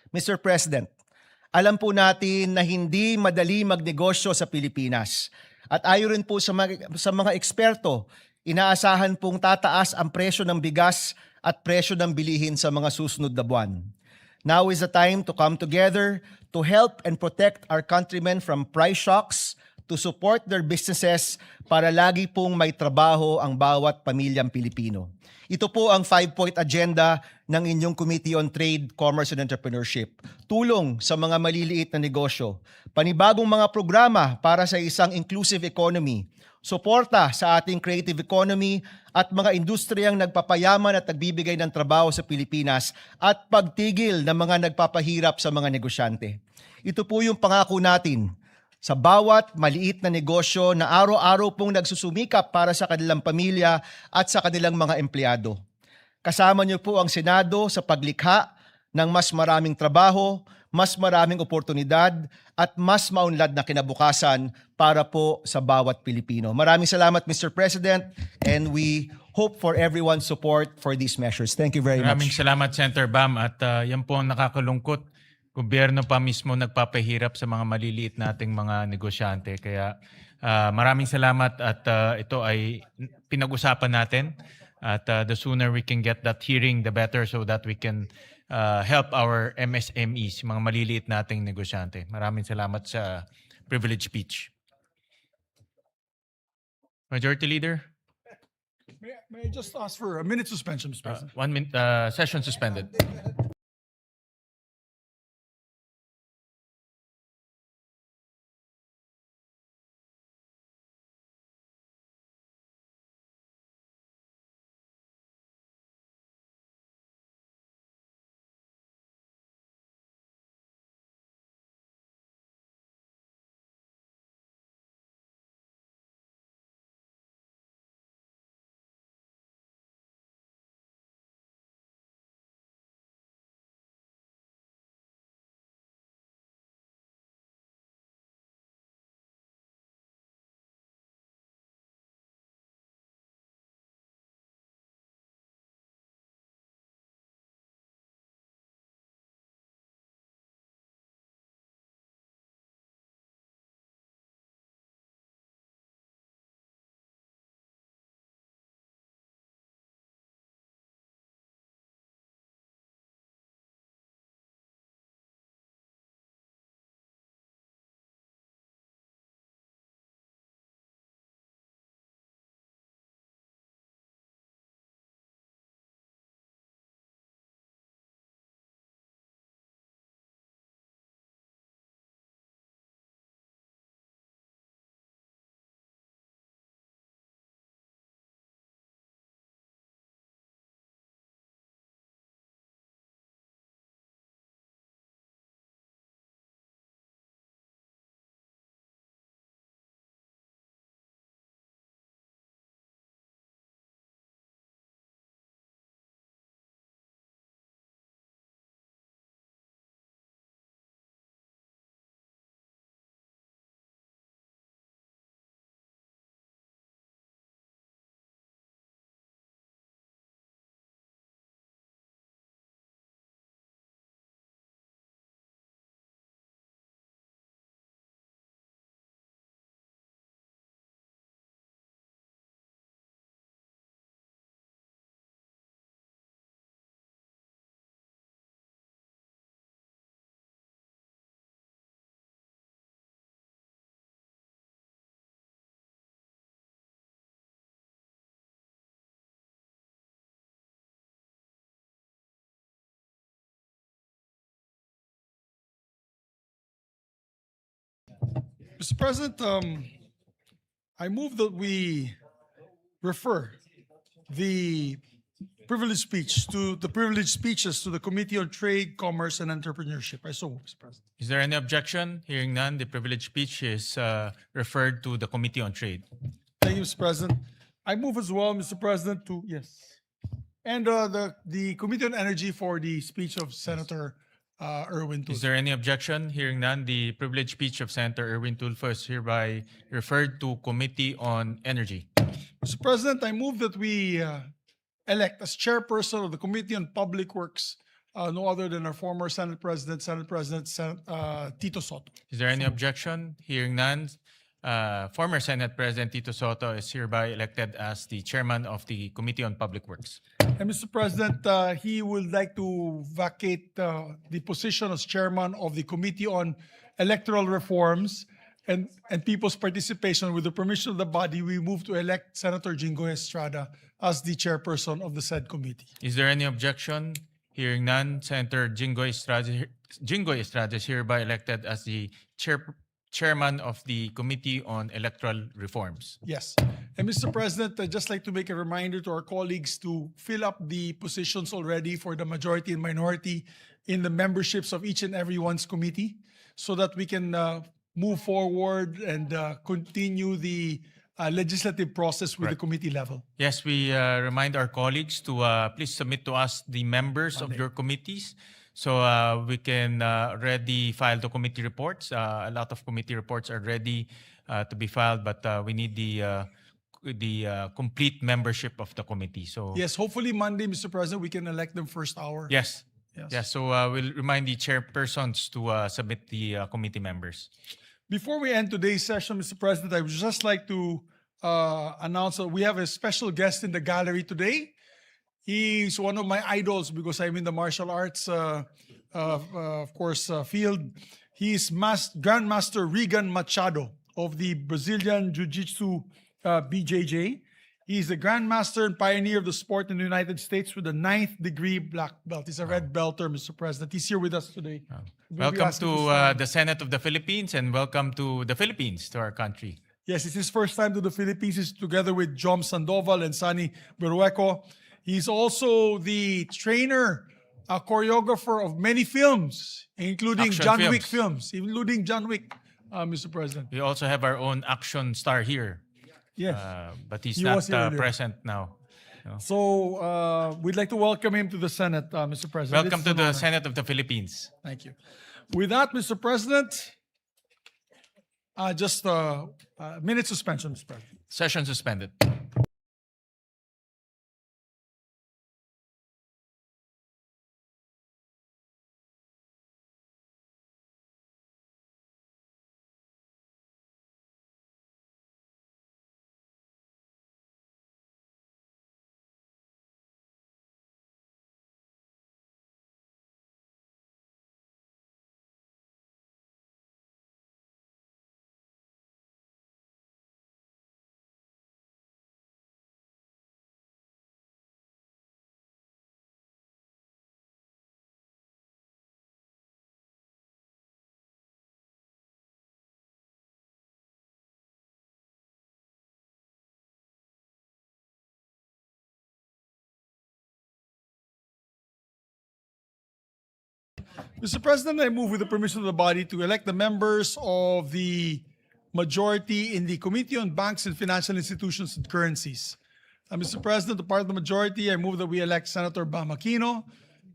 Mr. President, alam po natin na hindi madali magnegosyo sa Pilipinas. At ayon rin po sa mga eksperto, inaasahan pong tataas ang presyo ng bigas at presyo ng bilihin sa mga susunod na buwan. Now is the time to come together to help and protect our countrymen from price shocks, to support their businesses para lagi pong may trabaho ang bawat pamilyang Pilipino. Ito po ang 5-point agenda ng inyong Committee on Trade, Commerce and Entrepreneurship. Tulong sa mga maliliit na negosyo, panibagong mga programa para sa isang inclusive economy, suporta sa ating creative economy at mga industriyang nagpapayaman at nagbibigay ng trabaho sa Pilipinas at pagtigil ng mga nagpapahirap sa mga negosyante. Ito po yung pangako natin sa bawat maliit na negosyo na araw-araw pong nagsusumikap para sa kanilang pamilya at sa kanilang mga empleyado. Kasama niyo po ang Senado sa paglikha ng mas maraming trabaho, mas maraming oportunidad at mas maunlad na kinabukasan para po sa bawat Pilipino. Maraming salamat, Mr. President, and we hope for everyone's support for these measures. Thank you very Maraming much. salamat, Senator Bam. At yan po ang nakakalungkot. Gobyerno pa mismo nagpapahirap sa mga maliliit nating mga negosyante. Kaya maraming salamat at ito ay pinag-usapan natin. At the sooner we can get that hearing, the better, so that we can help our MSMEs, mga maliliit nating negosyante. Maraming salamat sa privilege speech. Majority Leader? May I just ask for a minute suspension, Mr. President? 1 minute, session suspended. Mr. President, I move that we refer the privilege speeches to the Committee on Trade, Commerce, and Entrepreneurship. I so move, Mr. President. Is there any objection? Hearing none, the privilege speech is referred to the Committee on Trade. Thank you, Mr. President. I move as well, Mr. President, to yes. And the Committee on Energy for the speech of Senator Erwin Is Tulfo. there any objection? Hearing none, the privilege speech of Senator Erwin Tulfo is hereby referred to Committee on Energy. Mr. President, I move that we elect as chairperson of the Committee on Public Works no other than our former Senate President, Tito Soto. Is there any objection? Hearing none, former Senate President Tito Soto is hereby elected as the chairman of the Committee on Public Works. And Mr. President, he would like to vacate the position as chairman of the Committee on Electoral Reforms and People's Participation. With the permission of the body, we move to elect Senator Jingoy Estrada as the chairperson of the said committee. Is there any objection? Hearing none, Senator Jingoy Estrada is hereby elected as the chairman of the Committee on Electoral Reforms. Yes. And Mr. President, I'd just like to make a reminder to our colleagues to fill up the positions already for the majority and minority in the memberships of each and every one's committee so that we can move forward and continue the legislative process with the Correct. committee level. Yes, we remind our colleagues to please submit to us the members of your committees so we can ready file the committee reports. A lot of committee reports are ready to be filed, but we need the complete membership of the committee. So Yes, hopefully Monday, Mr. President, we can elect them first hour. yes, Yes. yes. So we'll remind the chairpersons to submit the committee members. Before we end today's session, Mr. President, I would just like to announce that we have a special guest in the gallery today. He's one of my idols because I'm in the martial arts, field. He's Grandmaster Regan Machado of the Brazilian Jiu-Jitsu BJJ. He's the Grandmaster and pioneer of the sport in the United States with a 9th degree black belt. He's a red belter, Mr. President. He's here with us today. We'll be Welcome asking to stand. the Senate of the Philippines and welcome to the Philippines, to our country. Yes, it's his first time to the Philippines. He's together with Jom Sandoval and Sani Berrueco. He's also the trainer, choreographer of many films, including Action John films. Wick films, including John Wick, Mr. President. We also have our own action star here. Yes. But he's He not was here earlier. present now. No. So we'd like to welcome him to the Senate, Mr. President. Welcome It's to an the honor. Senate of the Philippines. Thank you. With that, Mr. President, just a minute suspension, Mr. President. Session suspended. Mr. President, I move with the permission of the body to elect the members of the majority in the Committee on Banks and Financial Institutions and Currencies. Mr. President, the part of the majority, I move that we elect Senator Bam Aquino,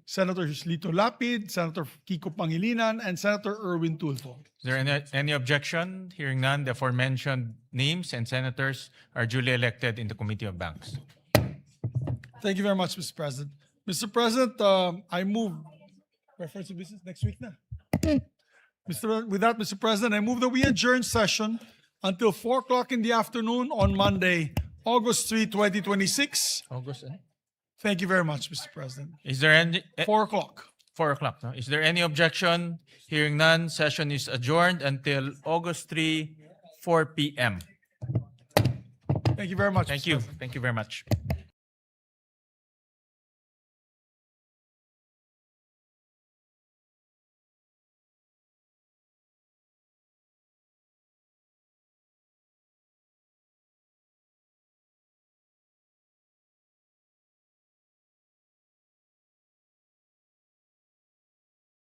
Senator Lito Lapid, Senator Kiko Pangilinan, and Senator Erwin Tulfo. Is there any objection? Hearing none, the aforementioned names and senators are duly elected in the Committee of Banks. Thank you very much, Mr. President. Mr. President, I move reference to business next week na. With that, Mr. President, I move that we adjourn session until 4 o'clock in the afternoon on Monday, August 3, 2026. August, Thank you very much, Mr. President. Is there any 4 o'clock. 4 o'clock? No? Is there any objection? Hearing none, session is adjourned until August 3, 4 p.m. Thank you very much. Thank Mr. you. President. Thank you very much.